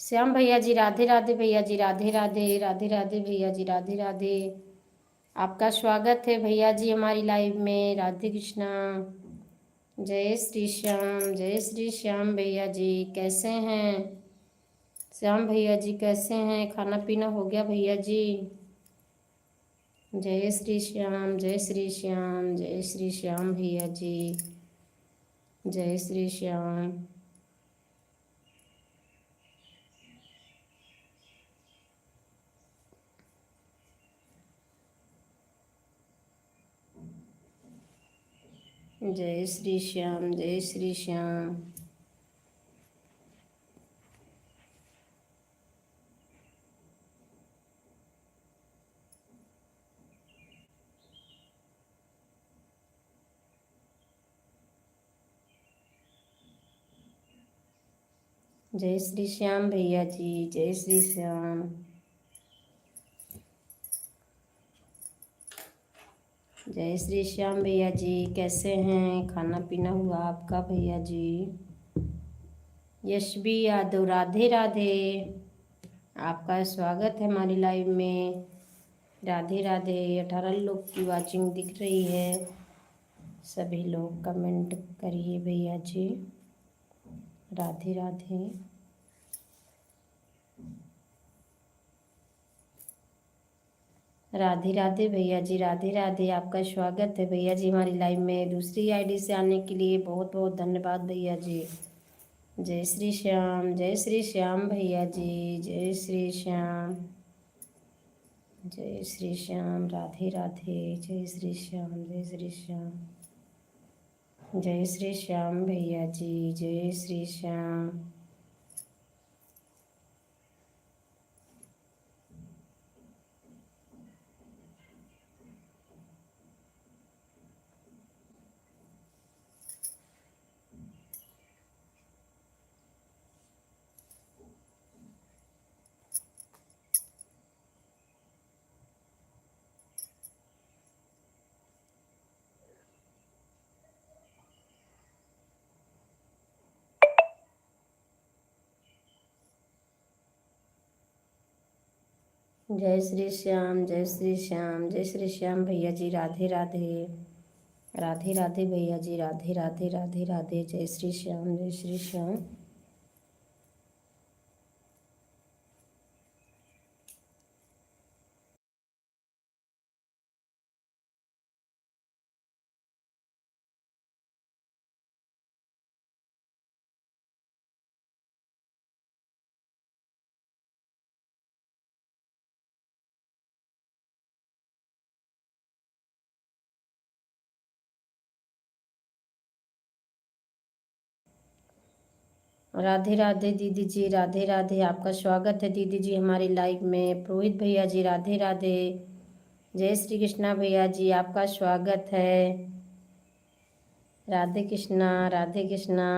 श्याम भैया जी राधे राधे, भैया जी राधे राधे, राधे राधे भैया जी राधे राधे। आपका स्वागत है भैया जी हमारी लाइव में। राधे कृष्णा। जय श्री श्याम, जय श्री श्याम। भैया जी कैसे हैं? श्याम भैया जी कैसे हैं? खाना पीना हो गया भैया जी? जय श्री श्याम, जय श्री श्याम, जय श्री श्याम भैया जी। जय श्री श्याम। जय श्री श्याम, जय श्री श्याम। जय श्री श्याम भैया जी, जय श्री श्याम। जय श्री श्याम भैया जी कैसे हैं? खाना पीना हुआ आपका भैया जी? यशबी यादव राधे राधे। आपका स्वागत है हमारी लाइव में। राधे राधे। 18 लोग की वाचिंग दिख रही है। सभी लोग कमेंट करिए भैया जी। राधे राधे। राधे राधे भैया जी, राधे राधे। आपका स्वागत है भैया जी हमारी लाइव में। दूसरी आईडी से आने के लिए बहुत बहुत धन्यवाद भैया जी। जय श्री श्याम, जय श्री श्याम भैया जी। जय श्री श्याम, जय श्री श्याम। राधे राधे। जय श्री श्याम, जय श्री श्याम। जय श्री श्याम भैया जी। जय श्री श्याम। जय श्री श्याम, जय श्री श्याम, जय श्री श्याम भैया जी। राधे राधे। राधे राधे भैया जी। राधे राधे, राधे राधे। जय श्री श्याम, जय श्री श्याम। राधे राधे दीदी जी। राधे राधे। आपका स्वागत है दीदी जी हमारी लाइव में। पुरोहित भैया जी राधे राधे। जय श्री कृष्णा भैया जी, आपका स्वागत है। राधे कृष्णा, राधे कृष्णा।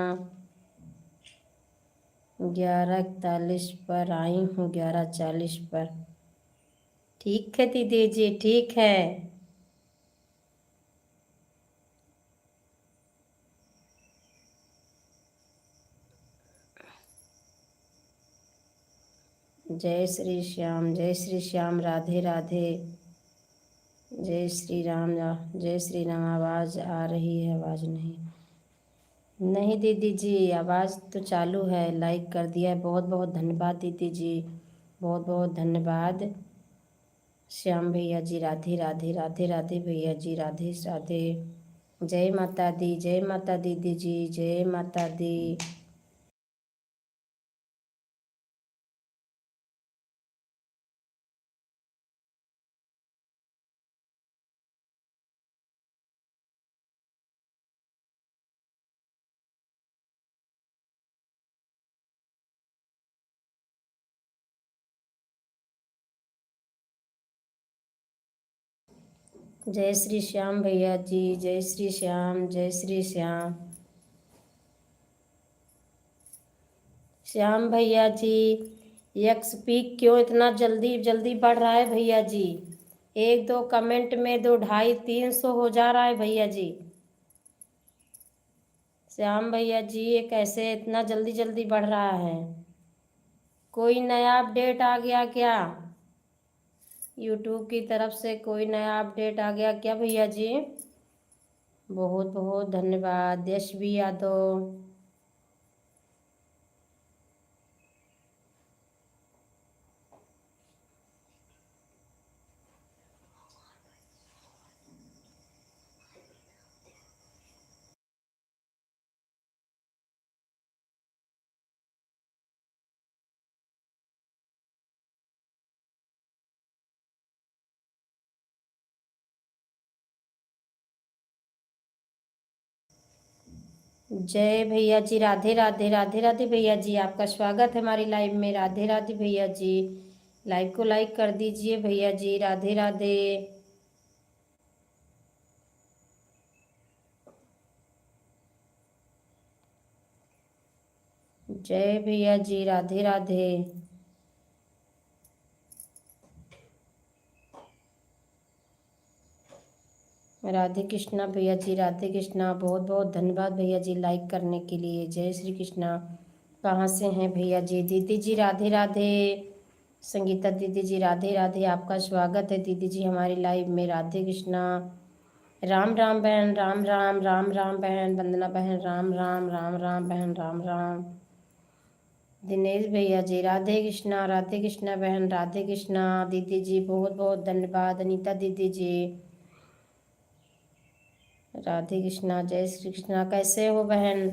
11:41 पर आई हूँ, 11:40 पर। ठीक है दीदी जी, ठीक है। जय श्री श्याम, जय श्री श्याम। राधे राधे। जय श्री राम, जय श्री राम। आवाज़ आ रही है? आवाज़ नहीं। नहीं दीदी जी, आवाज़ तो चालू है। लाइक कर दिया है। बहुत बहुत धन्यवाद दीदी जी, बहुत बहुत धन्यवाद। श्याम भैया जी राधे राधे, राधे राधे भैया जी। राधे राधे। जय माता दी, जय माता दीदी जी, जय माता दी। जय श्री श्याम भैया जी। जय श्री श्याम, जय श्री श्याम। श्याम भैया जी, यक्स पीक क्यों इतना जल्दी जल्दी बढ़ रहा है भैया जी? एक दो कमेंट में 200, 250, 300 हो जा रहा है भैया जी। श्याम भैया जी, ये कैसे इतना जल्दी जल्दी बढ़ रहा है? कोई नया अपडेट आ गया क्या? यूट्यूब की तरफ से कोई नया अपडेट आ गया क्या भैया जी? बहुत बहुत धन्यवाद। यशवी यादव, जय भैया जी, राधे राधे राधे राधे भैया जी, आपका स्वागत है हमारी लाइव में। राधे राधे भैया जी, लाइव को लाइक कर दीजिए भैया जी। राधे राधे। जय भैया जी, राधे राधे। राधे कृष्णा भैया जी, राधे कृष्णा। बहुत बहुत धन्यवाद भैया जी लाइक करने के लिए। जय श्री कृष्णा। कहाँ से हैं भैया जी? दीदी जी राधे राधे। संगीता दीदी जी राधे राधे, आपका स्वागत है दीदी जी हमारी लाइव में। राधे कृष्णा। राम राम बहन, राम राम, राम राम बहन, वंदना बहन, राम राम, राम राम बहन, राम राम। दिनेश भैया जी राधे कृष्णा बहन, राधे कृष्णा। दीदी जी बहुत बहुत धन्यवाद। अनीता दीदी जी राधे कृष्णा। जय श्री कृष्णा। कैसे हो बहन?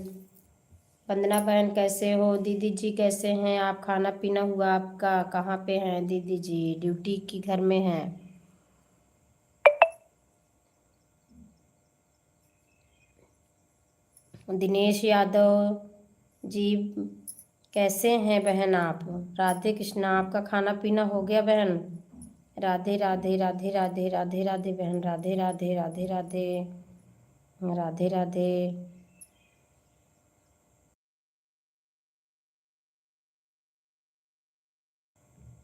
वंदना बहन कैसे हो? दीदी जी कैसे हैं आप? खाना पीना हुआ आपका? कहाँ पे हैं दीदी जी? ड्यूटी की घर में हैं? दिनेश यादव जी कैसे हैं बहन आप? राधे कृष्णा। आपका खाना पीना हो गया बहन? राधे राधे राधे राधे राधे राधे बहन, राधे राधे राधे राधे राधे राधे।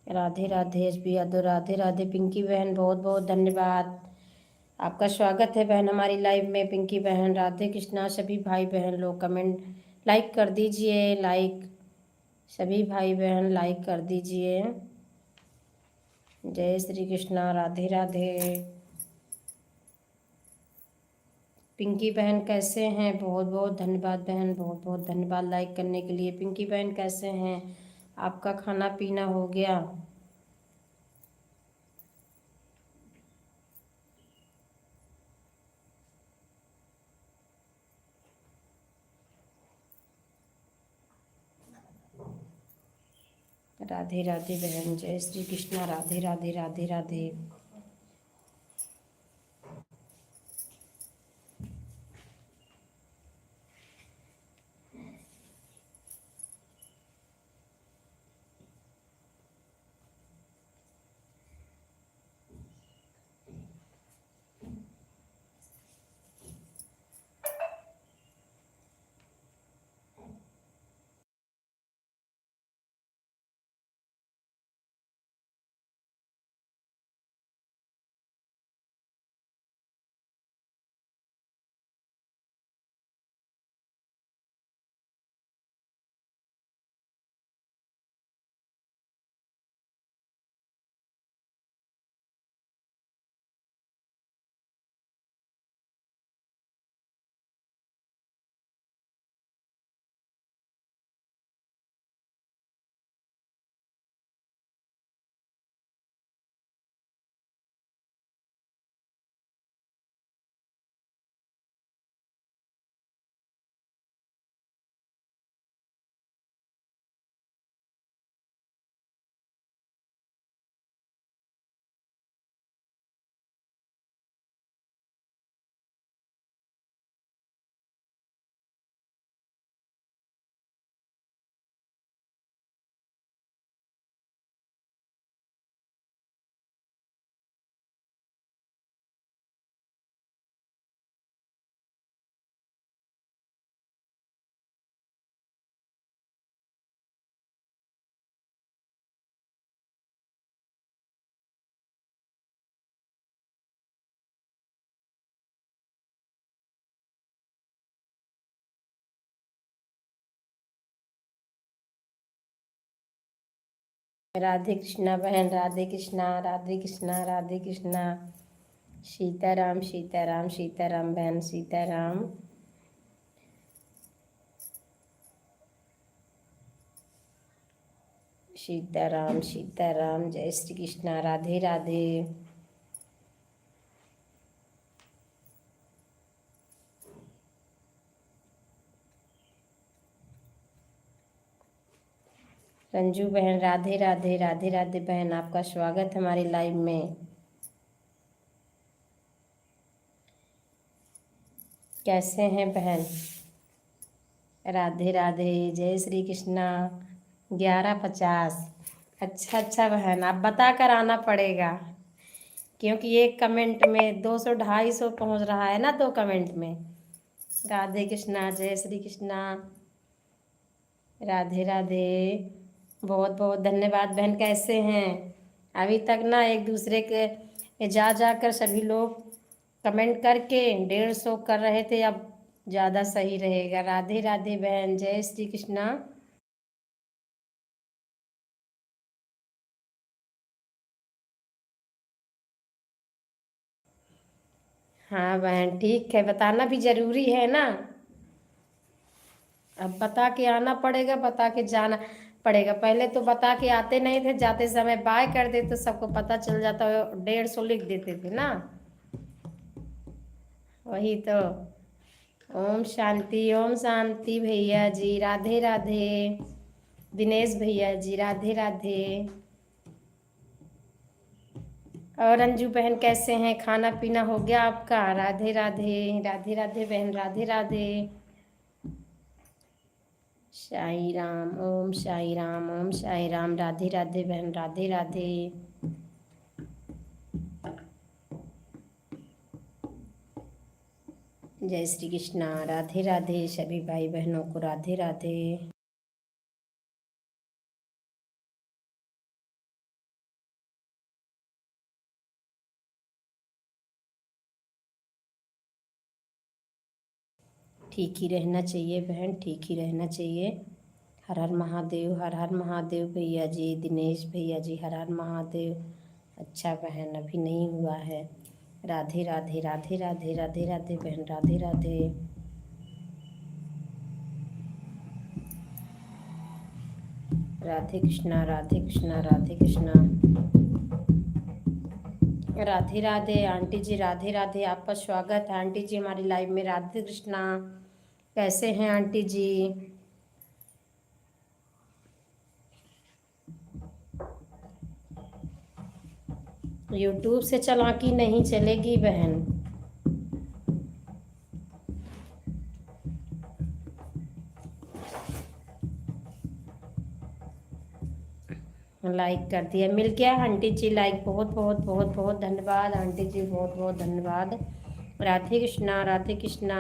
Radhe Radhe S B Yadav, Radhe Radhe. पिंकी बहन बहुत बहुत धन्यवाद। आपका स्वागत है बहन हमारी लाइव में। पिंकी बहन राधे कृष्णा। सभी भाई बहन लोग कमेंट लाइक कर दीजिए। लाइक सभी भाई बहन लाइक कर दीजिए। जय श्री कृष्णा। राधे राधे। पिंकी बहन कैसे हैं? बहुत बहुत धन्यवाद बहन, बहुत बहुत धन्यवाद लाइक करने के लिए। पिंकी बहन कैसे हैं? आपका खाना पीना हो गया? राधे राधे बहन। जय श्री कृष्णा। राधे राधे राधे राधे। राधे कृष्णा बहन, राधे कृष्णा, राधे कृष्णा, राधे कृष्णा। सीताराम सीताराम सीताराम बहन, सीताराम। सीताराम सीताराम, जय श्री कृष्णा, राधे राधे। रंजू बहन, राधे राधे, राधे राधे बहन, आपका स्वागत हमारी लाइव में। कैसे हैं बहन? राधे राधे, जय श्री कृष्णा। 11:50। अच्छा अच्छा बहन, आप बता कर आना पड़ेगा, क्योंकि एक कमेंट में 200 250 पहुंच रहा है ना, 2 कमेंट में। राधे कृष्णा, जय श्री कृष्णा, राधे राधे। बहुत बहुत धन्यवाद बहन। कैसे हैं? अभी तक ना एक दूसरे के जा जाकर सभी लोग कमेंट करके 150 कर रहे थे, अब ज़्यादा सही रहेगा। राधे राधे बहन, जय श्री कृष्णा। हाँ बहन, ठीक है, बताना भी ज़रूरी है ना। अब बता के आना पड़ेगा, बता के जाना पड़ेगा। पहले तो बता के आते नहीं थे, जाते समय बाय कर देते तो सबको पता चल जाता, 150 लिख देते थे ना। वही तो। ओम शांति भैया जी, राधे राधे। दिनेश भैया जी, राधे राधे। और अंजू बहन कैसे हैं? खाना पीना हो गया आपका? राधे राधे, राधे राधे बहन, राधे राधे। साई राम, ओम साई राम, ओम साई राम, राधे राधे बहन, राधे राधे। जय श्री कृष्णा, राधे राधे सभी भाई बहनों को, राधे राधे। ठीक ही रहना चाहिए बहन, ठीक ही रहना चाहिए। हर हर महादेव, हर हर महादेव भैया जी, दिनेश भैया जी, हर हर महादेव। अच्छा बहन, अभी नहीं हुआ है। राधे राधे, राधे राधे, राधे राधे बहन, राधे राधे। राधे कृष्णा, राधे कृष्णा, राधे कृष्णा। राधे राधे आंटी जी, राधे राधे, आपका स्वागत है आंटी जी हमारी लाइव में। राधे कृष्णा। कैसे हैं आंटी जी? यूट्यूब से चालाकी नहीं चलेगी बहन। लाइक कर दिया, मिल गया आंटी जी लाइक। बहुत बहुत बहुत बहुत धन्यवाद आंटी जी, बहुत बहुत धन्यवाद। राधे कृष्णा, राधे कृष्णा।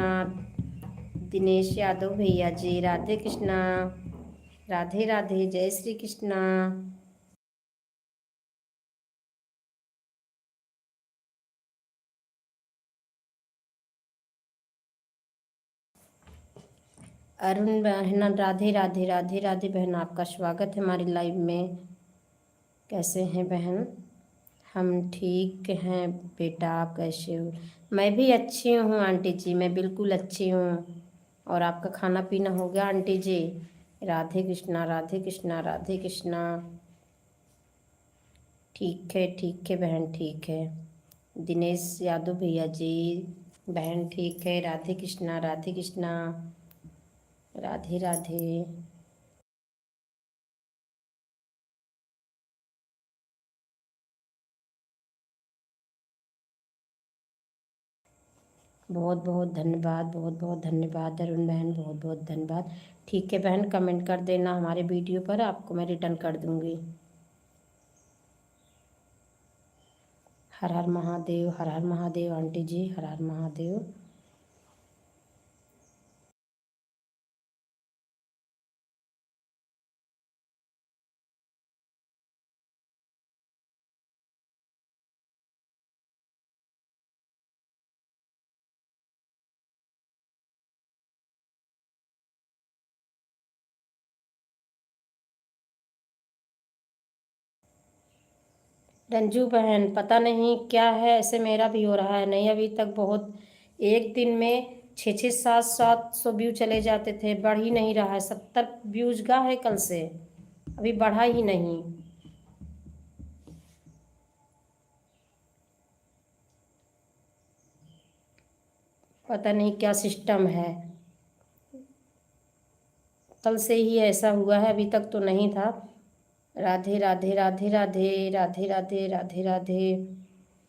दिनेश यादव भैया जी, राधे कृष्णा, राधे राधे, जय श्री कृष्णा। अरुण बहन, राधे राधे, राधे राधे बहन, आपका स्वागत है हमारी लाइव में। कैसे हैं बहन? हम ठीक हैं बेटा, आप कैसे हो? मैं भी अच्छी हूँ आंटी जी, मैं बिल्कुल अच्छी हूँ। और आपका खाना पीना हो गया आंटी जी? राधे कृष्णा, राधे कृष्णा, राधे कृष्णा। ठीक है बहन, ठीक है। दिनेश यादव भैया जी, बहन ठीक है। राधे कृष्णा, राधे कृष्णा, राधे राधे। बहुत बहुत धन्यवाद, बहुत बहुत धन्यवाद अरुण बहन, बहुत बहुत धन्यवाद। ठीक है बहन, कमेंट कर देना हमारे वीडियो पर, आपको मैं रिटर्न कर दूँगी। हर हर महादेव, हर हर महादेव आंटी जी, हर हर महादेव। रंजू बहन पता नहीं क्या है, ऐसे मेरा भी हो रहा है। नहीं अभी तक बहुत, एक दिन में 600 700 व्यू चले जाते थे, बढ़ ही नहीं रहा है। 70 व्यूज का है कल से, अभी बढ़ा ही नहीं। पता नहीं क्या सिस्टम है, कल से ही ऐसा हुआ है, अभी तक तो नहीं था। राधे राधे राधे राधे राधे राधे राधे राधे।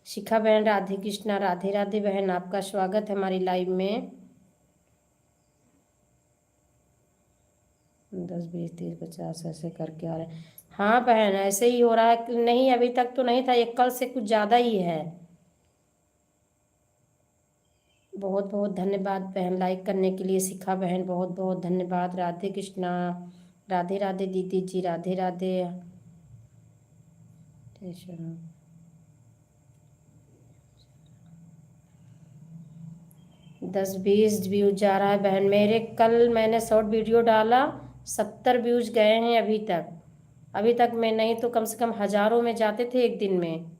शिखा बहन राधे कृष्णा, राधे राधे बहन, आपका स्वागत है हमारी लाइव में। 10 20 30 50 ऐसे करके आ रहे हैं। हाँ बहन ऐसे ही हो रहा है, नहीं अभी तक तो नहीं था, ये कल से कुछ ज़्यादा ही है। बहुत बहुत धन्यवाद बहन लाइक करने के लिए, शिखा बहन बहुत बहुत धन्यवाद। राधे कृष्णा, राधे राधे दीदी जी, राधे राधे। 10 20 व्यूज जा रहा है बहन मेरे। कल मैंने शॉर्ट वीडियो डाला, 70 व्यूज गए हैं अभी तक। अभी तक मैं, नहीं तो कम से कम हजारों में जाते थे एक दिन में।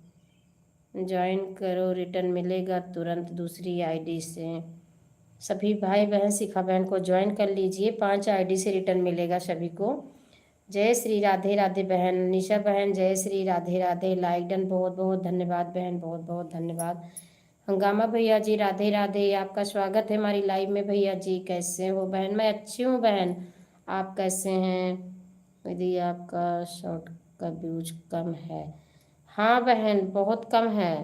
ज्वाइन करो, रिटर्न मिलेगा तुरंत दूसरी आईडी से। सभी भाई बहन शिखा बहन को ज्वाइन कर लीजिए, 5 आईडी से रिटर्न मिलेगा सभी को। जय श्री राधे राधे बहन। निशा बहन जय श्री राधे राधे, लाइक डन, बहुत बहुत धन्यवाद बहन, बहुत बहुत धन्यवाद। हंगामा भैया जी राधे राधे, आपका स्वागत है हमारी लाइव में। भैया जी कैसे हो बहन? मैं अच्छी हूँ बहन, आप कैसे हैं? यदि आपका शॉर्ट का व्यूज कम है? हाँ बहन बहुत कम है।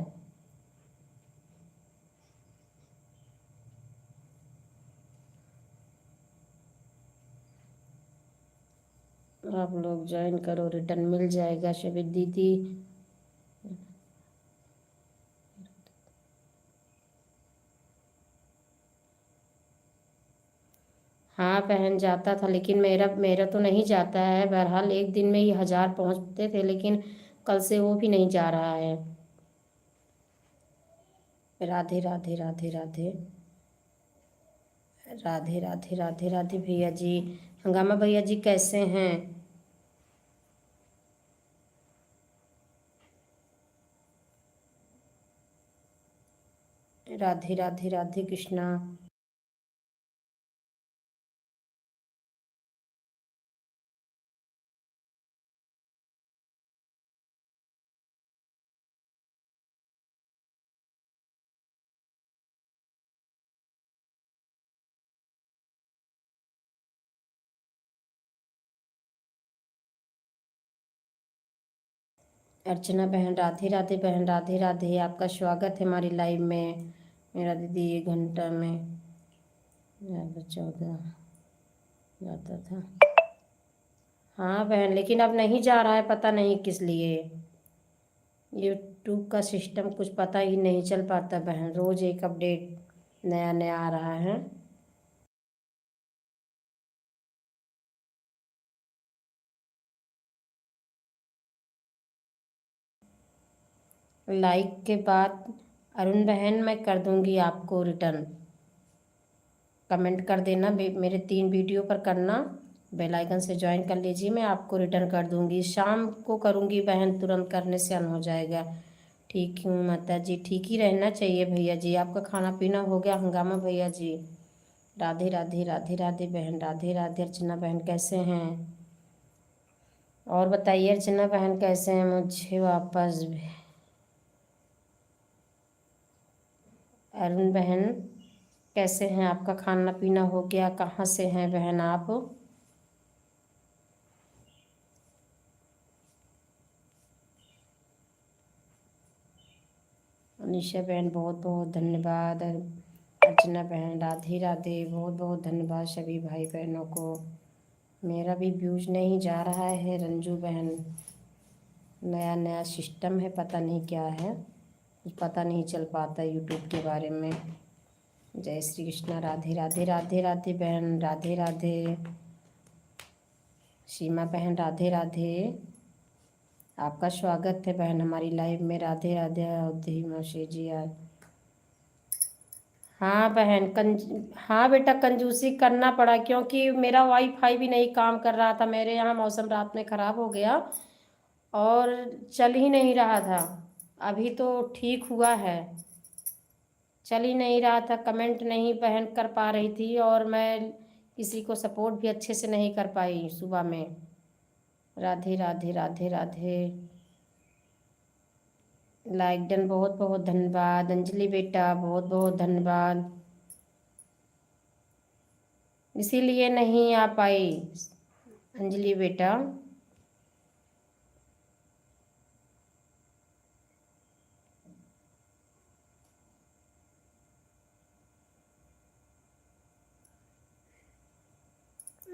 आप लोग ज्वाइन करो, रिटर्न मिल जाएगा सभी दीदी। हाँ बहन जाता था, लेकिन मेरा मेरा तो नहीं जाता है। बहरहाल एक दिन में ही 1000 पहुंचते थे, लेकिन कल से वो भी नहीं जा रहा है। राधे राधे राधे राधे राधे राधे राधे राधे भैया जी। हंगामा भैया जी कैसे हैं? राधे राधे राधे कृष्णा। अर्चना बहन राधे राधे बहन, राधे राधे, आपका स्वागत है हमारी लाइव में। मेरा दीदी 1 घंटा में 14 जाता था। हाँ बहन लेकिन अब नहीं जा रहा है, पता नहीं किस लिए। यूट्यूब का सिस्टम कुछ पता ही नहीं चल पाता बहन, रोज एक अपडेट नया नया आ रहा है। लाइक के बाद अरुण बहन मैं कर दूंगी आपको रिटर्न। कमेंट कर देना, मेरे 3 वीडियो पर करना, बेल आइकन से ज्वाइन कर लीजिए, मैं आपको रिटर्न कर दूंगी। शाम को करूंगी बहन, तुरंत करने से अन हो जाएगा। ठीक हूँ माता जी, ठीक ही रहना चाहिए भैया जी। आपका खाना पीना हो गया हंगामा भैया जी? राधे राधे राधे राधे बहन, राधे राधे। अर्चना बहन कैसे हैं? और बताइए अर्चना बहन कैसे हैं? मुझे वापस अरुण बहन कैसे हैं? आपका खाना पीना हो गया? कहाँ से हैं बहन आप? अनिशा बहन बहुत बहुत धन्यवाद। अर्चना बहन राधे राधे, बहुत बहुत धन्यवाद सभी भाई बहनों को। मेरा भी व्यूज नहीं जा रहा है रंजू बहन, नया नया सिस्टम है, पता नहीं क्या है, कुछ पता नहीं चल पाता यूट्यूब के बारे में। जय श्री कृष्णा, राधे राधे राधे राधे बहन, राधे राधे। सीमा बहन राधे राधे, आपका स्वागत है बहन हमारी लाइव में। राधे राधे अवधि मौसी जी यार। हाँ बहन हाँ बेटा कंजूसी करना पड़ा, क्योंकि मेरा वाईफाई भी नहीं काम कर रहा था मेरे यहाँ। मौसम रात में ख़राब हो गया और चल ही नहीं रहा था। अभी तो ठीक हुआ है, चल ही नहीं रहा था, कमेंट नहीं बहन कर पा रही थी और मैं किसी को सपोर्ट भी अच्छे से नहीं कर पाई सुबह में। राधे राधे राधे राधे। लाइक डन, बहुत बहुत धन्यवाद अंजलि बेटा, बहुत बहुत धन्यवाद। इसीलिए नहीं आ पाई अंजलि बेटा।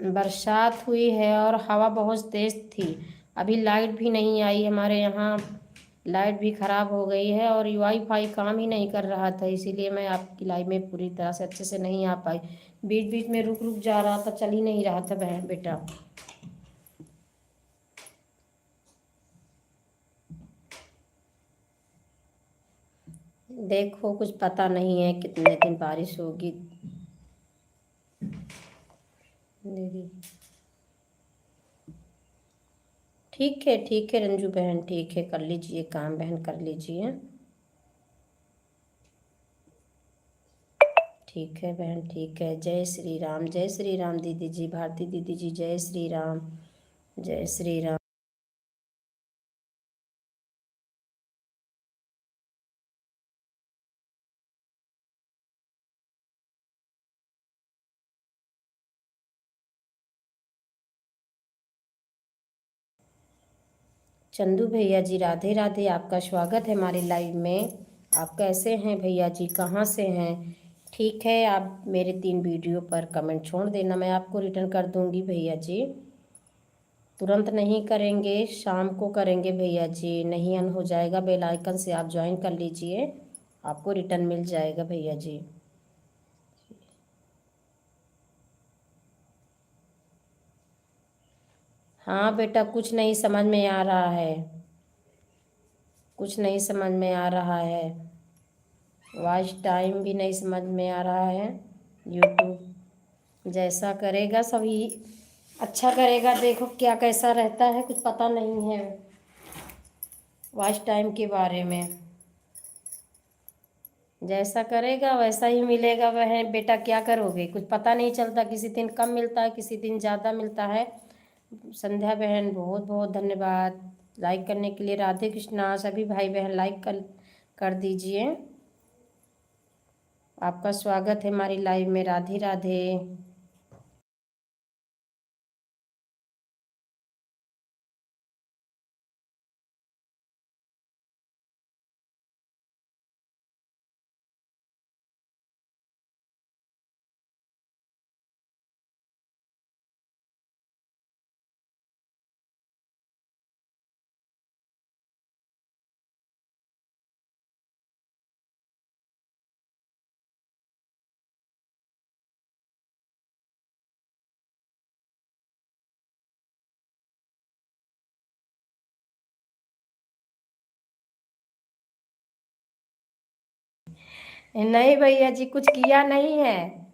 बरसात हुई है और हवा बहुत तेज थी। अभी लाइट भी नहीं आई हमारे यहाँ, लाइट भी ख़राब हो गई है और वाईफाई काम ही नहीं कर रहा था, इसीलिए मैं आपकी लाइव में पूरी तरह से अच्छे से नहीं आ पाई। बीच बीच में रुक रुक जा रहा था, चल ही नहीं रहा था बहन बेटा। देखो कुछ पता नहीं है कितने दिन बारिश होगी दीदी। ठीक है रंजू बहन, ठीक है, कर लीजिए काम बहन, कर लीजिए। ठीक है बहन, ठीक है। जय श्री राम दीदी जी, भारती दीदी जी, जय श्री राम, जय श्री राम। चंदू भैया जी राधे राधे, आपका स्वागत है हमारी लाइव में। आप कैसे हैं भैया जी, कहाँ से हैं? ठीक है, आप मेरे 3 वीडियो पर कमेंट छोड़ देना, मैं आपको रिटर्न कर दूंगी भैया जी। तुरंत नहीं करेंगे, शाम को करेंगे भैया जी, नहीं अन हो जाएगा। बेल आइकन से आप ज्वाइन कर लीजिए, आपको रिटर्न मिल जाएगा भैया जी। हाँ बेटा, कुछ नहीं समझ में आ रहा है, कुछ नहीं समझ में आ रहा है। वॉच टाइम भी नहीं समझ में आ रहा है। यूट्यूब जैसा करेगा सभी अच्छा करेगा, देखो क्या कैसा रहता है, कुछ पता नहीं है वॉच टाइम के बारे में। जैसा करेगा वैसा ही मिलेगा वह बेटा, क्या करोगे, कुछ पता नहीं चलता, किसी दिन कम मिलता है, किसी दिन ज़्यादा मिलता है। संध्या बहन बहुत बहुत धन्यवाद लाइक करने के लिए। राधे कृष्णा, सभी भाई बहन लाइक कर दीजिए। आपका स्वागत है हमारी लाइव में। राधे राधे। नहीं भैया जी, कुछ किया नहीं है,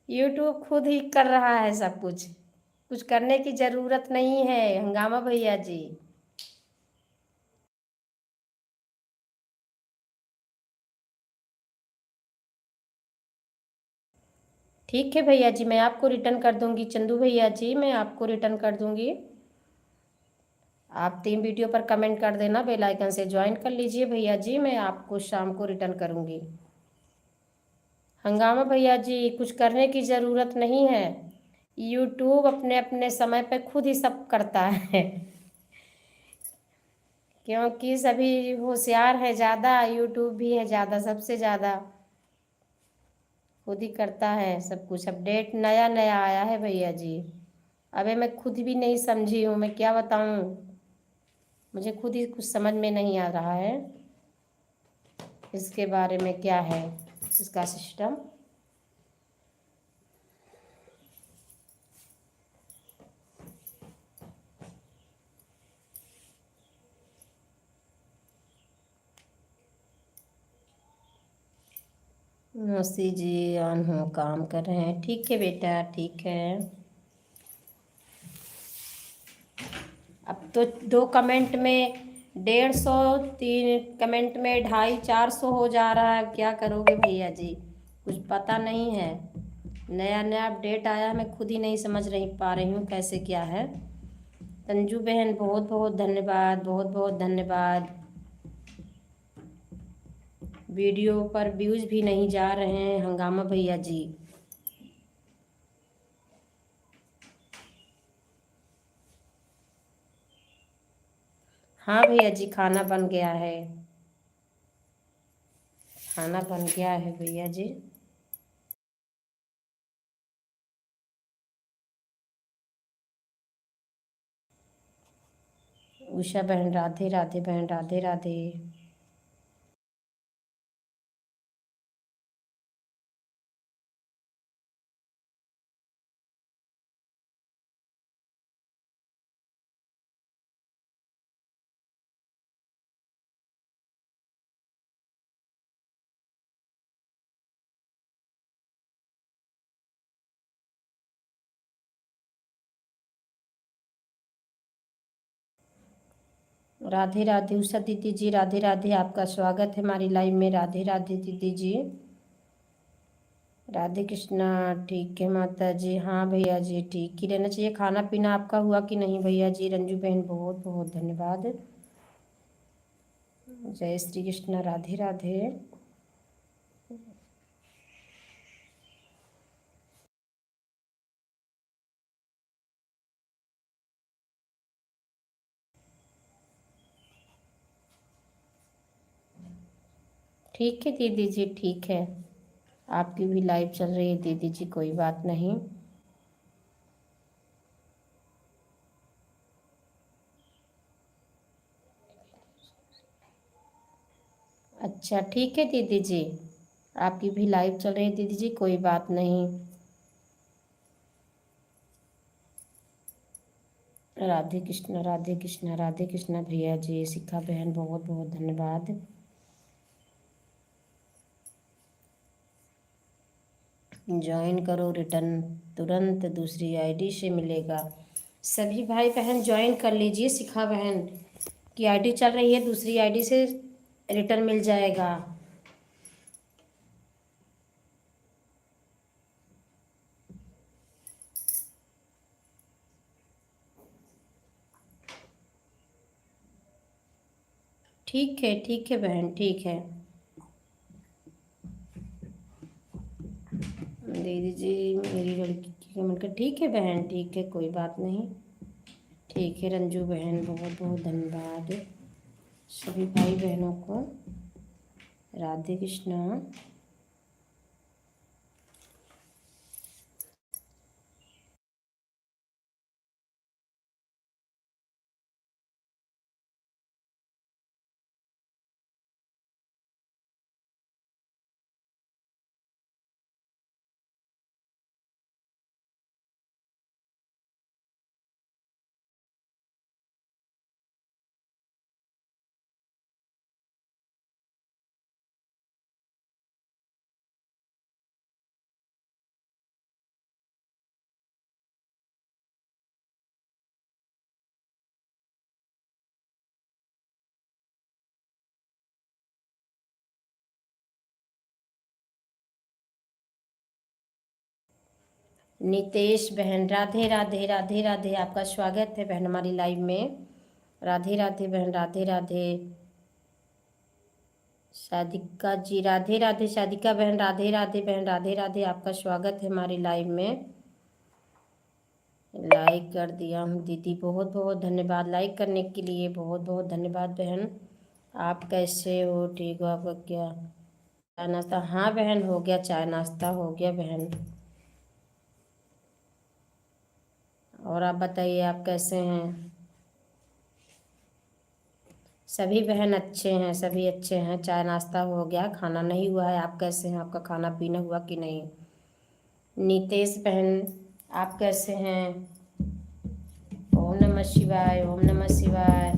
यूट्यूब खुद ही कर रहा है सब कुछ, कुछ करने की ज़रूरत नहीं है हंगामा भैया जी। ठीक है भैया जी, मैं आपको रिटर्न कर दूंगी चंदू भैया जी, मैं आपको रिटर्न कर दूंगी। आप 3 वीडियो पर कमेंट कर देना, बेल आइकन से ज्वाइन कर लीजिए भैया जी, मैं आपको शाम को रिटर्न करूंगी। हंगामा भैया जी, कुछ करने की ज़रूरत नहीं है, यूट्यूब अपने अपने समय पे खुद ही सब करता है क्योंकि सभी होशियार है ज़्यादा, यूट्यूब भी है ज़्यादा, सबसे ज़्यादा खुद ही करता है सब कुछ। अपडेट नया नया आया है भैया जी, अबे मैं खुद भी नहीं समझी हूँ, मैं क्या बताऊँ, मुझे खुद ही कुछ समझ में नहीं आ रहा है इसके बारे में, क्या है इसका सिस्टम। मौसी जी ऑन हो, काम कर रहे हैं, ठीक है बेटा, ठीक है। अब तो 2 कमेंट में 150, 3 कमेंट में 250-400 हो जा रहा है। क्या करोगे भैया जी, कुछ पता नहीं है। नया नया अपडेट आया, मैं खुद ही नहीं समझ रही पा रही हूँ कैसे क्या है। तंजू बहन बहुत बहुत धन्यवाद, बहुत बहुत धन्यवाद। वीडियो पर व्यूज भी नहीं जा रहे हैं हंगामा भैया जी। हाँ भैया जी, खाना बन गया है, खाना बन गया है भैया जी। उषा बहन राधे राधे, बहन राधे राधे। राधे राधे उषा दीदी जी, राधे राधे, आपका स्वागत है हमारी लाइव में। राधे राधे दीदी जी, राधे कृष्णा। ठीक है माता जी, हाँ भैया जी ठीक ही रहना चाहिए। खाना पीना आपका हुआ कि नहीं भैया जी? रंजू बहन बहुत बहुत धन्यवाद। जय श्री कृष्ण, राधे राधे। ठीक है दीदी जी, ठीक है, आपकी भी लाइव चल रही है दीदी जी, कोई बात नहीं। अच्छा ठीक है दीदी जी, आपकी भी लाइव चल रही है दीदी जी, कोई बात नहीं। राधे कृष्ण, राधे कृष्ण, राधे कृष्ण भैया जी। शिखा बहन बहुत बहुत धन्यवाद। ज्वाइन करो, रिटर्न तुरंत दूसरी आईडी से मिलेगा। सभी भाई बहन ज्वाइन कर लीजिए, शिखा बहन की आईडी चल रही है, दूसरी आईडी से रिटर्न मिल जाएगा। ठीक है बहन, ठीक है दीदी जी। मेरी लड़की की कमेंट कर, ठीक है बहन, ठीक है, कोई बात नहीं। ठीक है रंजू बहन, बहुत बहुत धन्यवाद सभी भाई बहनों को। राधे कृष्णा। नितेश बहन राधे राधे, राधे राधे, आपका स्वागत है बहन हमारी लाइव में। राधे राधे बहन, राधे राधे। शादिका जी राधे राधे, शादिका बहन राधे राधे, बहन राधे राधे, आपका स्वागत है हमारी लाइव में। लाइक कर दिया हूँ दीदी, बहुत बहुत धन्यवाद लाइक करने के लिए, बहुत बहुत धन्यवाद बहन। आप कैसे हो? ठीक हो? आपका क्या चाय नाश्ता? हाँ बहन हो गया, चाय नाश्ता हो गया बहन। और आप बताइए, आप कैसे हैं? सभी बहन अच्छे हैं, सभी अच्छे हैं। चाय नाश्ता हो गया, खाना नहीं हुआ है। आप कैसे हैं? आपका खाना पीना हुआ कि नहीं? नीतेश बहन आप कैसे हैं? ओम नमः शिवाय, ओम नमः शिवाय।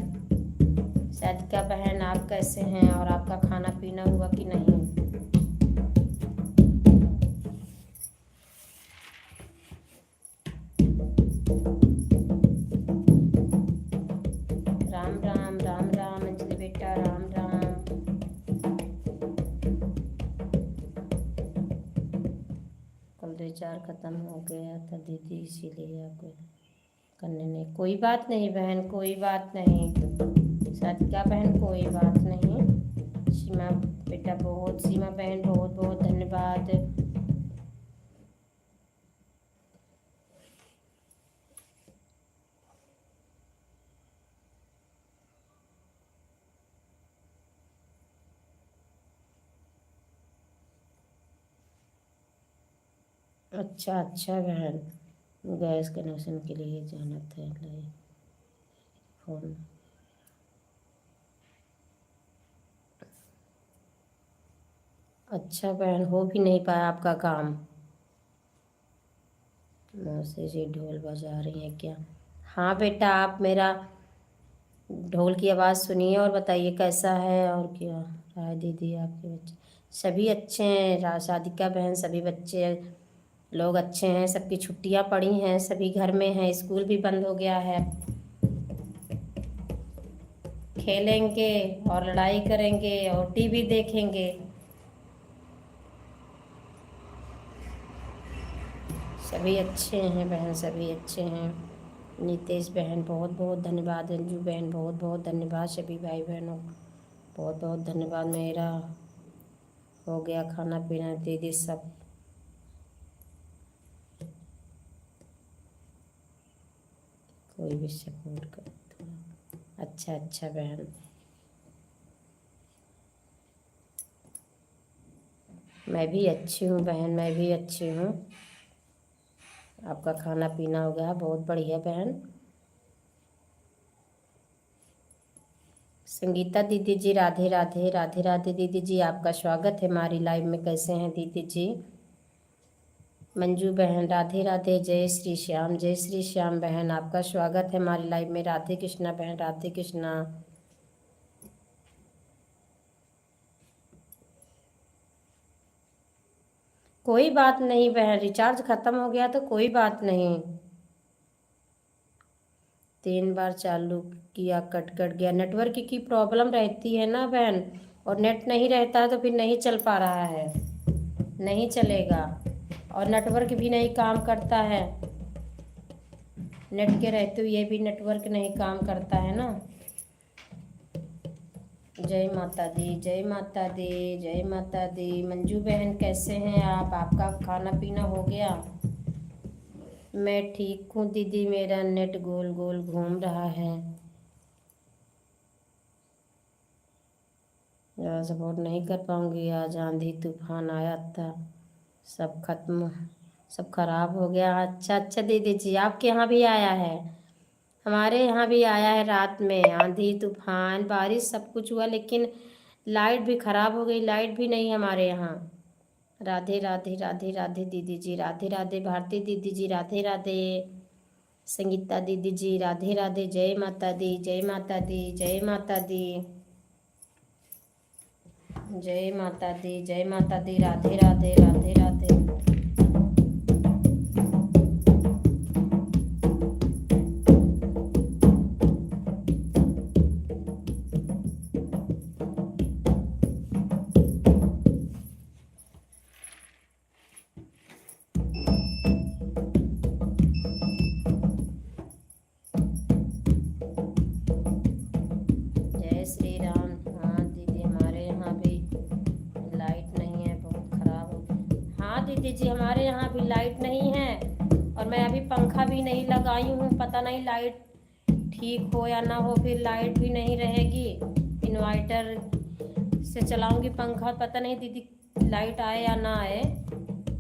साधिका बहन आप कैसे हैं और आपका खाना पीना हुआ कि नहीं? रिचार्ज ख़त्म हो गया था दीदी, इसीलिए आपको करने नहीं। कोई बात नहीं बहन, कोई बात नहीं साधिका बहन, कोई बात नहीं। सीमा बेटा बहुत, सीमा बहन बहुत बहुत धन्यवाद। अच्छा अच्छा बहन, गैस कनेक्शन के लिए जाना था लाइव फोन। अच्छा बहन, हो भी नहीं पाया आपका काम। मौसी जी ढोल बजा रही हैं क्या? हाँ बेटा, आप मेरा ढोल की आवाज़ सुनिए और बताइए कैसा है और क्या राय। दीदी आपके बच्चे सभी अच्छे हैं, राधिका बहन सभी बच्चे लोग अच्छे हैं, सबकी छुट्टियां पड़ी हैं, सभी घर में हैं, स्कूल भी बंद हो गया है। खेलेंगे और लड़ाई करेंगे और टीवी देखेंगे। सभी अच्छे हैं बहन, सभी अच्छे हैं। नितेश बहन बहुत बहुत धन्यवाद, अंजू बहन बहुत बहुत धन्यवाद, सभी भाई बहनों बहुत बहुत धन्यवाद। मेरा हो गया खाना पीना दीदी सब। कोई भी सपोर्ट कर थोड़ा। अच्छा अच्छा बहन, मैं भी अच्छी हूँ बहन, मैं भी अच्छी हूँ। आपका खाना पीना हो गया, बहुत बढ़िया बहन। संगीता दीदी जी राधे राधे, राधे राधे दीदी जी, आपका स्वागत है हमारी लाइव में। कैसे हैं दीदी जी? मंजू बहन राधे राधे, जय श्री श्याम, जय श्री श्याम बहन, आपका स्वागत है हमारी लाइव में। राधे कृष्णा बहन, राधे कृष्णा। कोई बात नहीं बहन, रिचार्ज खत्म हो गया तो कोई बात नहीं। 3 बार चालू किया कट कट गया, नेटवर्क की प्रॉब्लम रहती है ना बहन, और नेट नहीं रहता है तो फिर नहीं चल पा रहा है, नहीं चलेगा। और नेटवर्क भी नहीं काम करता है, नेट के रहते हुए भी नेटवर्क नहीं काम करता है ना। जय माता दी, जय माता दी, जय माता दी। मंजू बहन कैसे हैं आप? आपका खाना पीना हो गया? मैं ठीक हूँ दीदी, मेरा नेट गोल गोल घूम रहा है। ज़्यादा सपोर्ट नहीं कर पाऊँगी, आज आंधी तूफान आया था, सब खत्म, सब खराब हो गया। अच्छा अच्छा दीदी जी, आपके यहाँ भी आया है? हमारे यहाँ भी आया है, रात में आंधी तूफान बारिश सब कुछ हुआ, लेकिन लाइट भी खराब हो गई, लाइट भी नहीं हमारे यहाँ। राधे राधे, राधे राधे दीदी जी, राधे राधे। भारती दीदी जी राधे राधे, संगीता दीदी जी राधे राधे। जय माता दी, जय माता दी, जय माता दी, जय माता दी, जय माता दी। राधे राधे, राधे राधे। जय श्री राम। हाँ दीदी, हमारे यहाँ भी लाइट नहीं है, बहुत खराब हो गई। हाँ दीदी जी, हमारे यहाँ भी लाइट नहीं है, और मैं अभी पंखा भी नहीं लगाई हूँ, पता नहीं लाइट ठीक हो या ना हो, फिर लाइट भी नहीं रहेगी। इन्वर्टर से चलाऊंगी पंखा, पता नहीं दीदी लाइट आए या ना आए,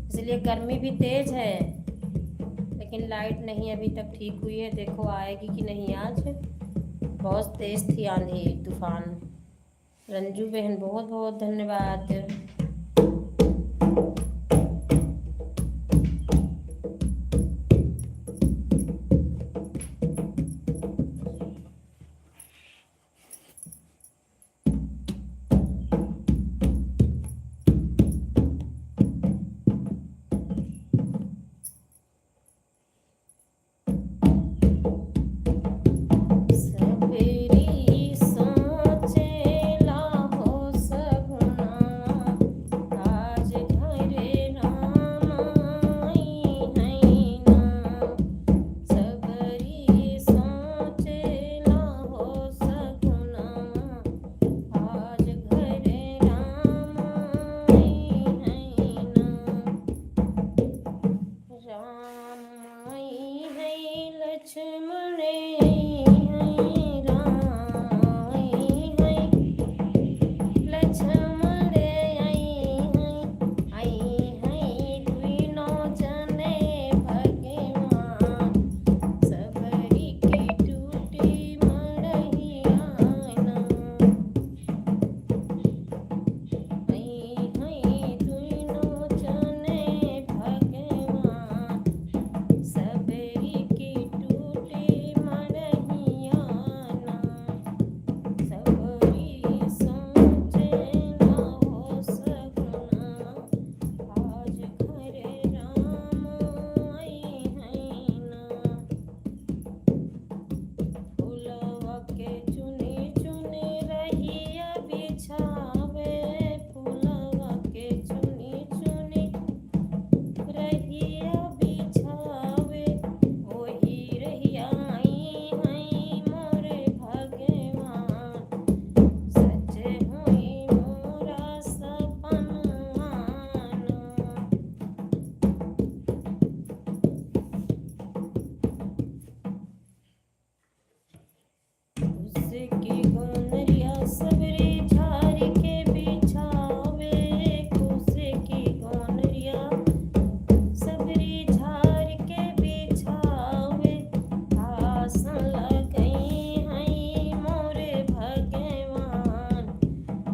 इसलिए गर्मी भी तेज़ है, लेकिन लाइट नहीं अभी तक ठीक हुई है। देखो आएगी कि नहीं आज, बहुत तेज़ थी आंधी तूफान। रंजू बहन बहुत बहुत धन्यवाद। सबरी सोचे लाहो सगुना, की गोनरिया सबरी झारी के बिछावे, कोसे की गोनरिया सबरी झारी के बिछावे, आसन लगई हई मोरे भगवान,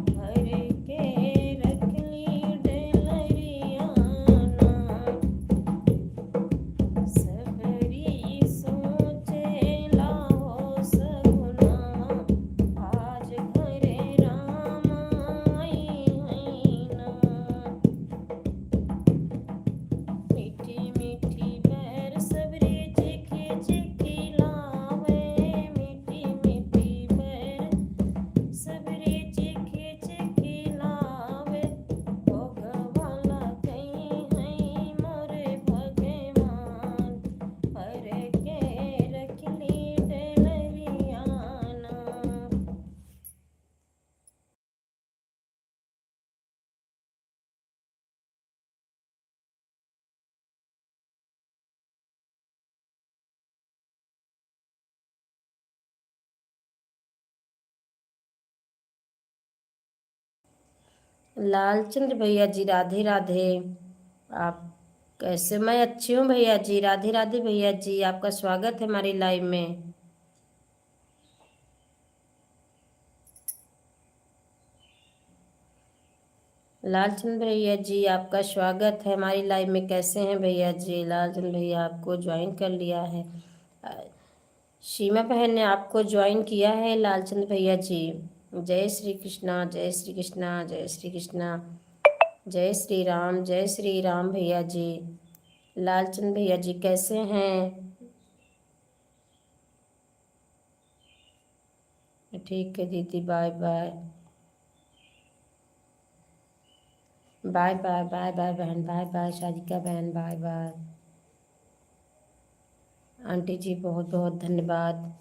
भर के रखली डलरियाना, सबरी सोचे लाहो सगुना, आज घरे राम आई हैना, मीठी मीठी बैर सबरी चिखी चिखी लावे, मीठी मीठी बैर सबरी चिखी चिखी लावे, भोगवाला कहीं है मोरे भगवान, पर के रखली डलरियाना। लालचंद्र भैया जी राधे राधे। आप कैसे? मैं अच्छी हूँ भैया जी, राधे राधे भैया जी, आपका स्वागत है हमारी लाइव में। लालचंद भैया जी आपका स्वागत है हमारी लाइव में। कैसे हैं भैया जी? लालचंद भैया आपको ज्वाइन कर लिया है। सीमा बहन ने आपको ज्वाइन किया है लालचंद भैया जी। जय श्री कृष्णा, जय श्री कृष्णा, जय श्री कृष्णा, जय श्री राम भैया जी। लालचंद भैया जी कैसे हैं? ठीक है दीदी, bye bye bye bye bye bye बहन, बाय बाय शादिका बहन, बाय बाय आंटी जी, बहुत बहुत धन्यवाद।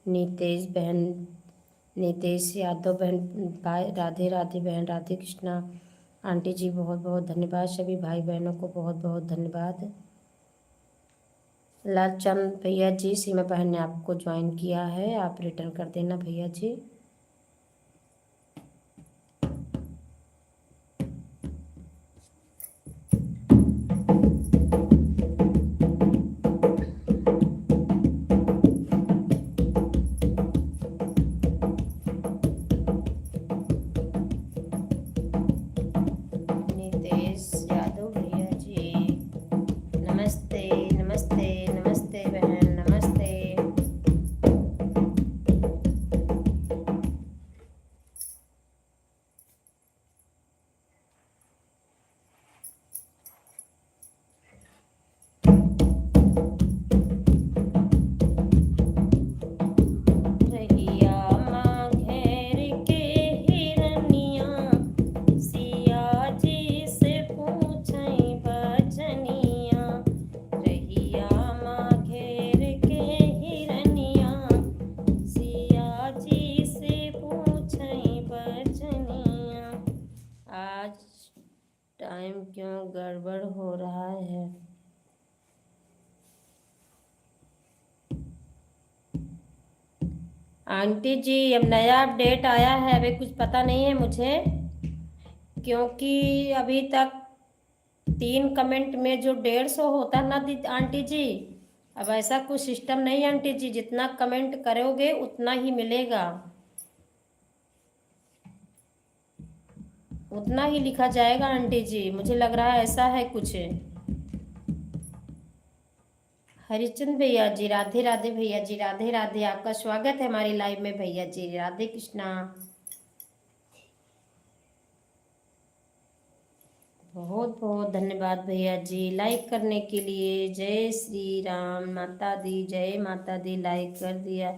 नीतेश बहन, नीतेश यादव बहन, बाय, राधे राधे बहन, राधे कृष्णा आंटी जी, बहुत बहुत धन्यवाद। सभी भाई बहनों को बहुत बहुत धन्यवाद। लालचंद भैया जी, सीमा बहन ने आपको ज्वाइन किया है, आप रिटर्न कर देना भैया जी। नीतेश यादव भैया जी, नमस्ते नमस्ते नमस्ते बहन, नमस्ते। रहिया माँ घेर के हिरनिया, सिया जी से पूछई बचनिया, रहिया माँ घेर के हिरनिया, सिया जी से पूछई बचनिया। आज टाइम क्यों गड़बड़ हो रहा है? आंटी जी अब नया अपडेट आया है, अभी कुछ पता नहीं है मुझे, क्योंकि अभी तक 3 कमेंट में जो 150 होता है ना आंटी जी, अब ऐसा कुछ सिस्टम नहीं है आंटी जी, जितना कमेंट करोगे उतना ही मिलेगा, उतना ही लिखा जाएगा आंटी जी, मुझे लग रहा है ऐसा है कुछ। हरिचंद भैया जी राधे राधे भैया जी, राधे राधे, आपका स्वागत है हमारी लाइव में भैया जी, राधे कृष्णा। बहुत बहुत धन्यवाद भैया जी लाइक करने के लिए। जय श्री राम, माता दी, जय माता दी, लाइक कर दिया,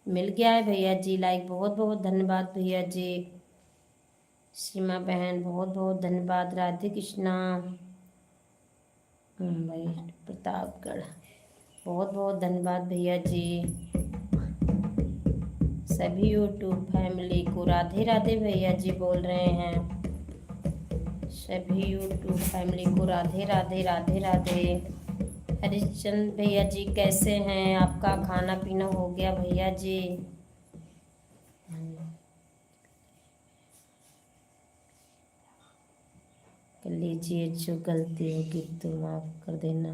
मिल गया है भैया जी लाइक, बहुत बहुत धन्यवाद भैया जी। सीमा बहन बहुत बहुत धन्यवाद। राधे कृष्णा, मुंबई प्रतापगढ़, बहुत बहुत धन्यवाद भैया जी। सभी यूट्यूब फैमिली को राधे राधे भैया जी बोल रहे हैं, सभी यूट्यूब फैमिली को राधे राधे राधे राधे। हरिचंद भैया जी कैसे हैं? आपका खाना पीना हो गया भैया जी? कर लीजिए, जो गलती होगी तो माफ़ कर देना,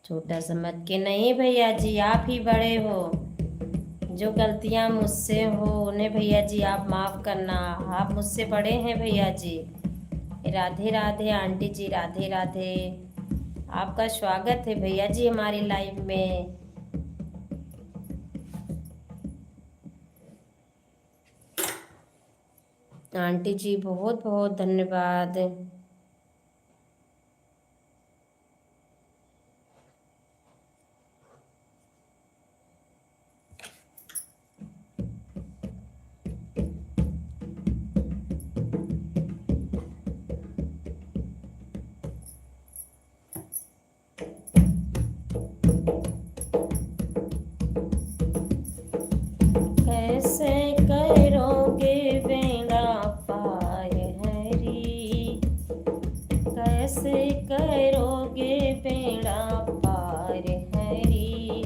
छोटा समझ के नहीं भैया जी, आप ही बड़े हो। जो गलतियां मुझसे हो उन्हें भैया जी आप माफ़ करना, आप मुझसे बड़े हैं भैया जी। राधे राधे आंटी जी, राधे राधे। आपका स्वागत है भैया जी हमारी लाइव में। आंटी जी बहुत बहुत धन्यवाद। कैसे करोगे बेड़ा पार हरी, कैसे करोगे बेड़ा पार हरी,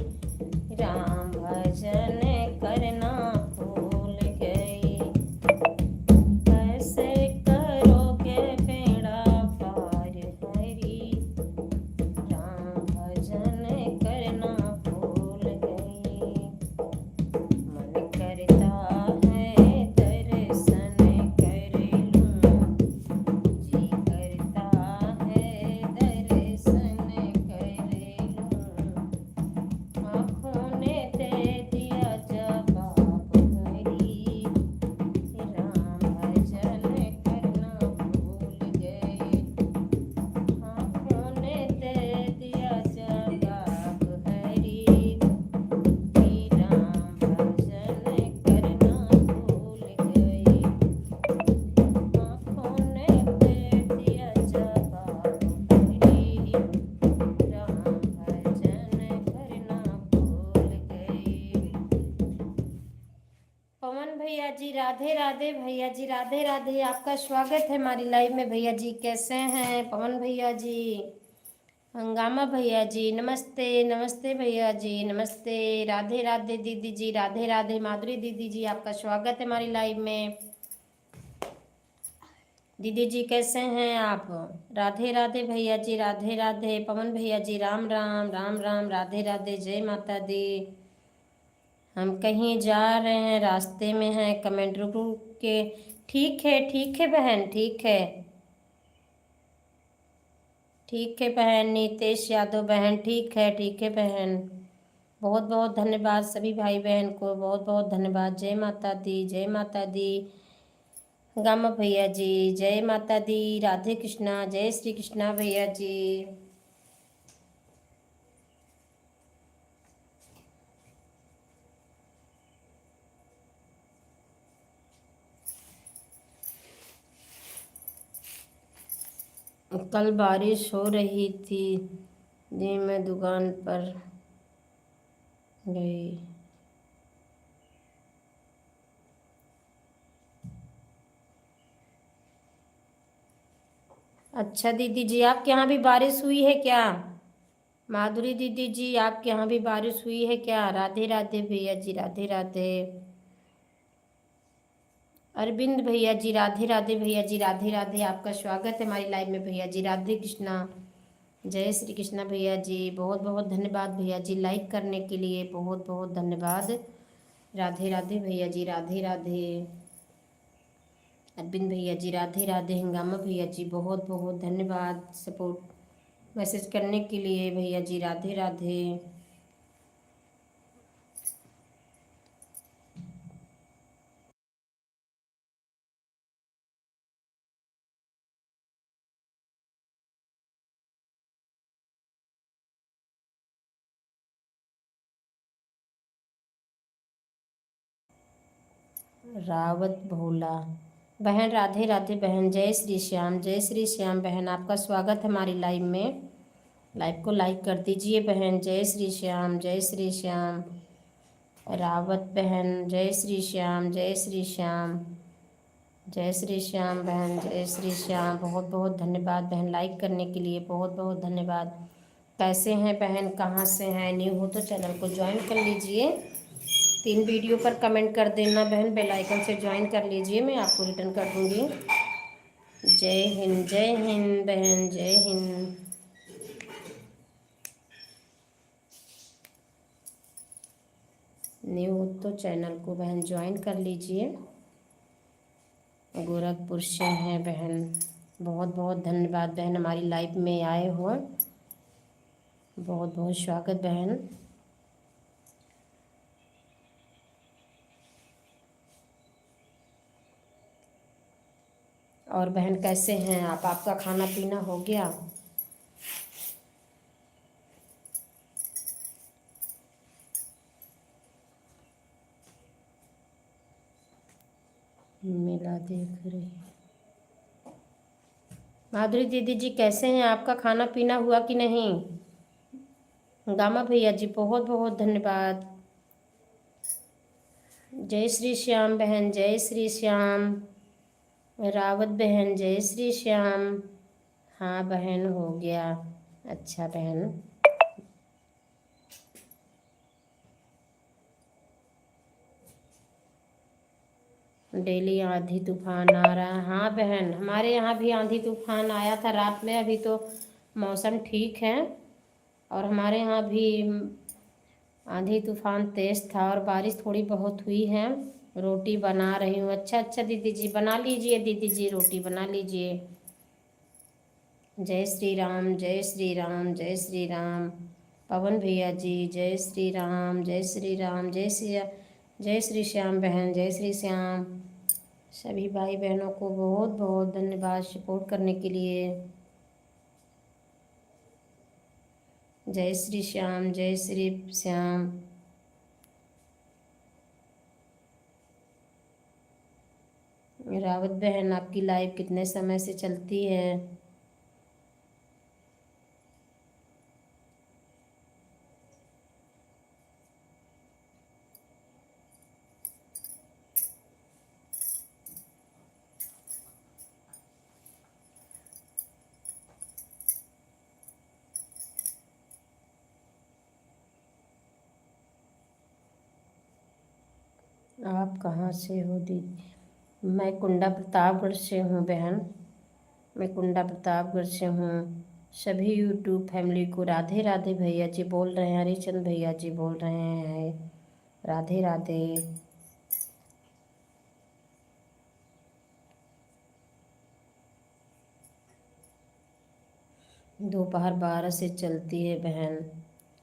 राम भजन करना भूल गई। कैसे करोगे बेड़ा पार हरी, राम भजन करना भूल गई। मन करता है दर्शन कर लूं, जी करता है दर्शन कर लूं। आँखों ने दे दिया जवाब भरी, राम भजन करना भूल गए। आँखों ने दे दिया जवाब हरी, राम भजन करना भूल गए। आँखों ने दे दिया जवाब हरी, राम भजन करना भूल गए। पवन भैया जी राधे राधे, भैया जी राधे राधे, आपका स्वागत है हमारी लाइव में। भैया जी कैसे हैं पवन भैया जी? हंगामा भैया जी नमस्ते, नमस्ते भैया जी नमस्ते। राधे राधे दीदी जी, राधे राधे। माधुरी दीदी जी आपका स्वागत है हमारी लाइव में। दीदी जी कैसे हैं आप? राधे राधे भैया जी, राधे राधे। पवन भैया जी राम राम, राम राम, राधे राधे, जय माता दी। हम कहीं जा रहे हैं, रास्ते में हैं, कमेंट रुक रुक के। ठीक है बहन, ठीक है, ठीक है बहन। नीतेश यादव बहन, ठीक है बहन। बहुत बहुत धन्यवाद सभी भाई बहन को, बहुत बहुत धन्यवाद। जय माता दी, जय माता दी। गामा भैया जी जय माता दी, राधे कृष्णा, जय श्री कृष्णा भैया जी। कल बारिश हो रही थी जी, मैं दुकान पर गई। अच्छा दीदी जी, आपके यहाँ भी बारिश हुई है क्या? माधुरी दीदी जी आपके यहाँ भी बारिश हुई है क्या? राधे राधे भैया जी, राधे राधे। अरविंद भैया जी राधे राधे, भैया जी राधे राधे, आपका स्वागत है हमारी लाइव में भैया जी। राधे कृष्णा, जय श्री कृष्णा भैया जी। बहुत बहुत धन्यवाद भैया जी लाइक करने के लिए, बहुत बहुत धन्यवाद। राधे राधे भैया जी, राधे राधे। अरविंद भैया जी राधे राधे। हंगामा भैया जी बहुत बहुत धन्यवाद सपोर्ट मैसेज करने के लिए भैया जी, राधे राधे। रावत भोला बहन, राधे राधे बहन। जय श्री श्याम, जय श्री श्याम बहन, आपका स्वागत है हमारी लाइव में। लाइव को लाइक कर दीजिए बहन। जय श्री श्याम, जय श्री श्याम। रावत बहन जय श्री श्याम, जय श्री श्याम, जय श्री श्याम बहन, जय श्री श्याम। बहुत बहुत धन्यवाद बहन लाइक करने के लिए, बहुत बहुत धन्यवाद। कैसे हैं बहन, कहाँ से हैं? न्यू हो तो चैनल को ज्वाइन कर लीजिए। 3 वीडियो पर कमेंट कर देना बहन, बेल आइकन से ज्वाइन कर लीजिए, मैं आपको रिटर्न कर दूँगी। जय हिंद बहन, जय हिंद। न्यू हो तो चैनल को बहन ज्वाइन कर लीजिए। गोरखपुर से हैं बहन, बहुत बहुत धन्यवाद बहन, हमारी लाइफ में आए हो, बहुत बहुत स्वागत बहन। और बहन कैसे हैं आप, आपका खाना पीना हो गया? मेला देख रही माधुरी दीदी जी, कैसे हैं, आपका खाना पीना हुआ कि नहीं? गामा भैया जी बहुत बहुत धन्यवाद। जय श्री श्याम बहन, जय श्री श्याम। रावत बहन जय श्री श्याम। हाँ बहन हो गया। अच्छा बहन, डेली आंधी तूफान आ रहा है। हाँ बहन, हमारे यहाँ भी आंधी तूफान आया था रात में, अभी तो मौसम ठीक है। और हमारे यहाँ भी आंधी तूफान तेज था और बारिश थोड़ी बहुत हुई है। रोटी बना रही हूँ। अच्छा अच्छा दीदी जी, बना लीजिए दीदी जी, रोटी बना लीजिए। जय श्री राम, जय श्री राम, जय श्री राम। पवन भैया जी जय श्री राम, जय श्री राम, जय श्री श्याम बहन, जय श्री श्याम। सभी भाई बहनों को बहुत बहुत धन्यवाद सपोर्ट करने के लिए। जय श्री श्याम, जय श्री श्याम। रावत बहन, आपकी लाइव कितने समय से चलती है? आप कहाँ से हो दीदी? मैं कुंडा प्रतापगढ़ से हूँ बहन, मैं कुंडा प्रतापगढ़ से हूँ। सभी यूट्यूब फैमिली को राधे राधे। भैया जी बोल रहे हैं, हरिचंद भैया जी बोल रहे हैं राधे राधे। दोपहर 12 से चलती है बहन।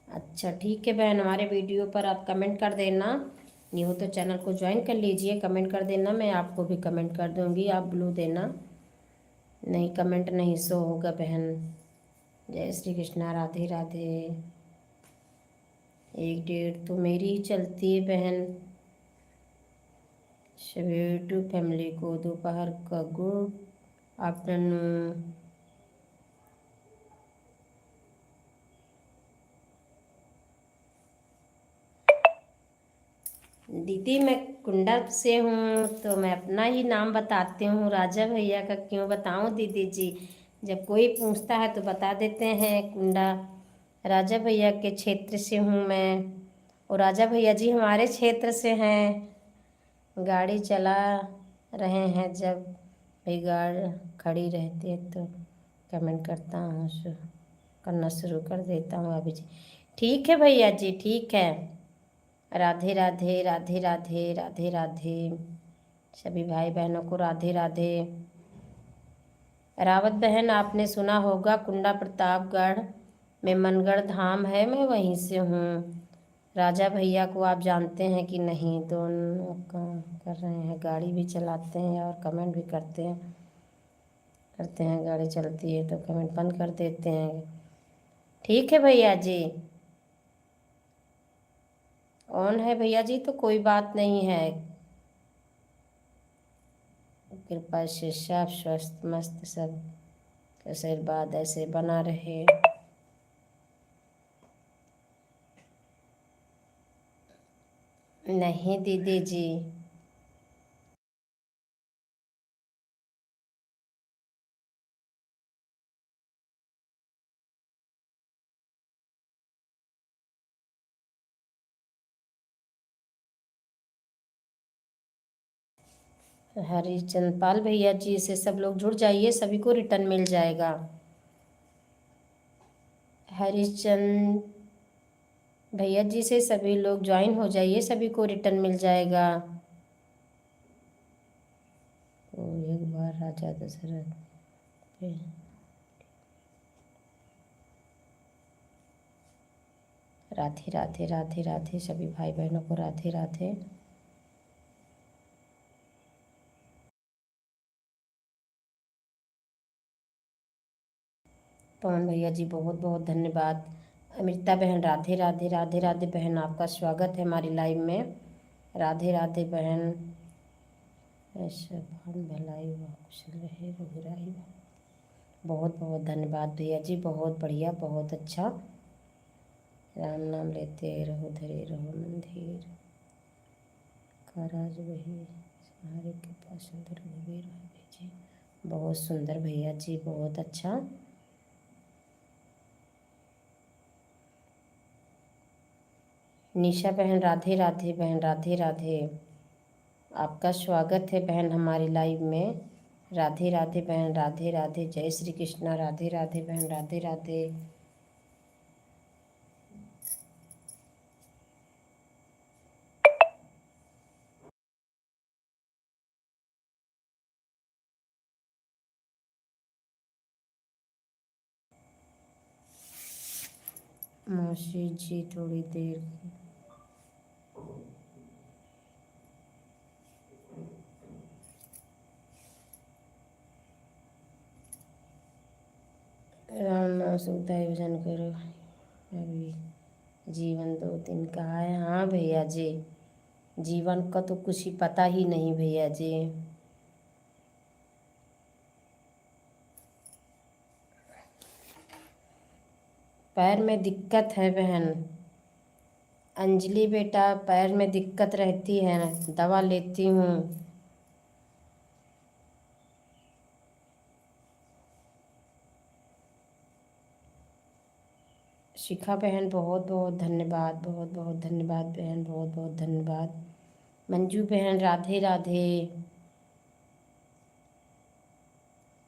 अच्छा ठीक है बहन, हमारे वीडियो पर आप कमेंट कर देना। नहीं हो तो चैनल को ज्वाइन कर लीजिए, कमेंट कर देना, मैं आपको भी कमेंट कर दूंगी, आप ब्लू देना। नहीं कमेंट नहीं शो होगा बहन। जय श्री कृष्णा, राधे राधे। 1 डेढ़ तो मेरी ही चलती है बहन। सभी यूट्यूब फैमिली को दोपहर का गुड आफ्टरनून। दीदी मैं कुंडा से हूँ, तो मैं अपना ही नाम बताती हूँ, राजा भैया का क्यों बताऊँ दीदी जी? जब कोई पूछता है तो बता देते हैं कुंडा राजा भैया के क्षेत्र से हूँ मैं। और राजा भैया जी हमारे क्षेत्र से हैं। गाड़ी चला रहे हैं, जब भी गाड़ी खड़ी रहती है तो कमेंट करता हूँ, करना शुरू कर देता हूँ अभी जी। ठीक है भैया जी, ठीक है। राधे राधे, राधे राधे, राधे राधे। सभी भाई बहनों को राधे राधे। रावत बहन, आपने सुना होगा कुंडा प्रतापगढ़ में मनगढ़ धाम है, मैं वहीं से हूँ। राजा भैया को आप जानते हैं कि नहीं? दोनों काम कर रहे हैं, गाड़ी भी चलाते हैं और कमेंट भी करते हैं। गाड़ी चलती है तो कमेंट बंद कर देते हैं। ठीक है भैया जी, ऑन है भैया जी तो कोई बात नहीं है। कृपा से साफ स्वस्थ मस्त सब आशीर्वाद ऐसे बना रहे। नहीं दीदी जी। हरिचंद पाल भैया जी से सब लोग जुड़ जाइए, सभी को रिटर्न मिल जाएगा। हरिचंद भैया जी से सभी लोग ज्वाइन हो जाइए, सभी को रिटर्न मिल जाएगा। तो एक बार राजा दशरथ पे राधे राधे राधे राधे, सभी भाई बहनों को राधे राधे। पवन भैया जी बहुत बहुत धन्यवाद। अमृता बहन राधे राधे राधे राधे बहन, आपका स्वागत है हमारी लाइव में। राधे राधे बहन। ऐसा भान भलाई व कुशल रहे रघुराई। बहुत बहुत धन्यवाद भैया जी, बहुत बढ़िया, बहुत अच्छा। राम नाम लेते रहो, धरे रहो मंदिर का राज वही हमारे के पास सुंदर रघुवीर जी। बहुत सुंदर भैया जी, बहुत अच्छा। निशा बहन राधे राधे बहन, राधे राधे, आपका स्वागत है बहन हमारी लाइव में। राधे राधे बहन, राधे राधे, जय श्री कृष्णा। राधे राधे बहन, राधे राधे। मौसी जी थोड़ी देर राम नाम सुविधा भजन करो, अभी जीवन 2 दिन का है। हाँ भैया जी, जीवन का तो कुछ ही पता ही नहीं भैया जी। पैर में दिक्कत है बहन अंजलि बेटा, पैर में दिक्कत रहती है, दवा लेती हूँ। शिखा बहन बहुत बहुत धन्यवाद, बहुत बहुत धन्यवाद बहन, बहुत बहुत धन्यवाद। मंजू बहन राधे राधे।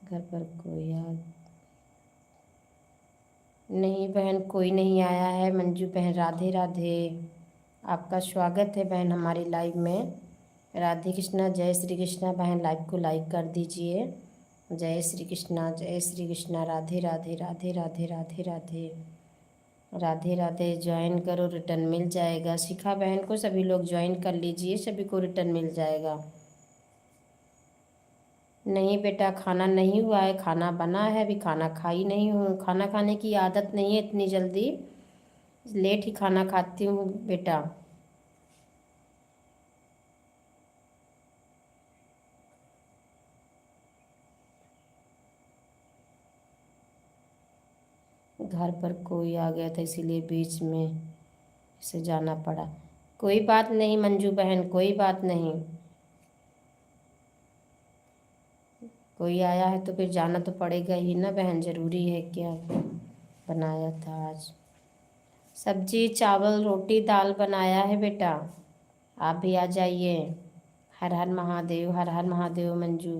घर पर कोई याद नहीं बहन, कोई नहीं आया है। मंजू बहन राधे राधे, आपका स्वागत है बहन हमारी लाइव में। राधे कृष्णा, जय श्री कृष्णा बहन, लाइव को लाइक कर दीजिए। जय श्री कृष्णा, जय श्री कृष्णा, राधे राधे राधे राधे राधे राधे राधे राधे। ज्वाइन करो, रिटर्न मिल जाएगा। शिखा बहन को सभी लोग ज्वाइन कर लीजिए, सभी को रिटर्न मिल जाएगा। नहीं बेटा, खाना नहीं हुआ है, खाना बना है, अभी खाना खाई नहीं हूँ। खाना खाने की आदत नहीं है इतनी जल्दी, लेट ही खाना खाती हूँ बेटा। घर पर कोई आ गया था इसीलिए बीच में से जाना पड़ा। कोई बात नहीं मंजू बहन, कोई बात नहीं। कोई आया है तो फिर जाना तो पड़ेगा ही ना बहन, ज़रूरी है। क्या बनाया था आज? सब्जी चावल रोटी दाल बनाया है बेटा, आप भी आ जाइए। हर हर महादेव, हर हर महादेव मंजू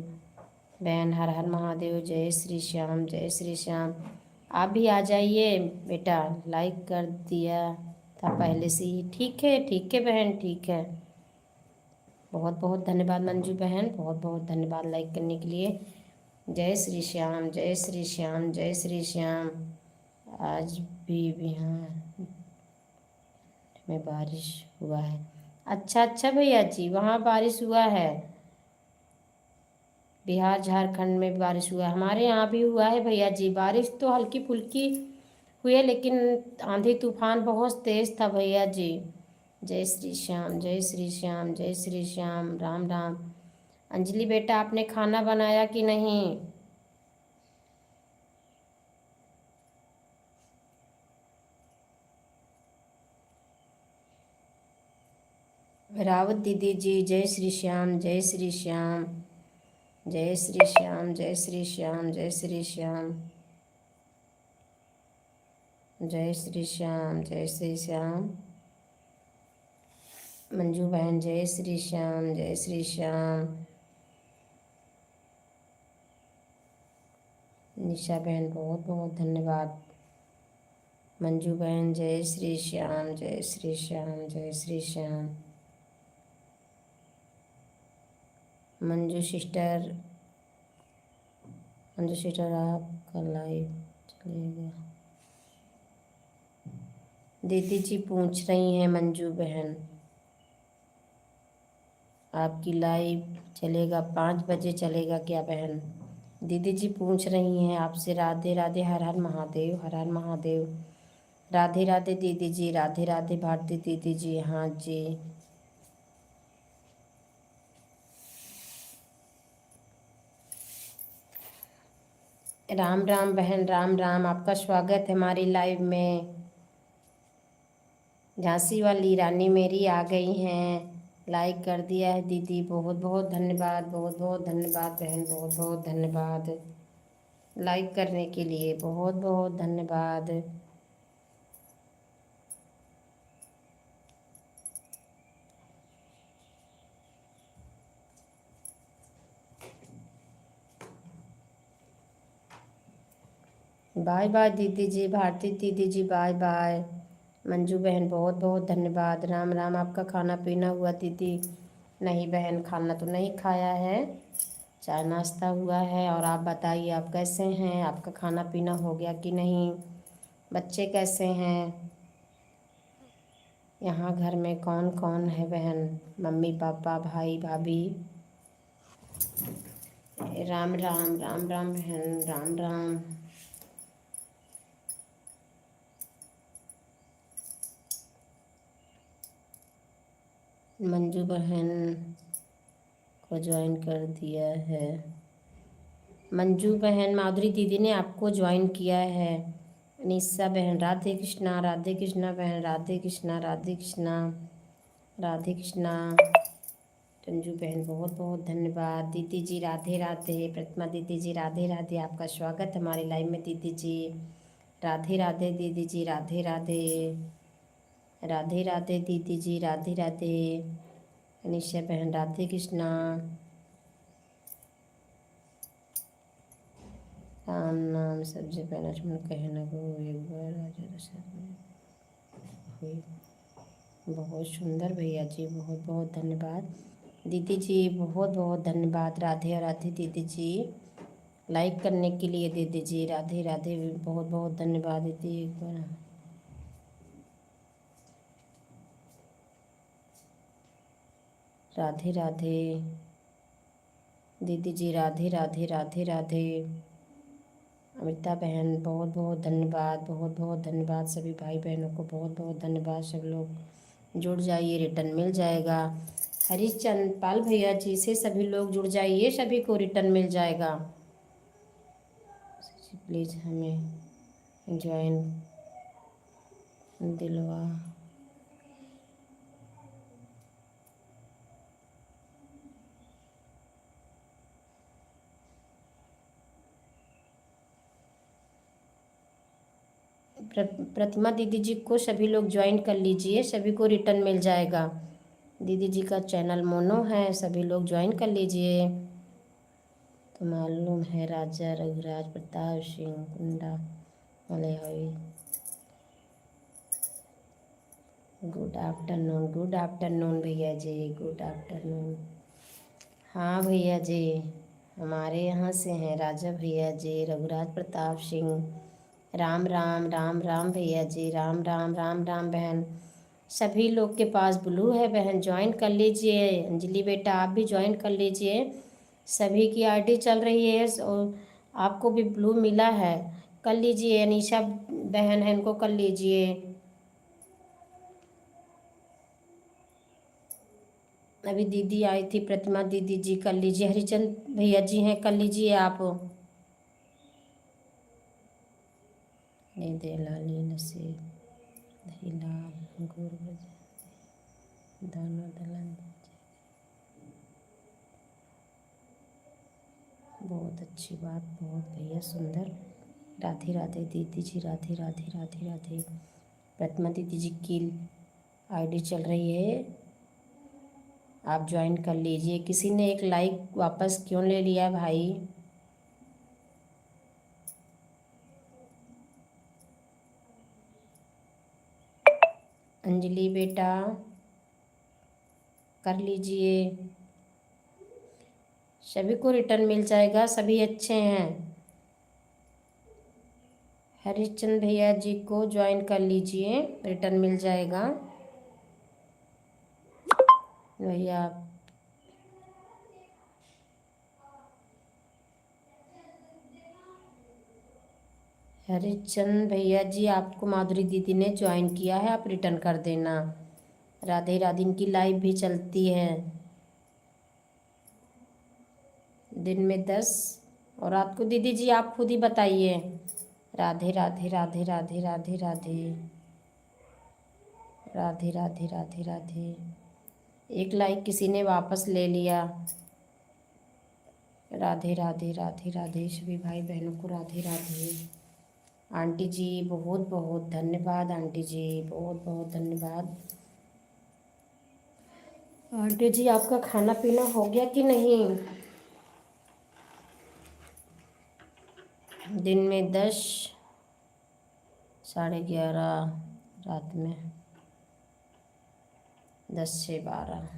बहन, हर हर महादेव। जय श्री श्याम, जय श्री श्याम। आप भी आ जाइए बेटा, लाइक कर दिया था पहले से ही। ठीक है बहन, ठीक है। बहुत बहुत धन्यवाद मंजू बहन, बहुत बहुत धन्यवाद लाइक करने के लिए। जय श्री श्याम, जय श्री श्याम, जय श्री श्याम। आज भी हाँ में बारिश हुआ है। अच्छा अच्छा भैया जी, वहाँ बारिश हुआ है। बिहार झारखंड में बारिश हुआ है, हमारे यहाँ भी हुआ है भैया जी। बारिश तो हल्की फुल्की हुई है, लेकिन आंधी तूफान बहुत तेज था भैया जी। जय श्री श्याम, जय श्री श्याम, जय श्री श्याम, राम राम। अंजलि बेटा, आपने खाना बनाया कि नहीं? रावत दीदी जी, जय श्री श्याम, जय श्री श्याम, जय श्री श्याम, जय श्री श्याम, जय श्री श्याम, जय श्री श्याम, जय श्री श्याम। मंजू बहन जय श्री श्याम, जय श्री श्याम। निशा बहन बहुत बहुत धन्यवाद। मंजू बहन जय श्री श्याम, जय श्री श्याम, जय श्री श्याम। मंजू सिस्टर आपका लाइव चलेगा। दीदी जी पूछ रही हैं मंजू बहन, आपकी लाइव चलेगा 5 बजे चलेगा क्या बहन? दीदी जी पूछ रही हैं आपसे। राधे राधे, हर हर महादेव, हर हर महादेव। राधे राधे दीदी जी, राधे राधे भारती दीदी जी। हाँ जी, राम राम बहन, राम राम। आपका स्वागत है हमारी लाइव में। झांसी वाली रानी मेरी आ गई हैं, लाइक कर दिया है दीदी। बहुत बहुत धन्यवाद, बहुत बहुत धन्यवाद बहन, बहुत बहुत धन्यवाद लाइक करने के लिए, बहुत बहुत धन्यवाद। बाय बाय दीदी जी, भारती दीदी जी बाय बाय। मंजू बहन बहुत बहुत धन्यवाद। राम राम। आपका खाना पीना हुआ दीदी? नहीं बहन, खाना तो नहीं खाया है, चाय नाश्ता हुआ है। और आप बताइए, आप कैसे हैं? आपका खाना पीना हो गया कि नहीं? बच्चे कैसे हैं? यहाँ घर में कौन कौन है बहन? मम्मी पापा भाई भाभी? राम राम, राम राम बहन, राम राम। मंजू बहन को ज्वाइन कर दिया है। मंजू बहन, माधुरी दीदी ने आपको ज्वाइन किया है। निशा बहन राधे कृष्णा, राधे कृष्णा बहन, राधे कृष्णा, राधे कृष्णा, राधे कृष्णा। रंजू बहन बहुत बहुत धन्यवाद। दीदी जी राधे राधे। प्रतिमा दीदी जी राधे राधे, आपका स्वागत हमारी लाइव में दीदी जी। राधे राधे दीदी जी, राधे राधे, राधे राधे दीदी जी, राधे राधे। अनिशा बहन राधे कृष्णा। राम नाम सबसे पहला लक्ष्मण कहना को एक बार राजा दशरथ हुई। बहुत सुंदर भैया जी, बहुत बहुत धन्यवाद दीदी जी, बहुत बहुत धन्यवाद। राधे राधे दीदी जी, लाइक करने के लिए दीदी जी, राधे राधे, बहुत बहुत धन्यवाद दीदी। एक बार राधे राधे दीदी जी, राधे राधे, राधे राधे। अमिता बहन बहुत बहुत धन्यवाद, बहुत बहुत धन्यवाद। सभी भाई बहनों को बहुत बहुत धन्यवाद। सब लोग जुड़ जाइए, रिटर्न मिल जाएगा। हरिचंद पाल भैया जी से सभी लोग जुड़ जाइए, सभी को रिटर्न मिल जाएगा। प्लीज़ हमें ज्वाइन दिलवा। प्रतिमा दीदी जी को सभी लोग ज्वाइन कर लीजिए, सभी को रिटर्न मिल जाएगा। दीदी जी का चैनल मोनो है, सभी लोग ज्वाइन कर लीजिए। तो मालूम है राजा रघुराज प्रताप सिंह कुंडा वाले हुई। गुड आफ्टरनून, गुड आफ्टरनून भैया जी, गुड आफ्टरनून। हाँ भैया जी, हमारे यहाँ से हैं राजा भैया जी, रघुराज प्रताप सिंह। राम राम, राम राम भैया जी, राम राम, राम राम बहन। सभी लोग के पास ब्लू है बहन, ज्वाइन कर लीजिए। अंजलि बेटा आप भी ज्वाइन कर लीजिए। सभी की आईडी चल रही है और आपको भी ब्लू मिला है, कर लीजिए। अनीशा बहन है, इनको कर लीजिए। अभी दीदी आई थी, प्रतिमा दीदी जी, कर लीजिए। हरिचंद भैया जी हैं, कर लीजिए आप। दे लाली नसीब दही लाल गुर दाना दलन। बहुत अच्छी बात, बहुत भैया सुंदर। राधे राधे दीदी जी, राधे राधे, राधे राधे। प्रतिमा दीदी जी की आईडी चल रही है, आप ज्वाइन कर लीजिए। किसी ने एक लाइक वापस क्यों ले लिया भाई? अंजलि बेटा कर लीजिए, सभी को रिटर्न मिल जाएगा, सभी अच्छे हैं। हरिश्चंद्र भैया जी को ज्वाइन कर लीजिए, रिटर्न मिल जाएगा भैया। हरिश्चंद्र भैया जी आपको माधुरी दीदी ने ज्वाइन किया है, आप रिटर्न कर देना। राधे राधे, इनकी लाइव भी चलती है दिन में 10 और रात को। दीदी जी आप खुद ही बताइए। राधे राधे राधे राधे राधे राधे राधे राधे राधे राधे। एक लाइक किसी ने वापस ले लिया। राधे राधे राधे राधे, सभी भाई बहनों को राधे राधे। आंटी जी बहुत बहुत धन्यवाद, आंटी जी बहुत बहुत धन्यवाद। आंटी जी आपका खाना पीना हो गया कि नहीं? दिन में 10, 11:30, रात में 10 से 12।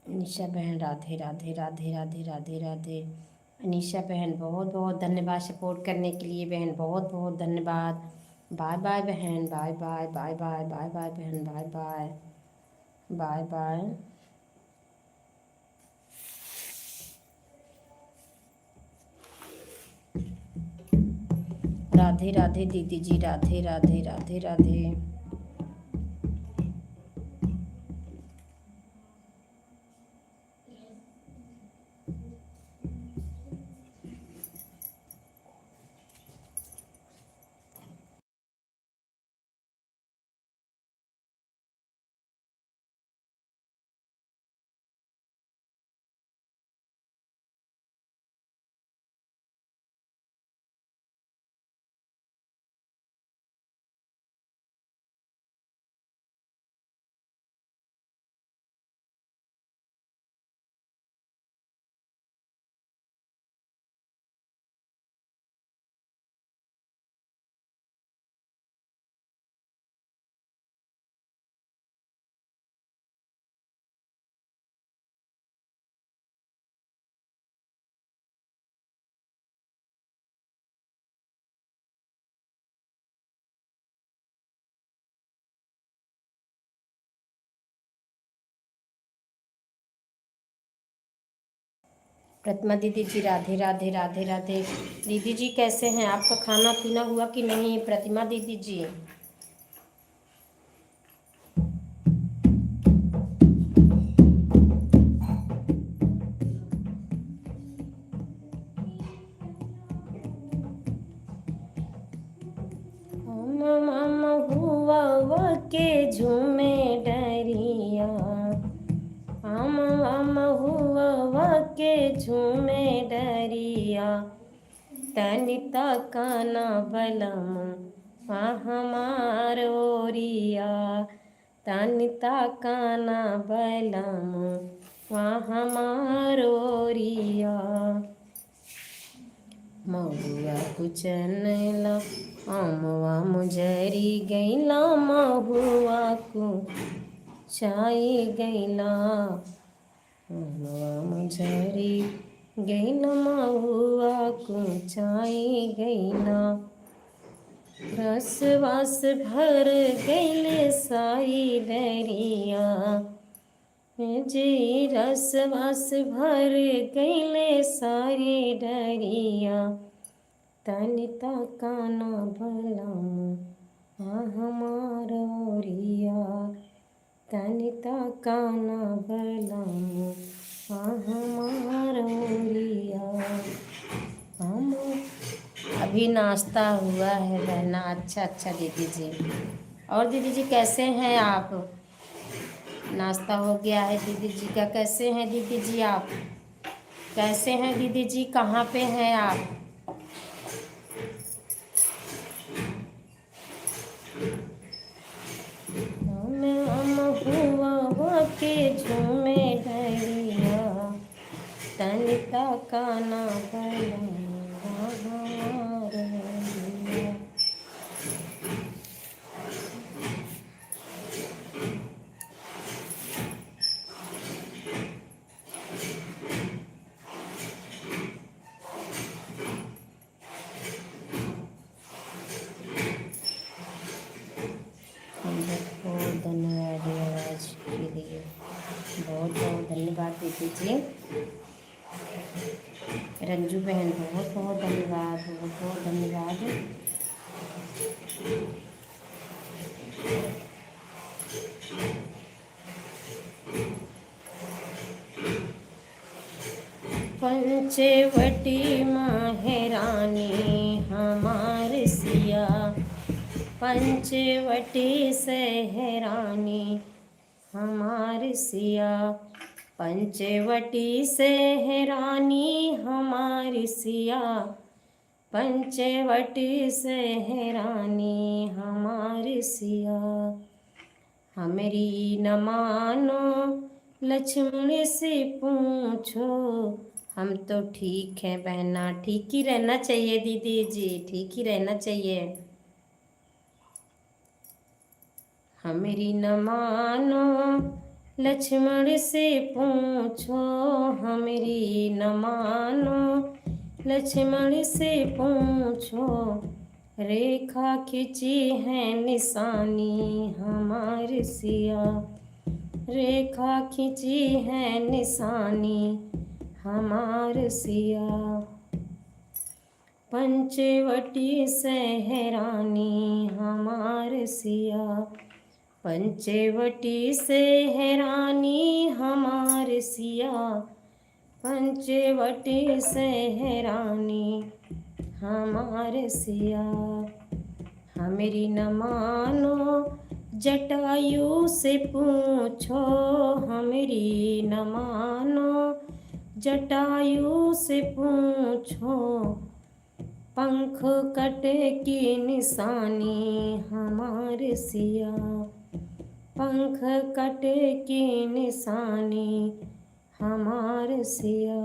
अनीशा बहन राधे राधे राधे राधे राधे राधे। अनीशा बहन बहुत बहुत धन्यवाद सपोर्ट करने के लिए बहन, बहुत बहुत धन्यवाद। बाय बाय बहन, bye bye bye bye bye bye बहन, bye bye bye bye. Radhe Radhe दीदी जी, राधे राधे राधे राधे। प्रतिमा दीदी जी राधे राधे राधे राधे। दीदी जी कैसे हैं? आपका खाना पीना हुआ कि नहीं प्रतिमा दीदी जी? हुआ के झूमे डरिया, आम हुआ के झूमे डरिया, तनिता काना बलम हमार ओरिया, तनिता काना बलम हमार ओरिया। महुआ कुचनला आमवा मुजरी गैला, महुआ को चाई गैला, आमवा मुजरी गैला, महुआ को चाई गैला। रस वास भर गैले सारी डरिया, जी रस वास भर गैले सारी डरिया, तनिता काना बलम हमार ओरिया, तनिता काना बलम हमार ओरिया। हम अभी नाश्ता हुआ है बहना। अच्छा अच्छा दीदी जी। और दीदी जी कैसे हैं आप? नाश्ता हो गया है दीदी जी का। कैसे हैं दीदी जी आप? कैसे हैं दीदी जी? कहाँ पे हैं आप? हुआ के झूमे डरिया, तनिता काना बलम दीजिए। रंजू बहन बहुत बहुत धन्यवाद, बहुत बहुत धन्यवाद। पंचवटी महारानी हमार सिया, पंचवटी सहरानी हमार सिया, पंचवटी सहरानी हमार सिया, पंचवटी सहरानी हमार सिया। हमरी न मानो लक्ष्मण से पूछो, हम तो ठीक हैं बहना, ठीक ही रहना चाहिए दीदी जी, ठीक ही रहना चाहिए। हमरी न मानो लक्ष्मण से पूछो, हमरी न मानो लक्ष्मण से पूछो, रेखा खिंची है निशानी हमार सिया, रेखा खिंची है निशानी हमार सिया। पंचवटी सहरानी हमार सिया, पंचवटी सहरानी हमार सिया, पंचवटी सहरानी हमार सिया। हमरी न मानो जटायु से पूछो, हमरी न मानो जटायु से पूछो, पंख कटे की निशानी हमार सिया, पंख कटे की निशानी हमार सिया।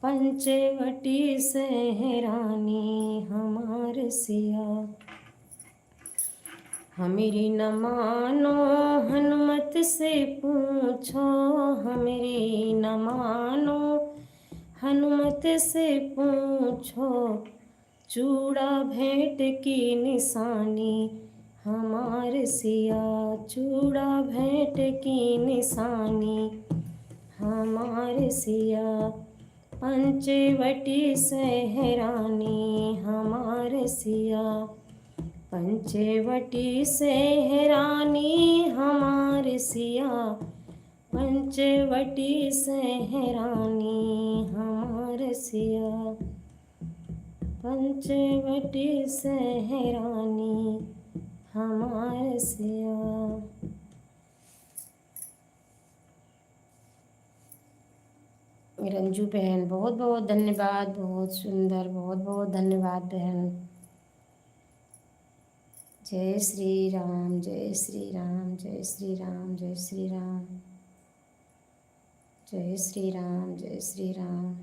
पंचवटी सहरानी हमार सिया। हमरी न मानो हनुमत से पूछो, हमरी न मानो हनुमत से पूछो, चूड़ा भेंट की निशानी हमार सिया, चूड़ा भेंट की निशानी हमार सिया। पंचवटी सहरानी हमार सिया, पंचवटी सहरानी हमार सिया, पंचवटी सहरानी हमार सिया, पंचवटी सहरानी हमार सिया। रंजू बहन बहुत बहुत धन्यवाद, बहुत सुंदर, बहुत बहुत धन्यवाद बहन। जय श्री राम, जय श्री राम, जय श्री राम, जय श्री राम, जय श्री राम, जय श्री राम।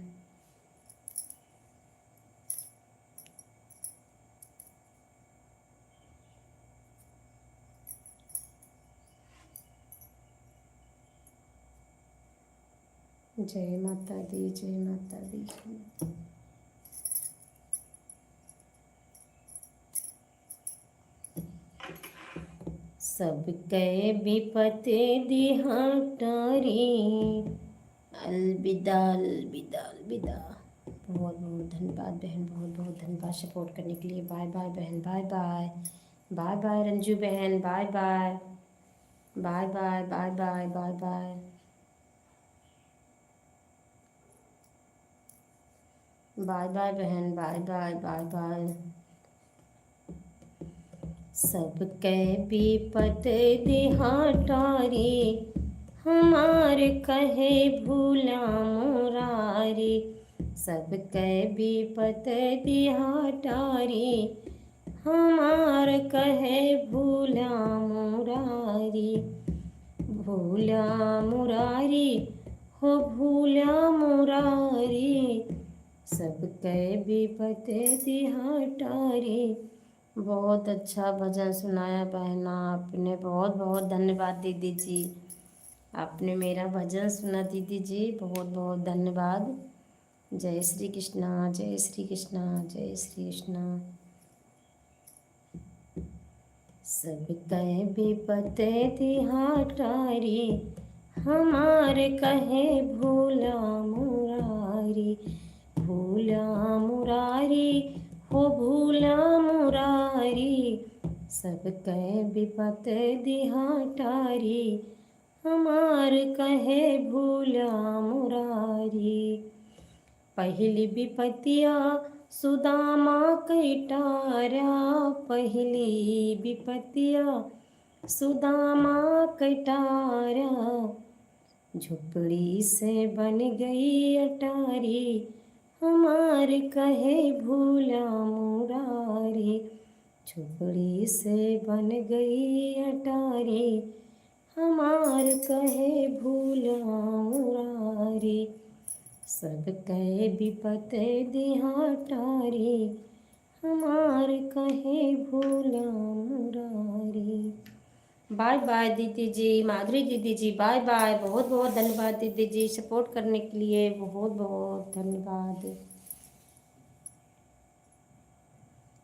जय माता दी, जय माता दी। सब कहे विपत दिहाटारी, अलविदा अलविदा अलविदा। बहुत बहुत धन्यवाद बहन, बहुत बहुत धन्यवाद सपोर्ट करने के लिए। बाय बाय बहन, bye bye, bye bye Ranju बहन, bye bye, bye bye, bye bye, bye bye, bye bye बहन, बाय बाय, बाय बाय। सब कह विपत दिहाटारी, हमार कहे भूला मुरारी, सब कह विपत दिहाटारी, हमार कहे भूला मुरारी, भूला मुरारी हो भूला मुरारी, सब कह विपत दिहाटारी। बहुत अच्छा भजन सुनाया बहना आपने, बहुत बहुत धन्यवाद दीदी जी, आपने मेरा भजन सुना दीदी जी, बहुत बहुत धन्यवाद। जय श्री कृष्णा, जय श्री कृष्णा, जय श्री कृष्णा। सब कह विपत दिहाटारी, हमार कहे भोला मुरारी, भोला मुरारी हो भोला मुरारी, सब कहे विपत दिहा टारी, हमार कहे भोला मुरारी। पहली विपतिया सुदामा कैटारा, पहली विपतिया सुदामा कैटारा, झुपड़ी से बन गई अटारी, हमार कहे भोला मुरारी, झुपड़ी से बन गई अटारी, हमार कहे भोला मुरारी, सब कहे विपत दिहा टारी, हमार कहे भोला मुरारी। बाय बाय दीदी जी, माधुरी दीदी जी बाय बाय। बहुत बहुत धन्यवाद दीदी जी, सपोर्ट करने के लिए बहुत बहुत धन्यवाद।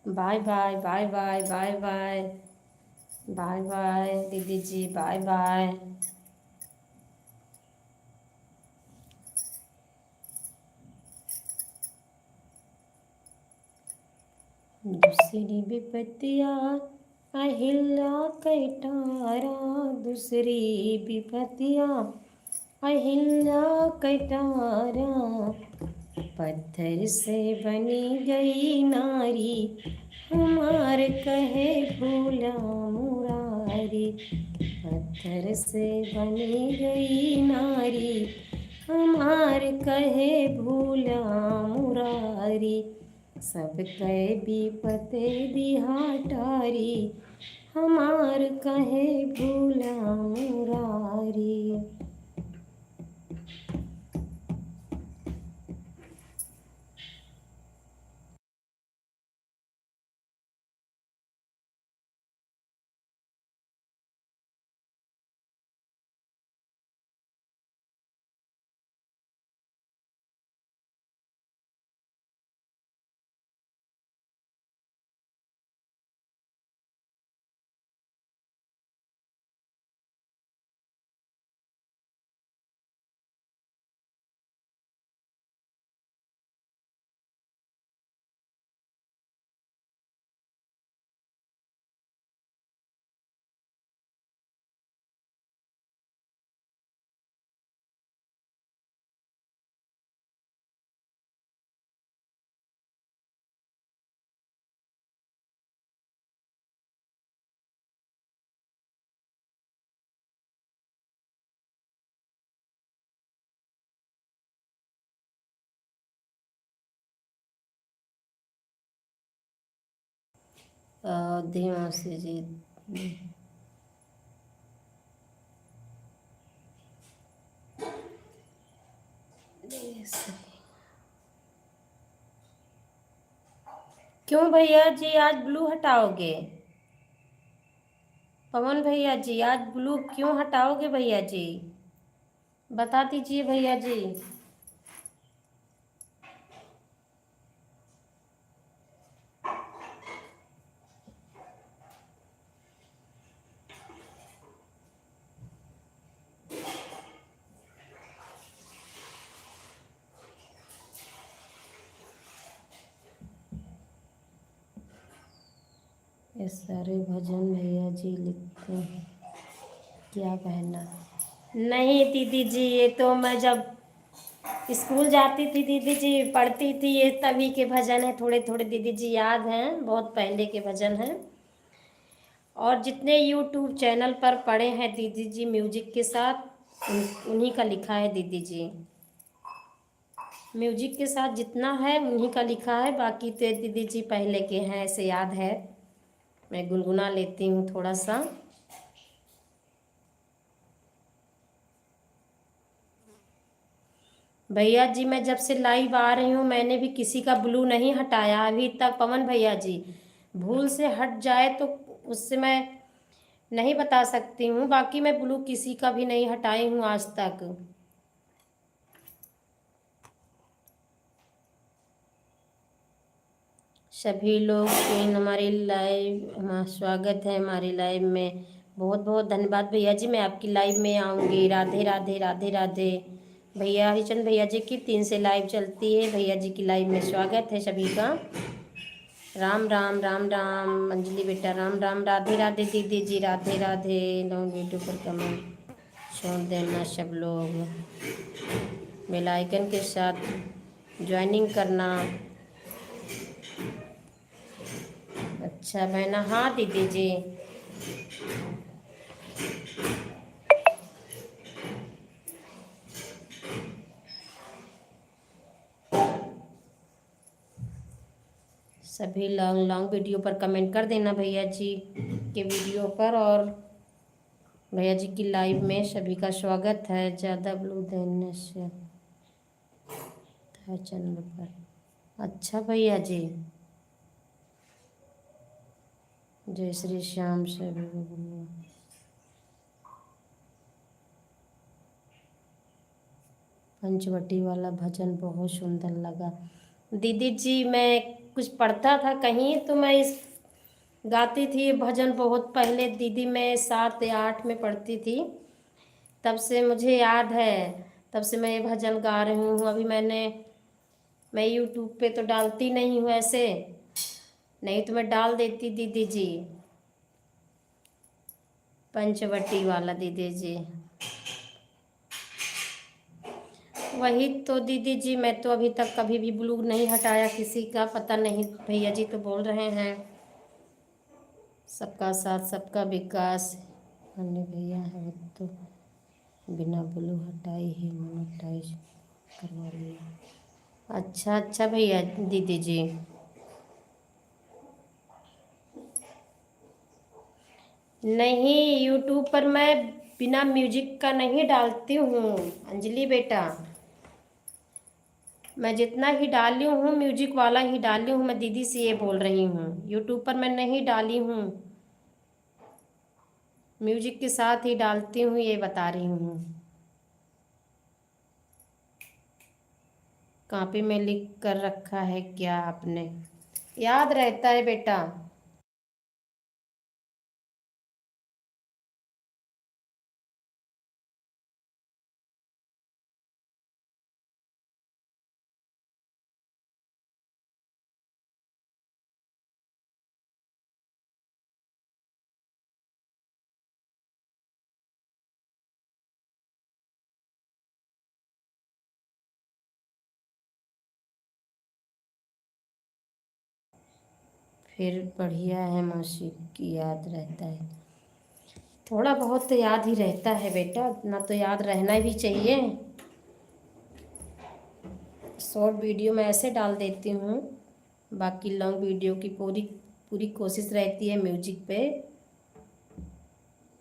Bye bye bye bye bye bye bye bye दीदी जी, बाय बाय। दूसरी विपत्तिया अहिल्या कैटारा, दूसरी विपत्तिया अहिल्या कैटारा, पत्थर से बनी गई नारी, हमार कहे भोला मुरारी, पत्थर से बनी गई नारी, हमार कहे भोला मुरारी, सब कहे विपत दिहा टारी, हमार कहे भोला मुरारी। धीमा से जी। क्यों भैया जी आज ब्लू हटाओगे? पवन भैया जी आज ब्लू क्यों हटाओगे भैया जी? बता दीजिए भैया जी। ये सारे भजन भैया जी लिखते हैं, क्या कहना? नहीं दीदी जी, ये तो मैं जब स्कूल जाती थी दीदी जी, पढ़ती थी, ये तभी के भजन है, थोड़े थोड़े दीदी जी याद हैं, बहुत पहले के भजन हैं। और जितने यूट्यूब चैनल पर पढ़े हैं दीदी जी म्यूजिक के साथ, उन्हीं का लिखा है दीदी जी। म्यूजिक के साथ जितना है उन्हीं का लिखा है, बाकी तो दीदी जी पहले के हैं, ऐसे याद है। मैं गुनगुना लेती हूँ थोड़ा सा। भैया जी मैं जब से लाइव आ रही हूँ मैंने भी किसी का ब्लू नहीं हटाया अभी तक। पवन भैया जी भूल से हट जाए तो उससे मैं नहीं बता सकती हूँ, बाकी मैं ब्लू किसी का भी नहीं हटाई हूँ आज तक। सभी लोग इन हमारी लाइव, स्वागत है हमारी लाइव में। बहुत बहुत धन्यवाद भैया जी, मैं आपकी लाइव में आऊँगी। राधे राधे राधे राधे। भैया हरिचंद भैया जी की 3 से लाइव चलती है। भैया जी की लाइव में स्वागत है सभी का। राम राम राम राम अंजलि बेटा, राम राम। राधे राधे दीदी जी, राधे राधे। लोग यूट्यूब पर कमेंट छोड़ देना सब लोग, बेल आइकन के साथ ज्वाइनिंग करना। अच्छा बहना, हाँ दीदी जी। सभी लॉन्ग लॉन्ग वीडियो पर कमेंट कर देना भैया जी के वीडियो पर। और भैया जी की लाइव में सभी का स्वागत है। ज़्यादा ब्लू देने से है चैनल पर। अच्छा भैया जी, जय श्री श्याम। सभी को बोलो। पंचवटी वाला भजन बहुत सुंदर लगा। दीदी जी मैं कुछ पढ़ता था कहीं, तो मैं इस गाती थी ये भजन बहुत पहले दीदी, मैं 7 या 8 में पढ़ती थी, तब से मुझे याद है, तब से मैं ये भजन गा रही हूँ। अभी मैं यूट्यूब पे तो डालती नहीं हूँ ऐसे, नहीं तो मैं डाल देती दीदी जी। पंचवटी वाला दीदी जी, वही तो दीदी जी। मैं तो अभी तक कभी भी ब्लू नहीं हटाया किसी का, पता नहीं भैया जी तो बोल रहे हैं सबका साथ सबका विकास। अन्य भैया है वो तो बिना ब्लू हटाई ही मोनेटाइज करवा लिया। अच्छा अच्छा भैया दीदी जी। नहीं, यूट्यूब पर मैं बिना म्यूजिक का नहीं डालती हूँ अंजलि बेटा। मैं जितना ही डाली हूँ म्यूजिक वाला ही डाली हूँ। मैं दीदी से ये बोल रही हूँ, यूट्यूब पर मैं नहीं डाली हूँ, म्यूजिक के साथ ही डालती हूँ, ये बता रही हूँ। कॉपी में लिख कर रखा है क्या आपने? याद रहता है बेटा। फिर बढ़िया है मौसी की, याद रहता है। थोड़ा बहुत तो याद ही रहता है बेटा, इतना तो याद रहना भी चाहिए। शॉर्ट वीडियो में ऐसे डाल देती हूँ, बाकी लॉन्ग वीडियो की पूरी पूरी कोशिश रहती है म्यूजिक पे,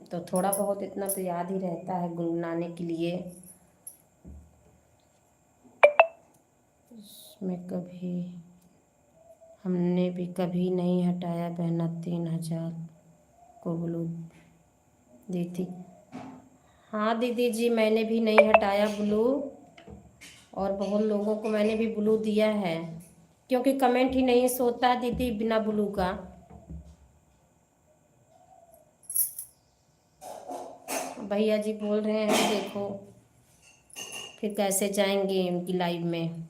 तो थोड़ा बहुत इतना तो याद ही रहता है गुनगुनाने के लिए। इसमें कभी हमने भी कभी नहीं हटाया बहना, 3000 को ब्लू दी थी। हाँ दीदी जी, मैंने भी नहीं हटाया ब्लू, और बहुत लोगों को मैंने भी ब्लू दिया है, क्योंकि कमेंट ही नहीं सोता दीदी बिना ब्लू का। भैया जी बोल रहे हैं देखो फिर कैसे जाएंगे उनकी लाइव में,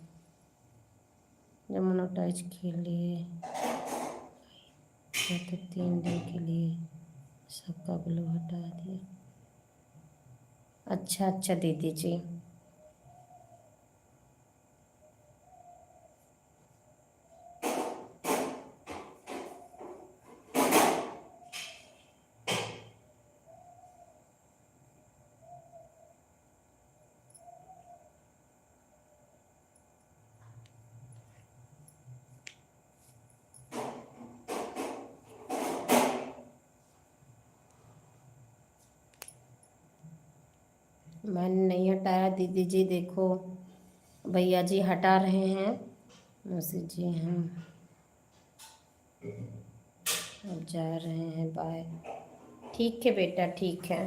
जब मोनेटाइज के लिए तो 3 दिन के लिए सबका ब्लू हटा दिया। अच्छा अच्छा दीदी जी। मैंने नहीं हटाया दीदी जी, देखो भैया जी हटा रहे हैं। मौसी जी हम अब जा रहे हैं, बाय। ठीक है बेटा, ठीक है।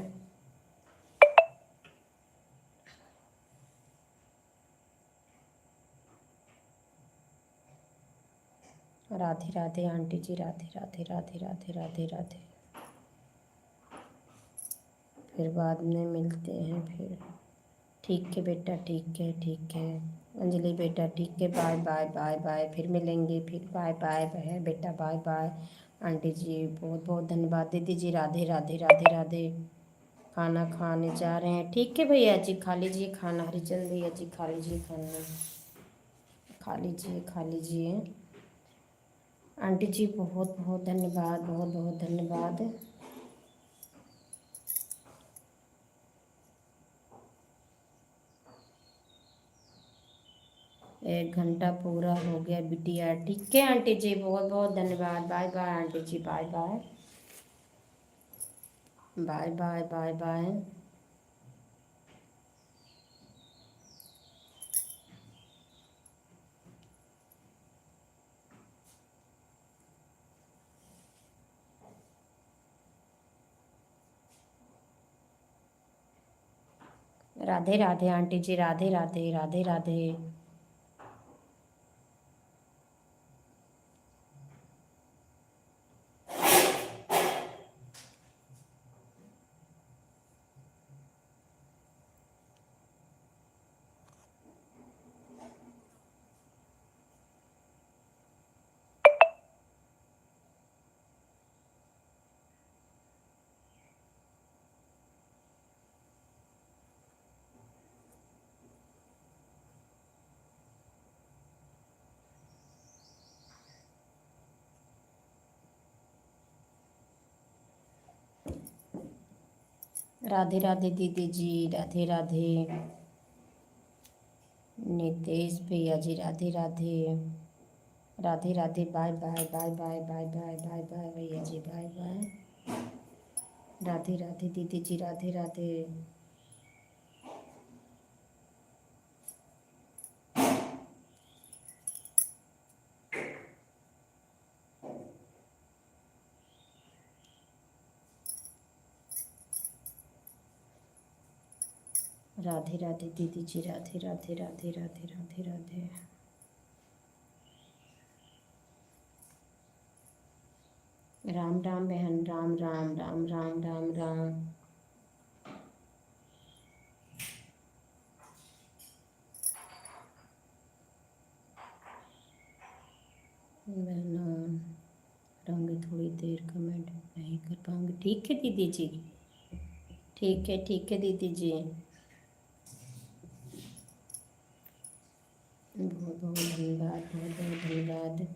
राधे राधे आंटी जी, राधे राधे राधे राधे राधे राधे। फिर बाद में मिलते हैं फिर। ठीक है बेटा, ठीक है, ठीक है। अंजलि बेटा ठीक है, बाय बाय बाय बाय, फिर मिलेंगे फिर, बाय बाय है बेटा, बाय बाय। आंटी जी बहुत बहुत धन्यवाद। दीदी जी राधे राधे राधे राधे। खाना खाने जा रहे हैं, ठीक है भैया जी, खा लीजिए खाना। हरिचंद भैया जी खा लीजिए खाना, खा लीजिए खा लीजिए। आंटी जी बहुत बहुत धन्यवाद, बहुत बहुत धन्यवाद। 1 घंटा पूरा हो गया बिटिया, ठीक है आंटी जी, बहुत बहुत धन्यवाद। बाय बाय आंटी जी, bye bye bye bye bye bye. Radhe Radhe aunty जी, राधे राधे राधे राधे। राधे राधे दीदी जी, राधे राधे। नितेश भैया जी Radhe Radhe Radhe Radhe. Bye bye bye bye bye bye bye bye भैया जी, बाय बाय। राधे राधे दीदी जी, राधे राधे। राधे राधे दीदी जी, राधे राधे राधे राधे राधे राधे। राम राम बहन, राम राम राम राम राम राम। बहनों रहूँगी थोड़ी देर, कमेंट नहीं कर पाऊँगी, ठीक है दीदी जी, ठीक है दीदी जी। बहुत बहुत धन्यवाद, बहुत बहुत धन्यवाद।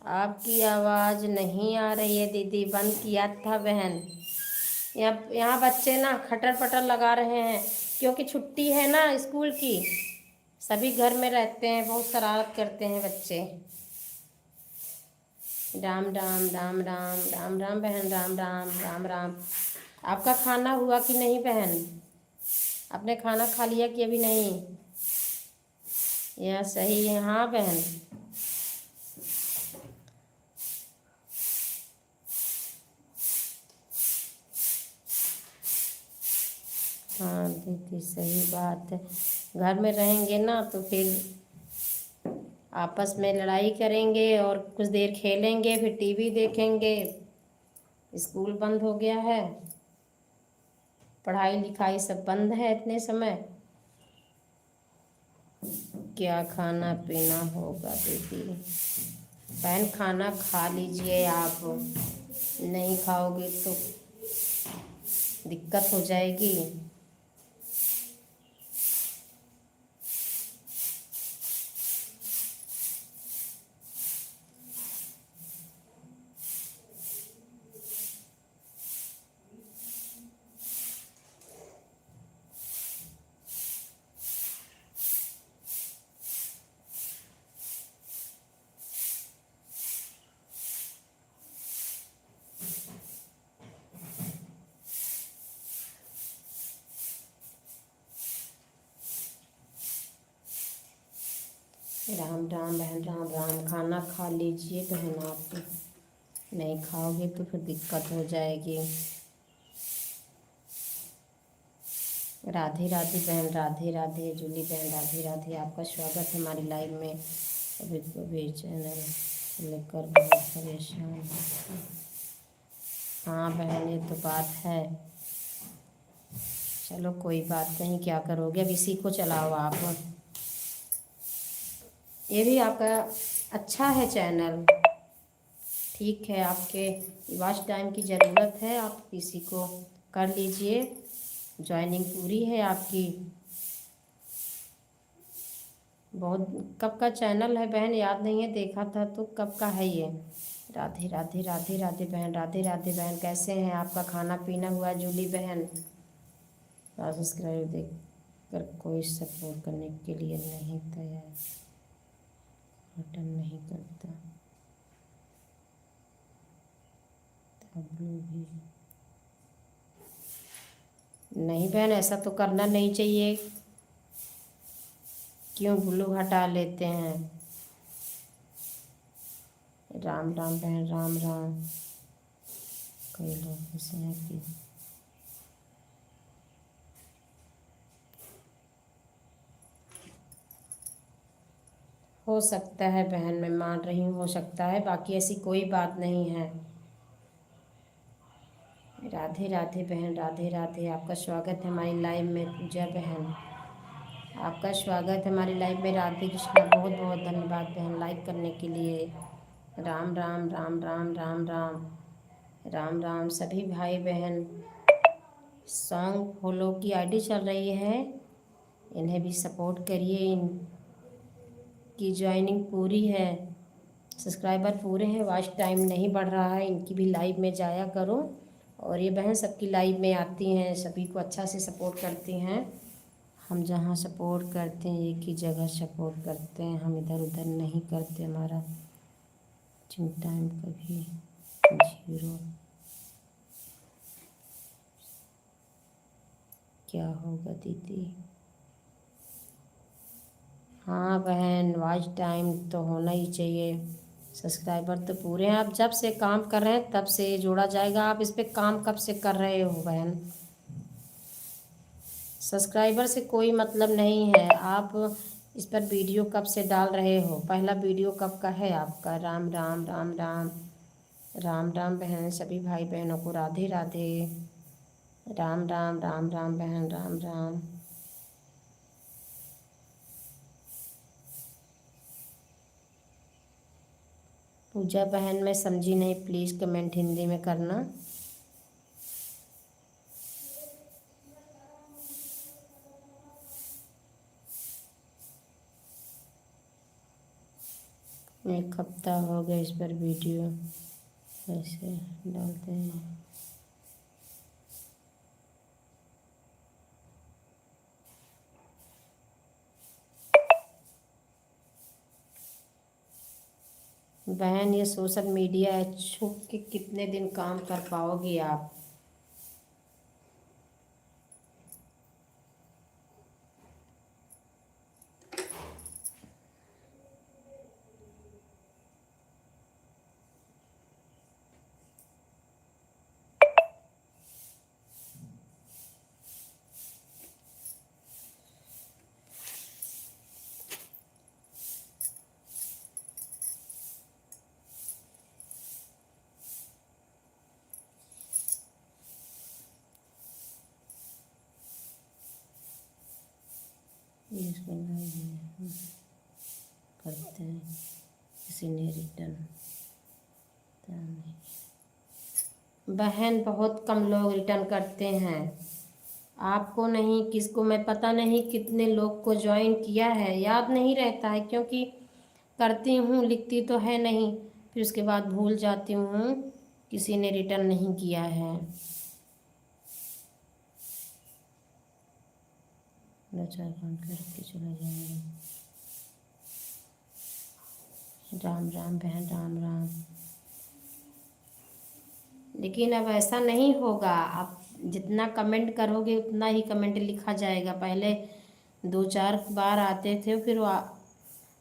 आपकी आवाज़ नहीं आ रही है दीदी, बंद किया था बहन। यहाँ यहाँ बच्चे ना खटर पटर लगा रहे हैं, क्योंकि छुट्टी है ना स्कूल की, सभी घर में रहते हैं, बहुत शरारत करते हैं बच्चे। राम राम राम राम राम राम बहन, राम राम राम राम। आपका खाना हुआ कि नहीं बहन? आपने खाना खा लिया कि अभी नहीं? यह सही है हाँ बहन। हाँ दीदी सही बात है, घर में रहेंगे ना तो फिर आपस में लड़ाई करेंगे और कुछ देर खेलेंगे, फिर टीवी देखेंगे। स्कूल बंद हो गया है, पढ़ाई लिखाई सब बंद है इतने समय। क्या खाना पीना होगा दीदी? बहन खाना खा लीजिए आप, नहीं खाओगे तो दिक्कत हो जाएगी। राम राम बहन, राम राम। खाना खा लीजिए बहन, आप नहीं खाओगे तो फिर दिक्कत हो जाएगी। राधे राधे बहन, राधे राधे। जूली बहन राधे राधे, आपका स्वागत है हमारी लाइव में। अभी कभी चैनल लेकर बहुत परेशान है। हाँ बहन ये तो बात है, चलो कोई बात नहीं, क्या करोगे, अब इसी को चलाओ आप। ये भी आपका अच्छा है चैनल, ठीक है, आपके वॉच टाइम की ज़रूरत है, आप किसी को कर लीजिए, ज्वाइनिंग पूरी है आपकी। बहुत कब का चैनल है बहन, याद नहीं है, देखा था तो कब का है ये। राधे राधे राधे राधे बहन, राधे राधे बहन। कैसे हैं, आपका खाना पीना हुआ जूली बहन? सब्सक्राइब देख कर कोई सपोर्ट करने के लिए नहीं तैयार, बटन नहीं करता तब भी। नहीं बहन ऐसा तो करना नहीं चाहिए, क्यों ब्लू हटा लेते हैं? राम राम बहन, राम राम। कई लोग ऐसे हैं कि हो सकता है बहन, मैं मान रही हूँ, हो सकता है, बाकी ऐसी कोई बात नहीं है। राधे राधे बहन, राधे राधे। आपका स्वागत है हमारी लाइव में पूजा बहन, आपका स्वागत है हमारी लाइव में। राधे कृष्णा, बहुत बहुत धन्यवाद बहन लाइक करने के लिए। राम राम राम राम राम राम राम राम। सभी भाई बहन, सॉन्ग फॉलो की आईडी चल रही है, इन्हें भी सपोर्ट करिए, इनकी ज्वाइनिंग पूरी है, सब्सक्राइबर पूरे हैं, वॉच टाइम नहीं बढ़ रहा है, इनकी भी लाइव में जाया करो। और ये बहन सबकी लाइव में आती हैं, सभी को अच्छा से सपोर्ट करती हैं। हम जहाँ सपोर्ट करते हैं एक ही जगह सपोर्ट करते हैं, हम इधर उधर नहीं करते, हमारा टाइम कभी 0। क्या होगा दीदी? हाँ बहन, वॉच टाइम तो होना ही चाहिए, सब्सक्राइबर तो पूरे हैं। आप जब से काम कर रहे हैं तब से जोड़ा जाएगा, आप इस पे काम कब से कर रहे हो बहन? सब्सक्राइबर से कोई मतलब नहीं है, आप इस पर वीडियो कब से डाल रहे हो, पहला वीडियो कब का है आपका? राम राम राम राम राम राम बहन, सभी भाई बहनों को राधे राधे। राम राम राम राम बहन, राम राम। पूजा बहन मैं समझी नहीं, प्लीज़ कमेंट हिंदी में करना। एक हफ्ता हो गया इस पर वीडियो ऐसे डालते हैं। बहन ये सोशल मीडिया है, छुप के कितने दिन काम कर पाओगी आप। इसको नहीं करते हैं, किसी ने रिटर्न नहीं। बहन बहुत कम लोग रिटर्न करते हैं, आपको नहीं, किसको, मैं पता नहीं कितने लोग को ज्वाइन किया है, याद नहीं रहता है क्योंकि करती हूँ, लिखती तो है नहीं, फिर उसके बाद भूल जाती हूँ, किसी ने रिटर्न नहीं किया है। 2-4 काम करके चले जाएंगे। राम राम बहन, राम राम। लेकिन अब ऐसा नहीं होगा, आप जितना कमेंट करोगे उतना ही कमेंट लिखा जाएगा। पहले 2-4 बार आते थे, फिर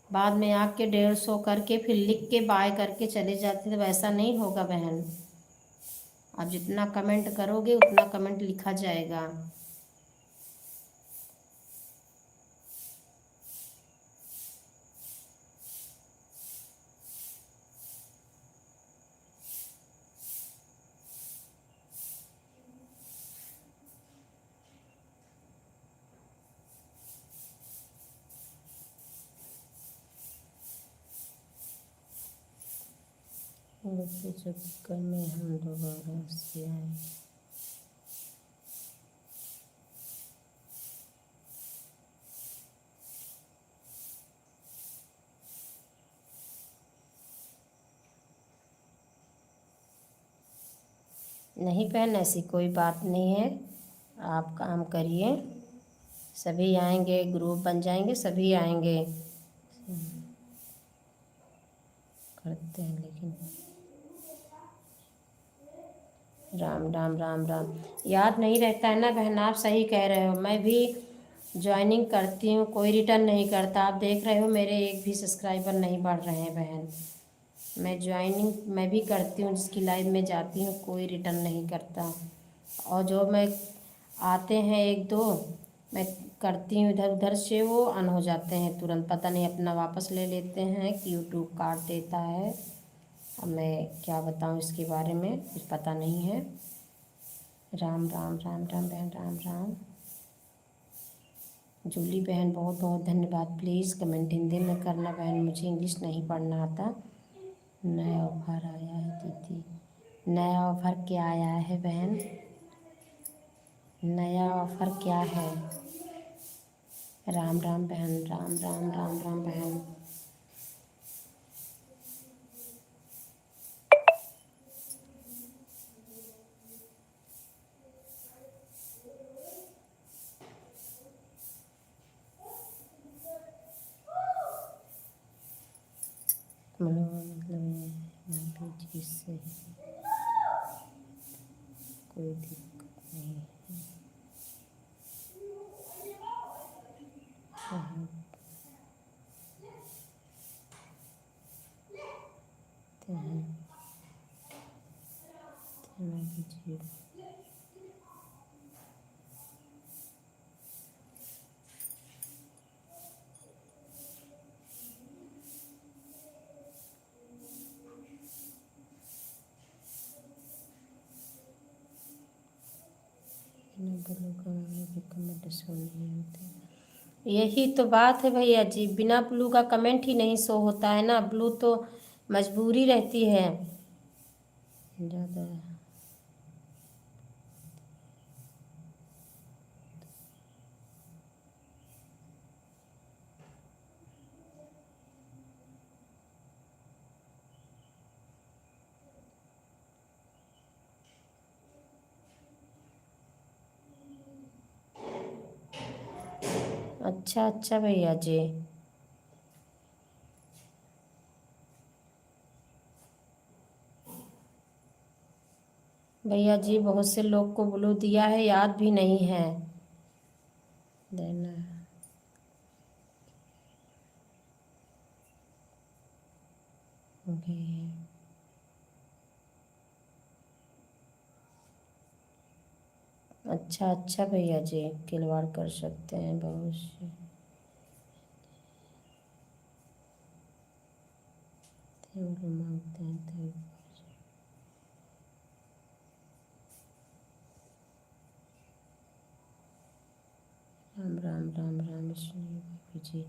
बाद में आके 150 करके फिर लिख के बाय करके चले जाते थे। वैसा नहीं होगा बहन, आप जितना कमेंट करोगे उतना कमेंट लिखा जाएगा। के चक्कर में हम दोबारा से आए। नहीं बहन, ऐसी कोई बात नहीं है, आप काम करिए, सभी आएंगे, ग्रुप बन जाएंगे, सभी आएंगे। करते हैं लेकिन राम राम, राम राम याद नहीं रहता है ना बहन, आप सही कह रहे हो। मैं भी ज्वाइनिंग करती हूँ, कोई रिटर्न नहीं करता। आप देख रहे हो मेरे एक भी सब्सक्राइबर नहीं बढ़ रहे हैं बहन। मैं ज्वाइनिंग मैं भी करती हूँ, जिसकी लाइव में जाती हूँ कोई रिटर्न नहीं करता। और जो मैं आते हैं 1-2 मैं करती हूँ इधर उधर से, वो अन हो जाते हैं तुरंत, पता नहीं अपना वापस ले लेते हैं कि यूट्यूब काट देता है। अब मैं क्या बताऊँ इसके बारे में, कुछ पता नहीं है। राम राम, राम राम बहन, राम राम। जूली बहन बहुत बहुत धन्यवाद। प्लीज़ कमेंट हिंदी में करना बहन, मुझे इंग्लिश नहीं पढ़ना आता। नया ऑफर आया है दीदी, नया ऑफर क्या आया है बहन? नया ऑफर क्या है? राम राम बहन, राम राम, राम राम बहन। मतलब चीज़ से कोई दिक्कत नहीं है। यही तो बात है भैया जी, बिना ब्लू का कमेंट ही नहीं शो होता है ना, ब्लू तो मजबूरी रहती है ज़्यादा। अच्छा अच्छा भैया जी। भैया जी बहुत से लोग को ब्लू दिया है, याद भी नहीं है देना। ओके। अच्छा अच्छा भैया जी, खिलवाड़ कर सकते हैं बहुत से। तीव्र मांगते हैं तो राम राम राम राम विष्णु बाबू जी।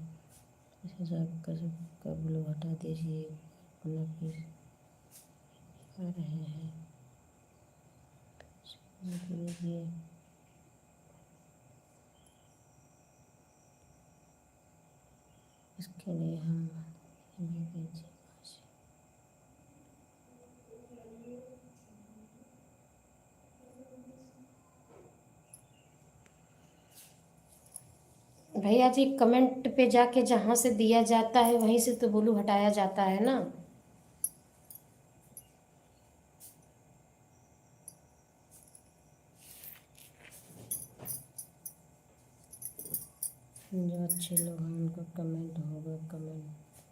इसे सबका सबका ब्लू हटा दीजिए, अपना फिर आ रहे हैं दीजिए। इसके लिए हम भेजिए। भैया जी कमेंट पे जाके जहाँ से दिया जाता है वहीं से तो ब्लू हटाया जाता है ना। जो अच्छे लोग हैं उनको कमेंट होगा, कमेंट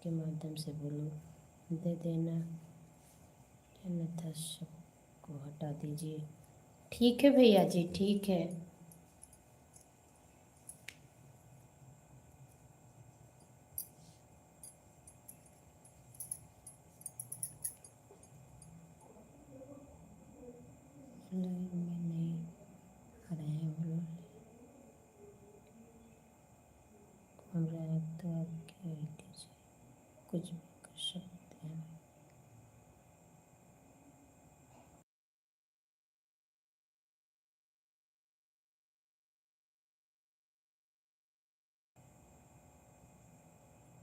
के माध्यम से ब्लू दे देना, अन्यथा सबको हटा दीजिए। ठीक है भैया जी, ठीक है। लाइन में नहीं आ रहे हैं ब्लू, हमारा तो आप क्या ही कीजिए, कुछ भी कर सकते हैं।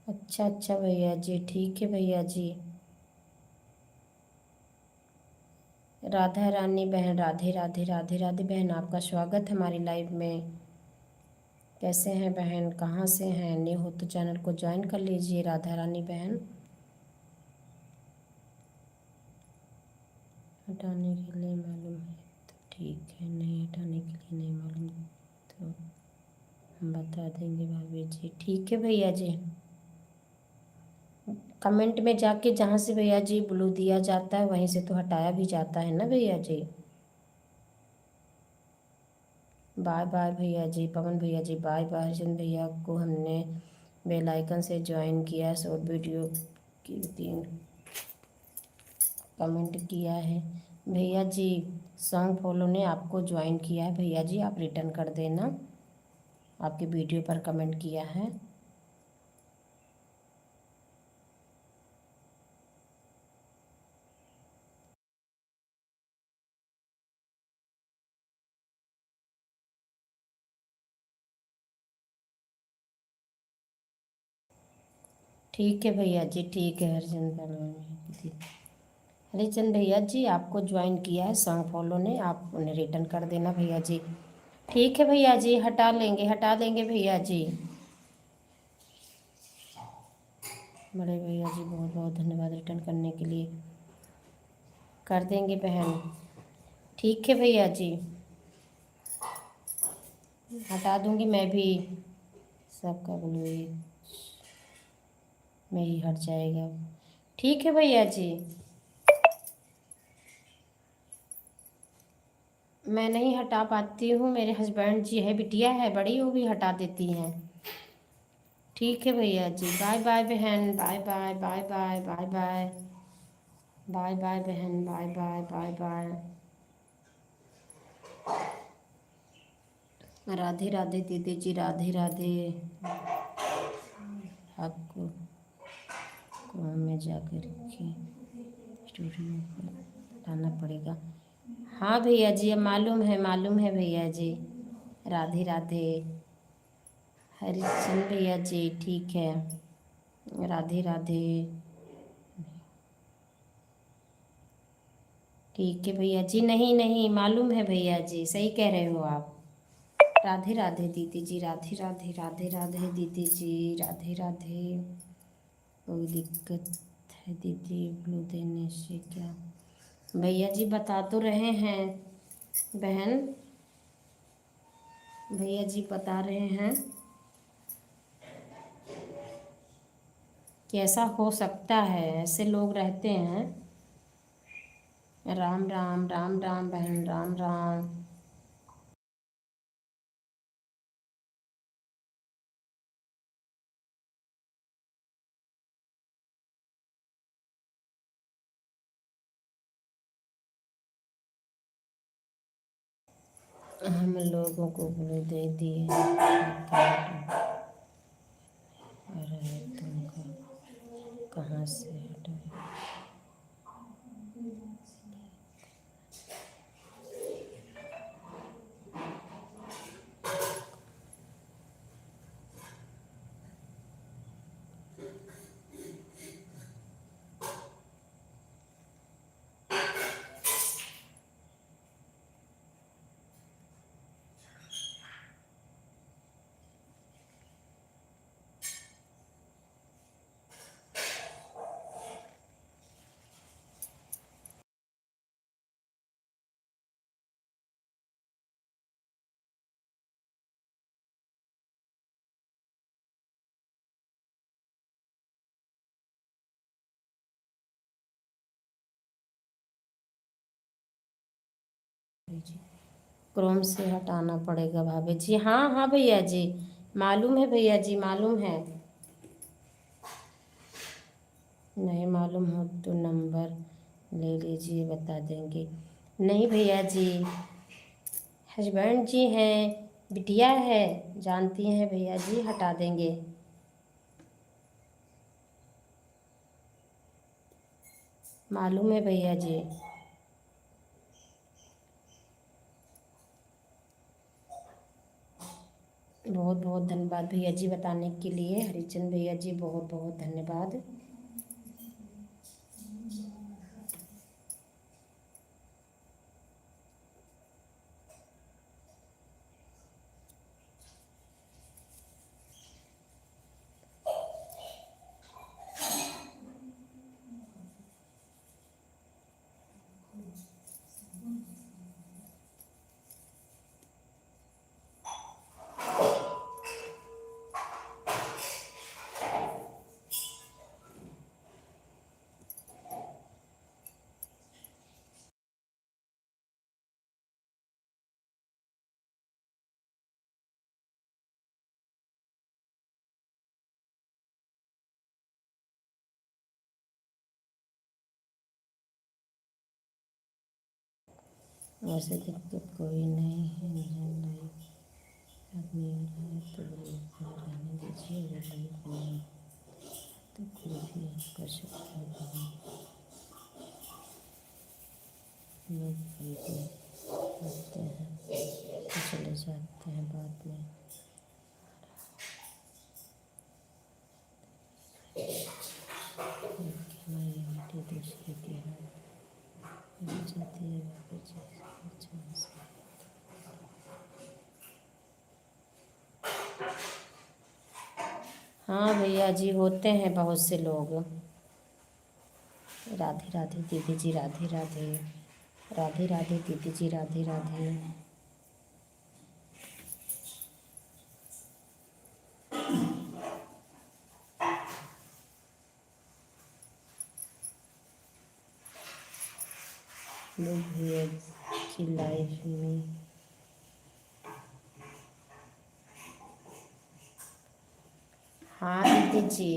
अच्छा अच्छा भैया जी, ठीक है भैया जी। राधा रानी बहन, राधे राधे राधे राधे बहन, आपका स्वागत है हमारी लाइव में। कैसे हैं बहन, कहाँ से हैं? न्यू हो तो चैनल को ज्वाइन कर लीजिए राधा रानी बहन। हटाने के लिए मालूम है तो ठीक है, नहीं हटाने के लिए नहीं मालूम तो हम बता देंगे भाभी जी। ठीक है भैया जी। कमेंट में जाके जहाँ से भैया जी ब्लू दिया जाता है वहीं से तो हटाया भी जाता है ना भैया जी। बाय बाय भैया जी, पवन भैया जी बाय बाय। हरचंद भैया को हमने बेल आइकन से ज्वाइन किया, शॉर्ट वीडियो की 3 कमेंट किया है भैया जी। सॉन्ग फॉलो ने आपको ज्वाइन किया है भैया जी, आप रिटर्न कर देना, आपके वीडियो पर कमेंट किया है। ठीक है भैया जी, ठीक है। हरिचंद भैया जी आपको ज्वाइन किया है सॉन्ग फॉलो ने, आप उन्हें रिटर्न कर देना भैया जी। ठीक है भैया जी, हटा लेंगे, हटा देंगे भैया जी। बड़े भैया जी बहुत बहुत धन्यवाद रिटर्न करने के लिए। कर देंगे बहन। ठीक है भैया जी, हटा दूंगी मैं भी। सबका ब्लू में ही हट जाएगा। ठीक है भैया जी। मैं नहीं हटा पाती हूँ, मेरे हस्बैंड जी है, बिटिया है बड़ी, वो भी हटा देती हैं। ठीक है भैया जी, बाय बाय बहन, bye bye bye bye bye bye bye bye बहन, bye bye bye bye. Radhe Radhe दीदी जी, राधे राधे। आपको कुआं में जाकर के स्टूडियो पर लाना पड़ेगा। हाँ भैया जी, अब मालूम है भैया जी। राधे राधे। हरिचंद भैया जी ठीक है, राधे राधे। ठीक है भैया जी, नहीं नहीं मालूम है भैया जी, सही कह रहे हो आप। राधे राधे दीदी जी, राधे राधे, राधे राधे दीदी जी, राधे राधे। कोई दिक्कत है दीदी ब्लू देने से क्या? भैया जी बता तो रहे हैं बहन, भैया जी बता रहे हैं कि ऐसा हो सकता है, ऐसे लोग रहते हैं। राम राम, राम राम बहन, राम राम। हम लोगों को ब्लू दे दिए, अरे तुमको कहाँ से हटाए? क्रोम से हटाना पड़ेगा भाभी जी। हाँ हाँ भैया जी, मालूम है भैया जी, मालूम है। नहीं मालूम हो तो नंबर ले लीजिए, बता देंगे। नहीं भैया जी, हस्बैंड जी हैं, बिटिया है, जानती हैं भैया जी, हटा देंगे। मालूम है भैया जी। बहुत बहुत धन्यवाद भैया जी बताने के लिए, हरिचंद भैया जी बहुत बहुत धन्यवाद। वैसे दिक्कत कोई नहीं है, लाइफ आदमी हो रहा है तो ग्रुप में रहने दीजिए, अगर लाइफ नहीं तो कोई भी कर सकता है कहीं, लोग कोई भी आते हैं तो चले जाते हैं बाद में। हमारी बेटी दूसरे की है, मिल जाती है वापस चांस। हाँ भैया जी, होते हैं बहुत से लोग। राधे राधे दीदी जी, राधे राधे, राधे राधे दीदी जी, राधे राधे। लोग भैया की लाइफ में हाँ दीदी जी,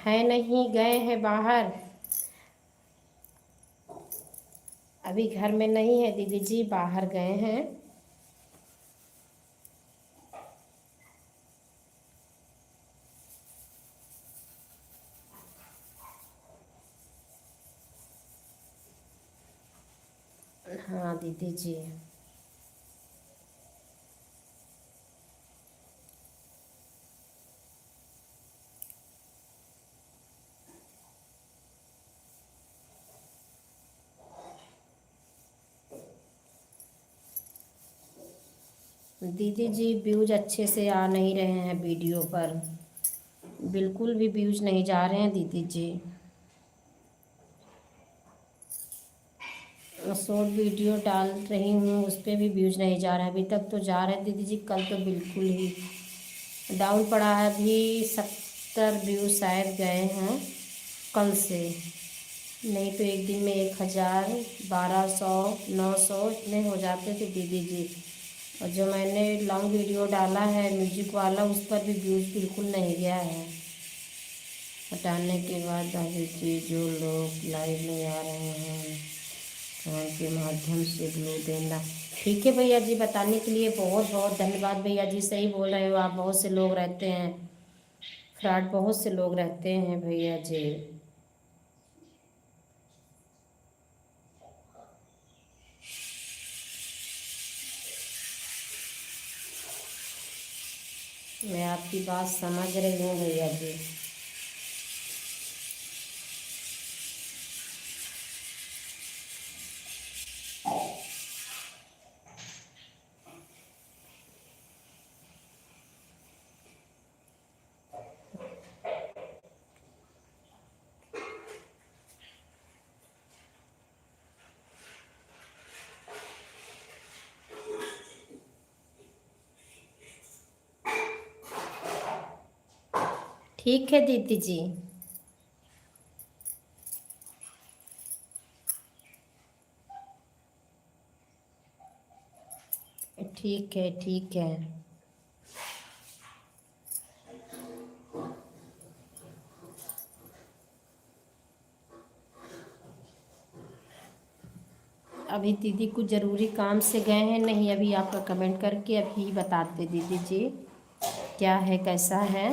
है नहीं, गए हैं बाहर, अभी घर में नहीं है दीदी जी, बाहर गए हैं। हाँ दीदी जी। दीदी जी व्यूज अच्छे से आ नहीं रहे हैं वीडियो पर, बिल्कुल भी व्यूज नहीं जा रहे हैं दीदी जी। शॉर्ट वीडियो डाल रही हूँ उस पर भी व्यूज नहीं जा रहे हैं। अभी तक तो जा रहे हैं दीदी जी, कल तो बिल्कुल ही डाउन पड़ा है। अभी 70 व्यूज शायद गए हैं कल से, नहीं तो एक दिन में 1000, 1200, 900 इतने हो जाते थे दीदी जी। और जो मैंने लॉन्ग वीडियो डाला है म्यूजिक वाला, उस पर भी व्यूज़ बिल्कुल नहीं गया है। हटाने के बाद दादी जी जो लोग लाइव में आ रहे हैं फ़ोन के माध्यम से ब्लू देना। ठीक है भैया जी, बताने के लिए बहुत बहुत धन्यवाद भैया जी। सही बोल रहे हो आप, बहुत से लोग रहते हैं फ्रॉड, बहुत से लोग रहते हैं भैया जी। मैं आपकी बात समझ रही हूँ भैया जी। ठीक है दीदी जी। ठीक है ठीक है। अभी दीदी कुछ ज़रूरी काम से गए हैं, नहीं अभी आपका कमेंट करके अभी बताते दीदी जी क्या है कैसा है।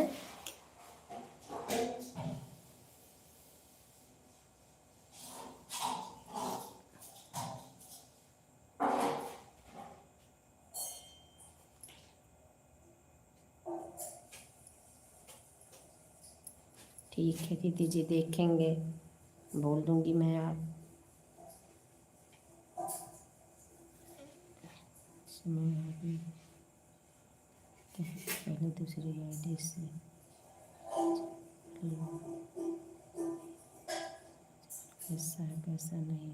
ठीक है दीदी जी, देखेंगे, बोल दूंगी मैं आप। पहले दूसरी आईडी से कैसा है कैसा नहीं।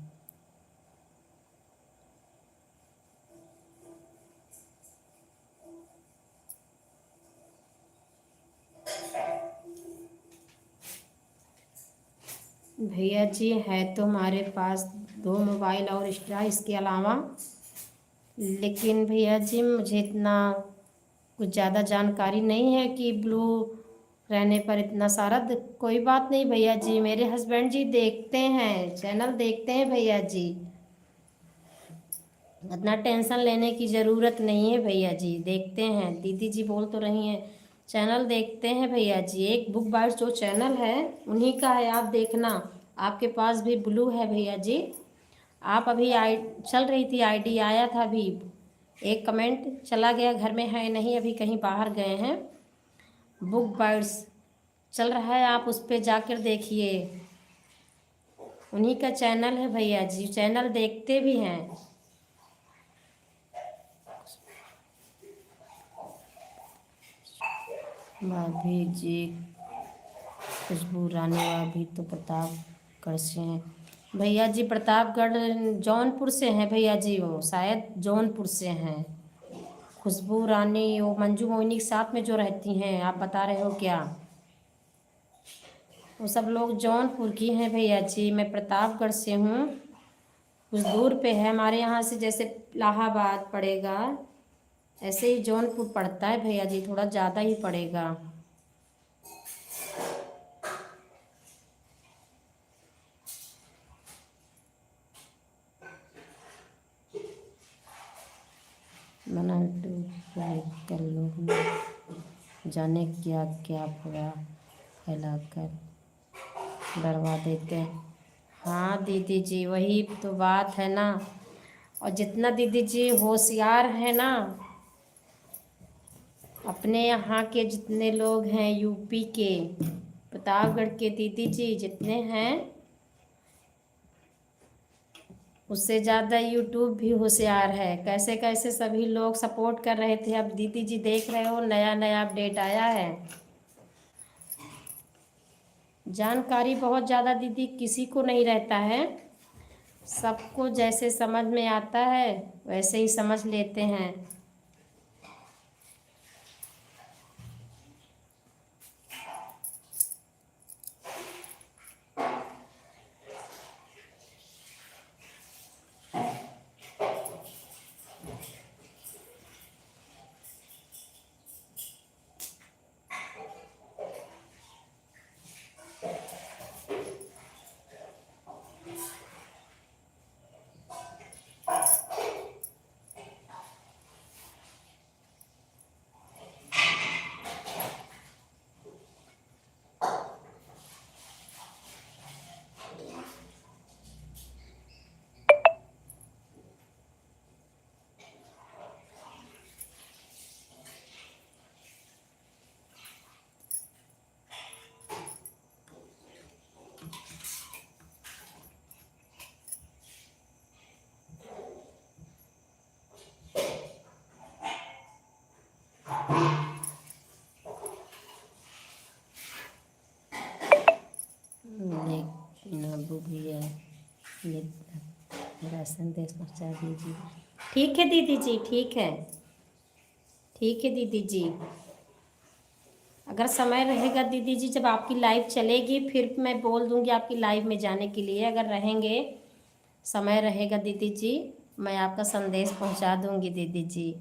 भैया जी है तो हमारे पास 2 मोबाइल और एक्स्ट्रा इसके अलावा, लेकिन भैया जी मुझे इतना कुछ ज़्यादा जानकारी नहीं है कि ब्लू रहने पर इतना सारा कोई बात नहीं भैया जी, मेरे हस्बैंड जी देखते हैं, चैनल देखते हैं भैया जी, इतना टेंशन लेने की ज़रूरत नहीं है भैया जी, देखते हैं। दीदी जी बोल तो रही हैं चैनल देखते हैं भैया जी। एक बुक बाइट्स जो चैनल है उन्हीं का है, आप देखना, आपके पास भी ब्लू है भैया जी। आप अभी चल रही थी आईडी, आया था अभी एक कमेंट, चला गया, घर में है नहीं अभी, कहीं बाहर गए हैं। बुक बाइट्स चल रहा है, आप उस पर जाकर देखिए, उन्हीं का चैनल है भैया जी, चैनल देखते भी हैं। भाभी जी खुशबू रानी भाभी तो प्रतापगढ़ से हैं भैया जी, प्रतापगढ़ जौनपुर से हैं भैया जी, वो शायद जौनपुर से हैं। खुशबू रानी वो मंजू मोहिनी के साथ में जो रहती हैं, आप बता रहे हो क्या? वो सब लोग जौनपुर की हैं भैया जी, मैं प्रतापगढ़ से हूँ, कुछ दूर पे है हमारे यहाँ से, जैसे इलाहाबाद पड़ेगा ऐसे ही जौनपुर पड़ता है भैया जी, थोड़ा ज़्यादा ही पड़ेगा। मना तो कर लोग जाने क्या क्या पूरा फैलाकर डरवा देते हैं। हाँ दीदी जी वही तो बात है ना, और जितना दीदी जी होशियार है ना, अपने यहाँ के जितने लोग हैं यूपी के, प्रतापगढ़ के दीदी जी जितने हैं, उससे ज़्यादा यूट्यूब भी होशियार है। कैसे कैसे सभी लोग सपोर्ट कर रहे थे, अब दीदी जी देख रहे हो नया नया अपडेट आया है। जानकारी बहुत ज़्यादा दीदी किसी को नहीं रहता है, सबको जैसे समझ में आता है वैसे ही समझ लेते हैं। अबू भैया ये मेरा संदेश पहुँचा दीजिए। ठीक है दीदी जी, ठीक है, ठीक है दीदी जी। अगर समय रहेगा दीदी जी, जब आपकी लाइव चलेगी फिर मैं बोल दूंगी आपकी लाइव में जाने के लिए। अगर रहेंगे, समय रहेगा दीदी जी, मैं आपका संदेश पहुंचा दूंगी दीदी जी।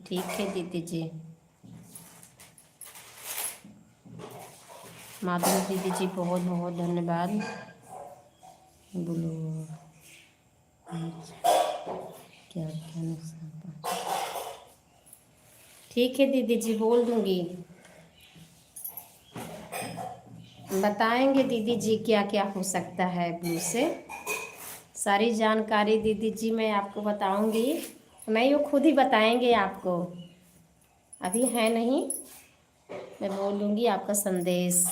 ठीक है दीदी जी। माधुरी दीदी जी बहुत बहुत धन्यवाद। बोलो क्या क्या नुकसान पहुंचा। ठीक है दीदी जी, बोल दूंगी, बताएंगे दीदी जी क्या क्या हो सकता है ब्लू से। सारी जानकारी दीदी जी मैं आपको बताऊंगी, नहीं वो खुद ही बताएंगे आपको, अभी है नहीं। मैं बोल दूंगी आपका संदेश,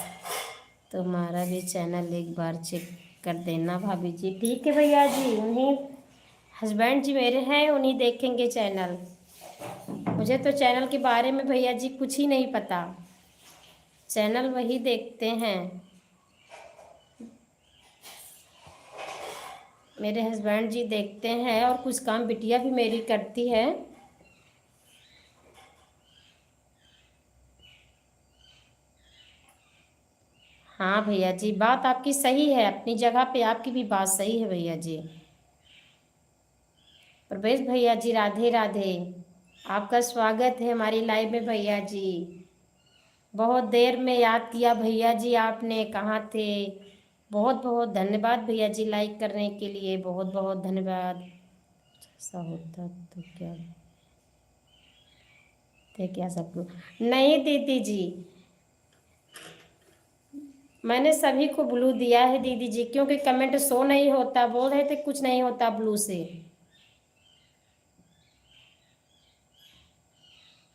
तो हमारा भी चैनल एक बार चेक कर देना भाभी जी। ठीक है भैया जी, उन्हीं हस्बैंड जी मेरे हैं, उन्हीं देखेंगे चैनल। मुझे तो चैनल के बारे में भैया जी कुछ ही नहीं पता, चैनल वही देखते हैं। मेरे हस्बैंड जी देखते हैं और कुछ काम बिटिया भी मेरी करती है। हाँ भैया जी, बात आपकी सही है, अपनी जगह पे आपकी भी बात सही है भैया जी। प्रवेश भैया जी राधे राधे, आपका स्वागत है हमारी लाइव में भैया जी। बहुत देर में याद किया भैया जी आपने, कहाँ थे। बहुत बहुत धन्यवाद भैया जी लाइक करने के लिए, बहुत बहुत धन्यवाद। ऐसा होता तो क्या थे क्या सब लोग। नहीं दीदी जी, मैंने सभी को ब्लू दिया है दीदी जी, क्योंकि कमेंट शो नहीं होता, बोल रहे थे कुछ नहीं होता ब्लू से,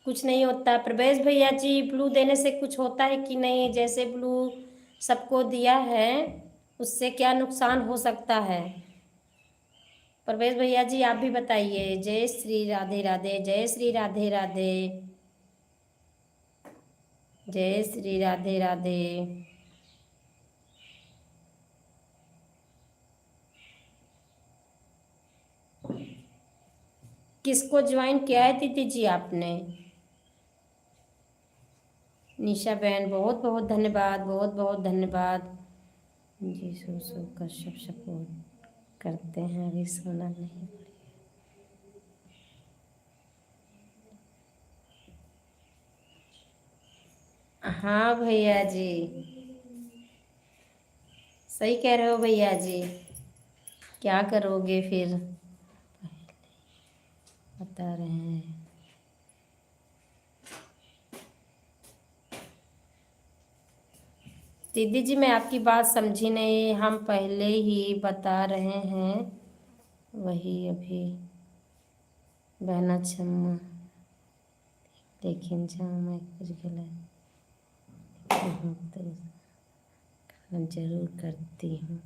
कुछ नहीं होता। प्रवेश भैया जी ब्लू देने से कुछ होता है कि नहीं, जैसे ब्लू सबको दिया है उससे क्या नुकसान हो सकता है। प्रवेश भैया जी आप भी बताइए। जय श्री राधे राधे, जय श्री राधे राधे, जय श्री राधे राधे। किसको ज्वाइन किया है दीदी जी आपने। निशा बहन बहुत बहुत धन्यवाद, बहुत बहुत धन्यवाद जी। सो कश्यप सपोर्ट करते हैं, अभी सोना नहीं। हाँ भैया जी, सही कह रहे हो भैया जी, क्या करोगे फिर, बता रहे हैं। दीदी जी मैं आपकी बात समझी नहीं, हम पहले ही बता रहे हैं, वही अभी बहना क्षमा, लेकिन जहाँ मैं कुछ गलत। हूँ तो जरूर करती हूँ,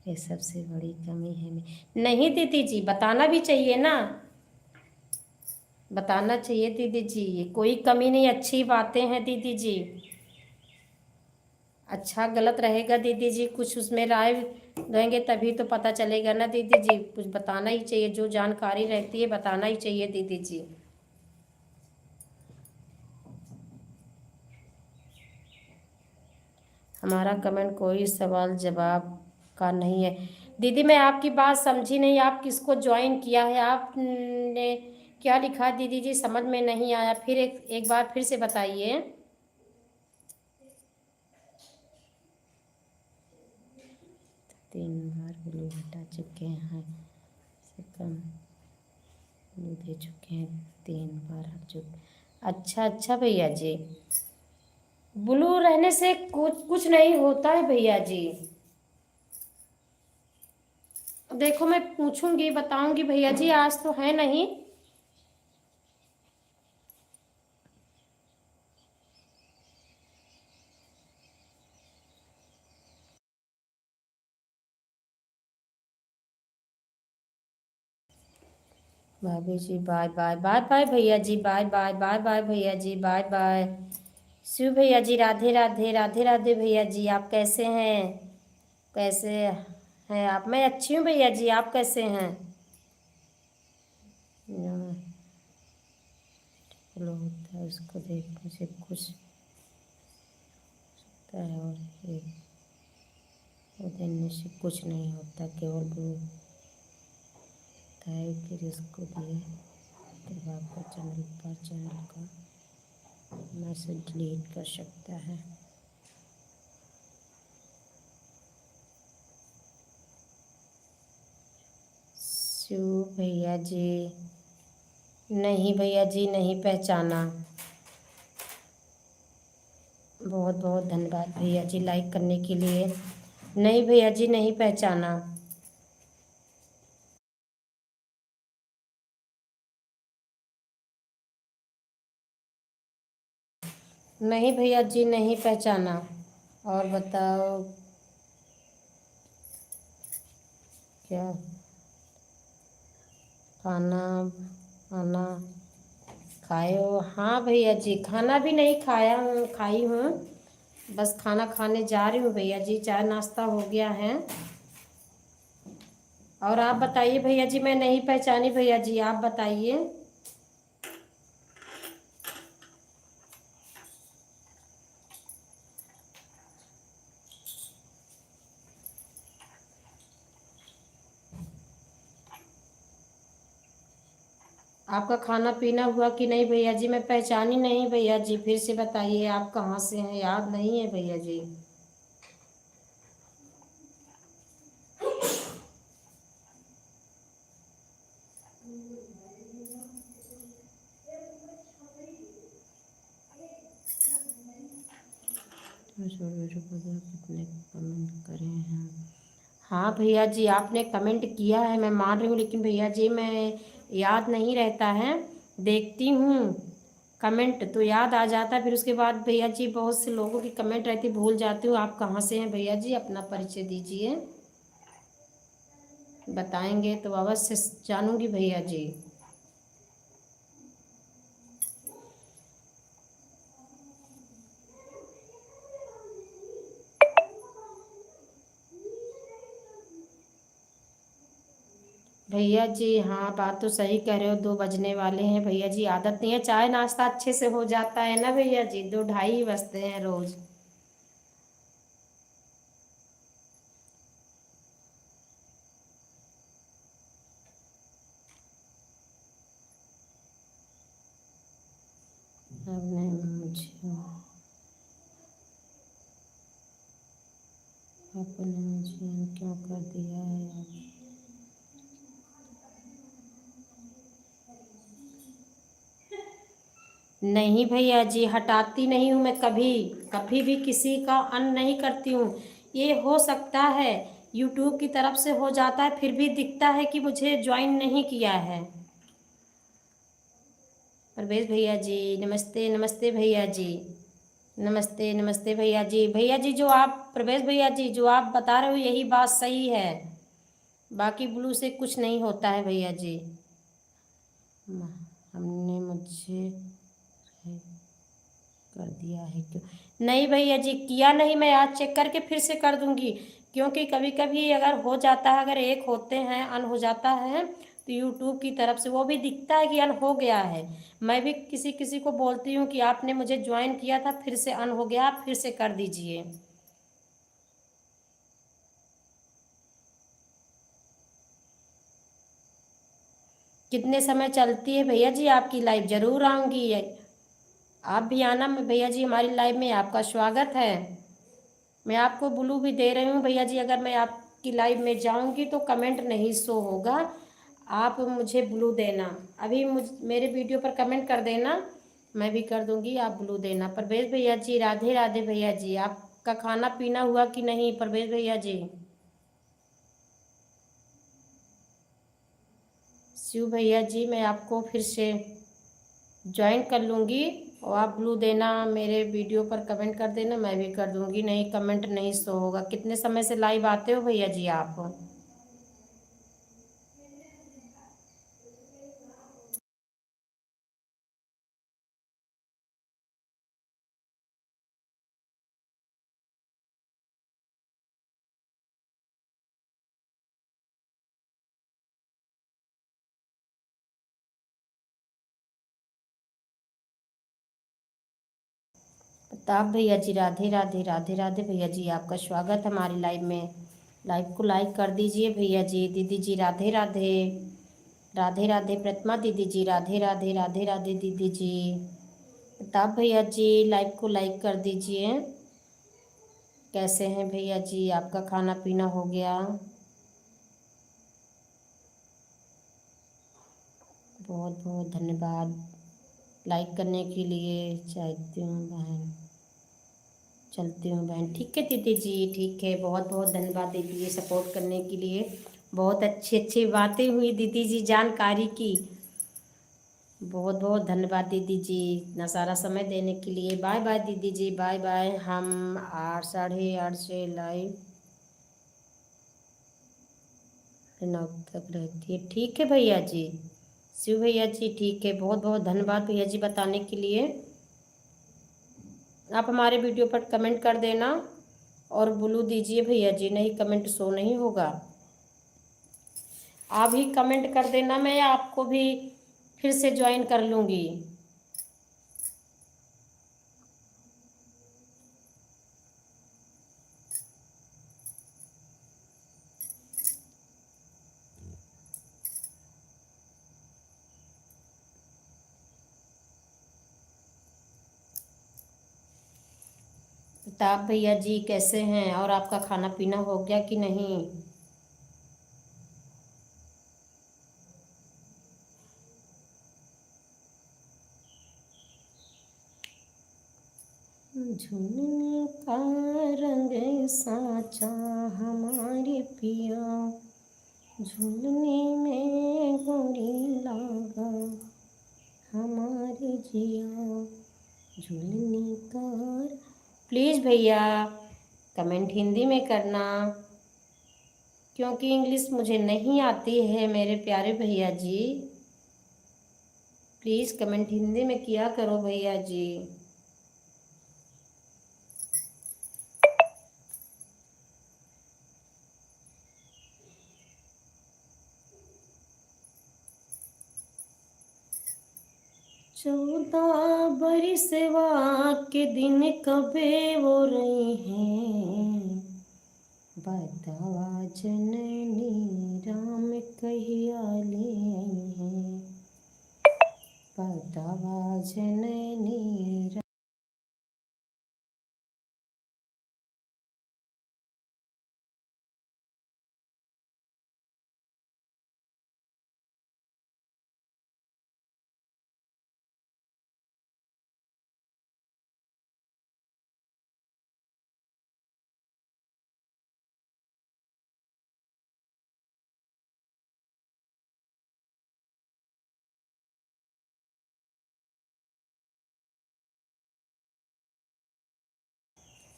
ये सबसे बड़ी कमी है नहीं दीदी जी, बताना भी चाहिए ना, बताना चाहिए दीदी जी, ये कोई कमी नहीं, अच्छी बातें हैं दीदी जी। अच्छा गलत रहेगा दीदी जी, कुछ उसमें राय देंगे तभी तो पता चलेगा ना दीदी जी, कुछ बताना ही चाहिए, जो जानकारी रहती है बताना ही चाहिए दीदी जी। हमारा कमेंट कोई सवाल जवाब का नहीं है दीदी, मैं आपकी बात समझी नहीं, आप किसको ज्वाइन किया है, आपने क्या लिखा दीदी जी, समझ में नहीं आया, फिर एक बार फिर से बताइए। तीन बार ब्लू हटा चुके हैं, से कम ब्लू दे चुके हैं, तीन बार हट चुके। अच्छा अच्छा भैया जी, ब्लू रहने से कुछ नहीं होता है भैया जी, देखो मैं पूछूंगी बताऊंगी भैया जी, आज तो है नहीं। भाभी जी बाय बाय, बाय बाय भैया जी, बाय बाय, बाय बाय भैया जी, बाय बाय। शिव भैया जी राधे राधे, राधे राधे भैया जी, आप कैसे हैं, कैसे हैं आप, मैं अच्छी हूँ भैया जी, आप कैसे हैं। फॉलो होता है उसको देखने से कुछ होता है और एक वो देने से कुछ नहीं होता, केवल वो होता है कि इसको दिए तब आपका चैनल का मैसेज डिलीट कर सकता है। शिव भैया जी नहीं भैया जी, नहीं पहचाना, बहुत बहुत धन्यवाद भैया जी लाइक करने के लिए, नहीं भैया जी नहीं पहचाना। नहीं भैया जी नहीं पहचाना। और बताओ क्या खाना खाना खाए हो, हाँ भैया जी खाना भी नहीं खाया हूँ, खाई हूँ, बस खाना खाने जा रही हूँ भैया जी, चाय नाश्ता हो गया है। और आप बताइए भैया जी, मैं नहीं पहचानी भैया जी, आप बताइए। आपका खाना पीना हुआ कि नहीं भैया जी, मैं पहचानी नहीं भैया जी, फिर से बताइए आप कहाँ से हैं, याद नहीं है भैया जी। कितने कमेंट करे हैं, हाँ भैया जी आपने कमेंट किया है मैं मान रही हूँ, लेकिन भैया जी मैं याद नहीं रहता है, देखती हूँ कमेंट तो याद आ जाता है, फिर उसके बाद भैया जी बहुत से लोगों की कमेंट रहती भूल जाती हूँ। आप कहाँ से हैं भैया जी, अपना परिचय दीजिए, बताएंगे तो अवश्य जानूंगी भैया जी। भैया जी हाँ बात तो सही कह रहे हो, 2 बजने वाले हैं भैया जी, आदत नहीं है, चाय नाश्ता अच्छे से हो जाता है ना भैया जी, 2 ढाई ही बजते हैं रोज। आपने मुझे क्यों कर दिया है। नहीं भैया जी हटाती नहीं हूँ मैं, कभी कभी भी किसी का अन नहीं करती हूँ, ये हो सकता है यूट्यूब की तरफ से हो जाता है, फिर भी दिखता है कि मुझे ज्वाइन नहीं किया है। परवेज भैया जी नमस्ते, नमस्ते भैया जी। नमस्ते नमस्ते भैया जी। भैया जी जो आप प्रवेश भैया जी जो आप बता रहे हो यही बात सही है। बाकी ब्लू से कुछ नहीं होता है भैया जी। हमने मुझे कर दिया है क्यों? नहीं भैया जी किया नहीं, मैं आज चेक करके फिर से कर दूंगी। क्योंकि कभी कभी अगर हो जाता है, अगर एक होते हैं अन हो जाता है तो यूट्यूब की तरफ से वो भी दिखता है कि अन हो गया है। मैं भी किसी किसी को बोलती हूँ कि आपने मुझे ज्वाइन किया था फिर से अन हो गया, आप फिर से कर दीजिए। कितने समय चलती है भैया जी आपकी लाइव? जरूर आऊंगी। आप भी आना भैया जी, हमारी लाइव में आपका स्वागत है। मैं आपको ब्लू भी दे रही हूँ भैया जी, अगर मैं आपकी लाइव में जाऊंगी तो कमेंट नहीं शो होगा। आप मुझे ब्लू देना, अभी मेरे वीडियो पर कमेंट कर देना, मैं भी कर दूंगी, आप ब्लू देना। परवेज भैया जी राधे राधे भैया जी। आपका खाना पीना हुआ कि नहीं परवेज भैया जी? शिव भैया जी मैं आपको फिर से ज्वाइन कर लूँगी और आप ब्लू देना, मेरे वीडियो पर कमेंट कर देना, मैं भी कर दूँगी। नहीं कमेंट नहीं शो होगा। कितने समय से लाइव आते हो भैया जी आप? प्रताप भैया जी राधे राधे राधे राधे भैया जी, आपका स्वागत है हमारी लाइव में। लाइव को लाइक कर दीजिए भैया जी। दीदी जी राधे राधे राधे राधे। प्रतिमा दीदी जी राधे राधे राधे राधे दीदी जी। प्रताप भैया जी लाइव को लाइक कर दीजिए। कैसे हैं भैया जी? आपका खाना पीना हो गया? बहुत बहुत धन्यवाद लाइक करने के लिए। चाहती हूँ बहन, चलती हूँ बहन। ठीक है दीदी जी, ठीक है। बहुत बहुत धन्यवाद दीदी जी सपोर्ट करने के लिए। बहुत अच्छी अच्छी बातें हुई दीदी जी, जानकारी की। बहुत बहुत धन्यवाद दीदी जी इतना सारा समय देने के लिए। बाय बाय दीदी जी, बाय बाय। हम 8 साढ़े 8 से लाइव 9 तक रहती है। ठीक है भैया जी। शिव भैया जी ठीक है। बहुत बहुत धन्यवाद भैया जी बताने के लिए। आप हमारे वीडियो पर कमेंट कर देना और ब्लू दीजिए भैया जी, नहीं कमेंट शो नहीं होगा। आप ही कमेंट कर देना, मैं आपको भी फिर से ज्वाइन कर लूँगी। प्रताप भैया जी कैसे हैं? और आपका खाना पीना हो गया कि नहीं? झुलने का रंग साचा हमारे पिया, झुलने में गोरी लागा हमारे जिया, झुलने का। प्लीज़ भैया कमेंट हिंदी में करना, क्योंकि इंग्लिश मुझे नहीं आती है मेरे प्यारे भैया जी। प्लीज़ कमेंट हिंदी में किया करो भैया जी। चौदह बरिसवा के दिन कबे वो रही हैं, बतावा जननी राम कहिया ले आई हैं, बतावा जननी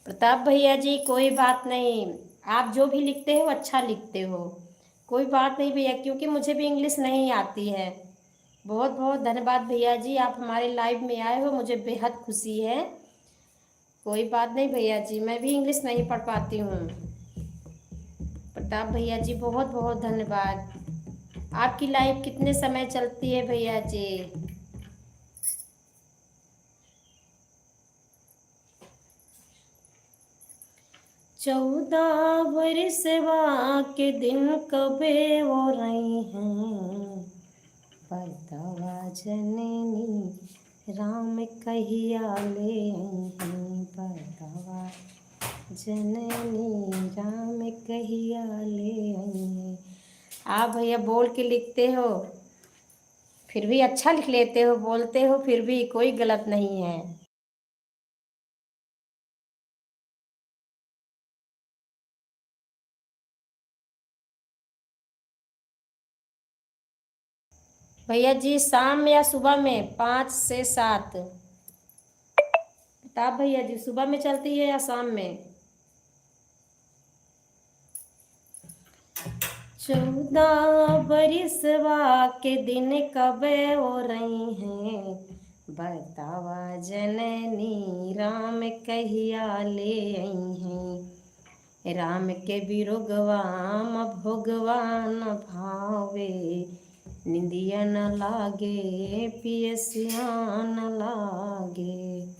प्रताप भैया जी कोई बात नहीं, आप जो भी लिखते हो अच्छा लिखते हो, कोई बात नहीं भैया, क्योंकि मुझे भी इंग्लिश नहीं आती है। बहुत बहुत धन्यवाद भैया जी, आप हमारे लाइव में आए हो, मुझे बेहद खुशी है। कोई बात नहीं भैया जी, मैं भी इंग्लिश नहीं पढ़ पाती हूँ। प्रताप भैया जी बहुत बहुत धन्यवाद। आपकी लाइव कितने समय चलती है भैया जी? 14 वर्षवा के दिन कबे वो रही हैं, बतवा जननी राम कहिया ले आई हैं, बतवा जननी राम कहिया ले आई हैं। आप भैया बोल के लिखते हो, फिर भी अच्छा लिख लेते हो, बोलते हो फिर भी कोई गलत नहीं है। भैया जी शाम या सुबह में 5 से 7? किताब भैया जी सुबह में चलती है या शाम में? 14 बरिसवा के दिन कब हो रही हैं, बतावा जननी राम कहिया ले आई हैं, राम के बिरुगवा म भोगवान भावे, निंदिया न लागे पियसिया न लागे।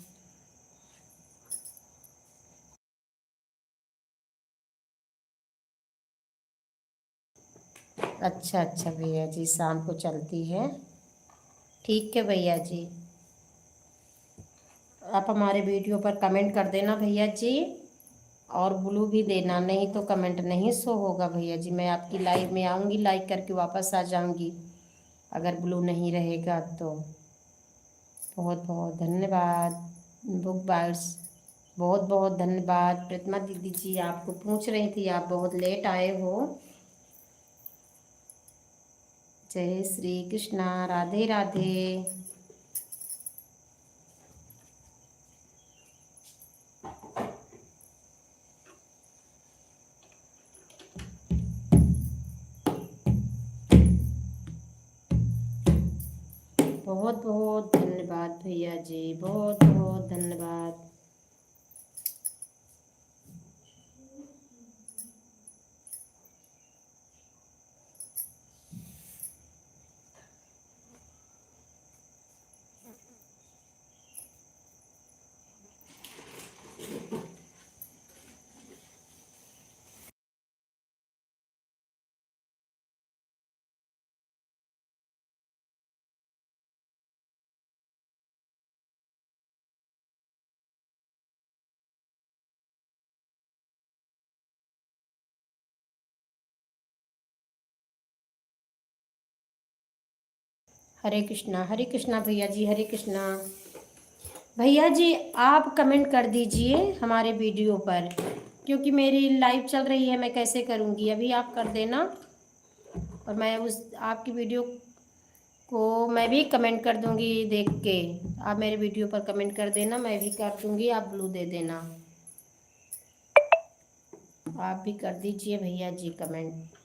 अच्छा अच्छा भैया जी शाम को चलती है, ठीक है भैया जी। आप हमारे वीडियो पर कमेंट कर देना भैया जी, और ब्लू भी देना, नहीं तो कमेंट नहीं शो होगा भैया जी। मैं आपकी लाइव में आऊँगी, लाइक करके वापस आ जाऊँगी अगर ब्लू नहीं रहेगा तो। बहुत बहुत धन्यवाद बुक बाइट्स, बहुत बहुत धन्यवाद। प्रतिमा दीदी जी आपको पूछ रही थी, आप बहुत लेट आए हो। जय श्री कृष्णा, राधे राधे। बहुत बहुत धन्यवाद भैया जी, बहुत बहुत धन्यवाद। हरे कृष्णा भैया जी, हरे कृष्णा। भैया जी आप कमेंट कर दीजिए हमारे वीडियो पर, क्योंकि मेरी लाइव चल रही है, मैं कैसे करूँगी? अभी आप कर देना, और मैं उस आपकी वीडियो को मैं भी कमेंट कर दूँगी देख के। आप मेरे वीडियो पर कमेंट कर देना, मैं भी कर दूँगी, आप ब्लू दे देना। आप भी कर दीजिए भैया जी कमेंट।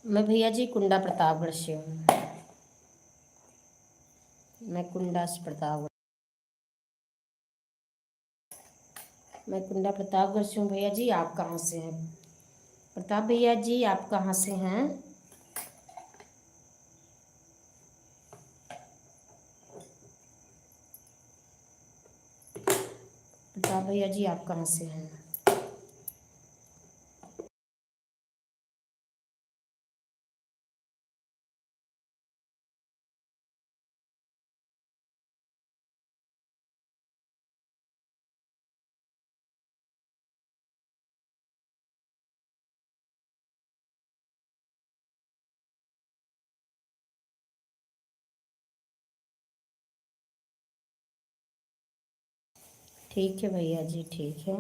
मैं भैया जी कुंडा प्रतापगढ़ से हूँ, मैं कुंडा से प्रतापगढ़, मैं कुंडा प्रतापगढ़ से हूँ भैया जी। आप कहाँ से हैं प्रताप भैया जी, आप कहाँ से हैं? प्रताप भैया जी आप कहाँ से हैं? ठीक है भैया जी, ठीक है।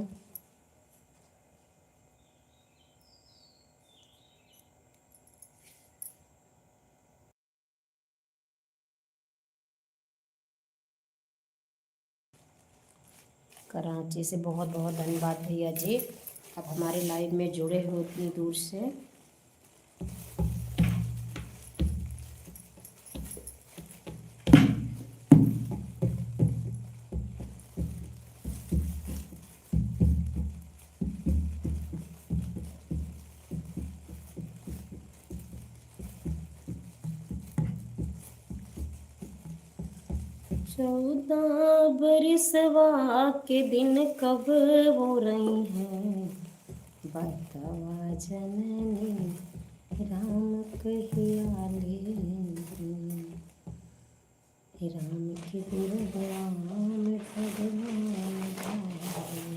कराची से बहुत बहुत धन्यवाद भैया जी, आप हमारे लाइव में जुड़े हो इतनी दूर से। चौदह बरसवा के दिन कब हो रही हैं, बतावा जननी राम कहिया लेंगी, राम के गुरुद्वारा में भगवान जाए।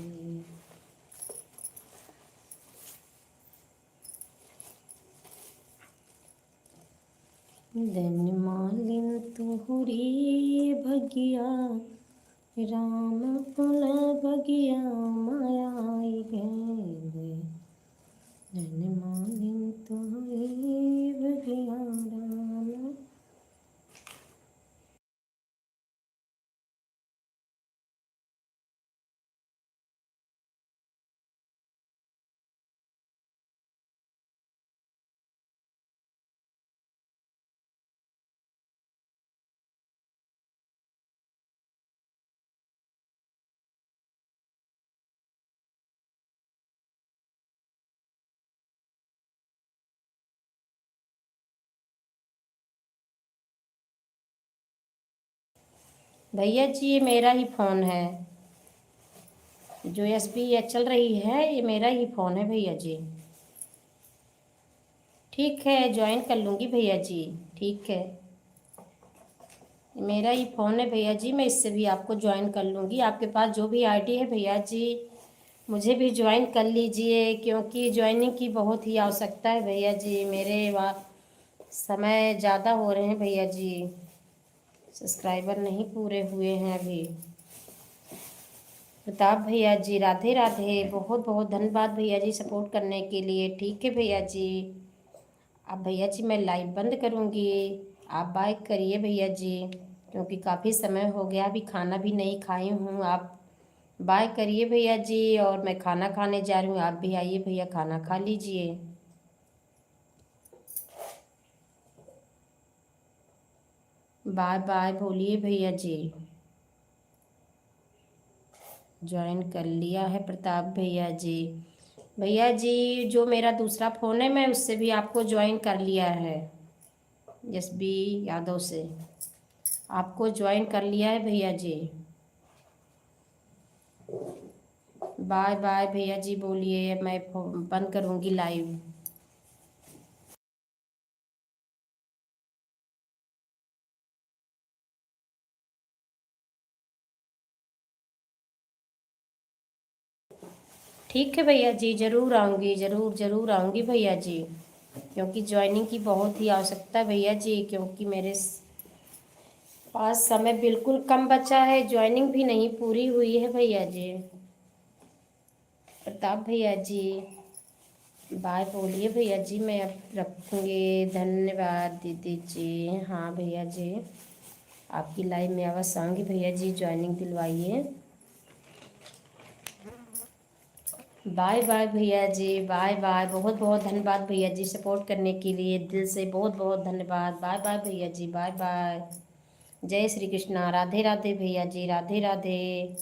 दिन मालिन तुहरी भगिया, राम कुल भगिया मायाई गए। दिन मालिन तुहरी भगिया राम। भैया जी ये मेरा ही फ़ोन है, जो एसबी ये चल रही है ये मेरा ही फ़ोन है भैया जी। ठीक है, ज्वाइन कर लूँगी भैया जी, ठीक है। मेरा ही फ़ोन है भैया जी, मैं इससे भी आपको ज्वाइन कर लूँगी। आपके पास जो भी आईडी है भैया जी, मुझे भी ज्वाइन कर लीजिए, क्योंकि ज्वाइनिंग की बहुत ही आवश्यकता है भैया जी। मेरे समय ज़्यादा हो रहे हैं भैया जी, सब्सक्राइबर नहीं पूरे हुए हैं अभी। प्रताप भैया जी राधे राधे, बहुत बहुत धन्यवाद भैया जी सपोर्ट करने के लिए। ठीक है भैया जी, अब भैया जी मैं लाइव बंद करूँगी, आप बाय करिए भैया जी, क्योंकि काफ़ी समय हो गया, अभी खाना भी नहीं खाई हूँ। आप बाय करिए भैया जी, और मैं खाना खाने जा रही हूँ, आप भी आइए भैया खाना खा लीजिए। बाय बाय बोलिए भैया जी। ज्वाइन कर लिया है प्रताप भैया जी। भैया जी जो मेरा दूसरा फ़ोन है मैं उससे भी आपको ज्वाइन कर लिया है, एसबी यादव से आपको ज्वाइन कर लिया है भैया जी। बाय बाय भैया जी बोलिए, मैं बंद करूँगी लाइव। ठीक है भैया जी, ज़रूर आऊँगी, ज़रूर ज़रूर आऊँगी भैया जी, क्योंकि ज्वाइनिंग की बहुत ही आवश्यकता है भैया जी, क्योंकि मेरे पास समय बिल्कुल कम बचा है, ज्वाइनिंग भी नहीं पूरी हुई है भैया जी। प्रताप भैया जी बाय बोलिए भैया जी, मैं अब रखूँगी। धन्यवाद दीदी जी। हाँ भैया जी आपकी लाइव में अवश्य आऊँगी भैया जी, ज्वाइनिंग दिलवाइए। बाय बाय भैया जी, बाय बाय, बहुत बहुत धन्यवाद भैया जी सपोर्ट करने के लिए, दिल से बहुत बहुत धन्यवाद। बाय बाय भैया जी, बाय बाय। जय श्री कृष्णा, राधे राधे भैया जी, राधे राधे।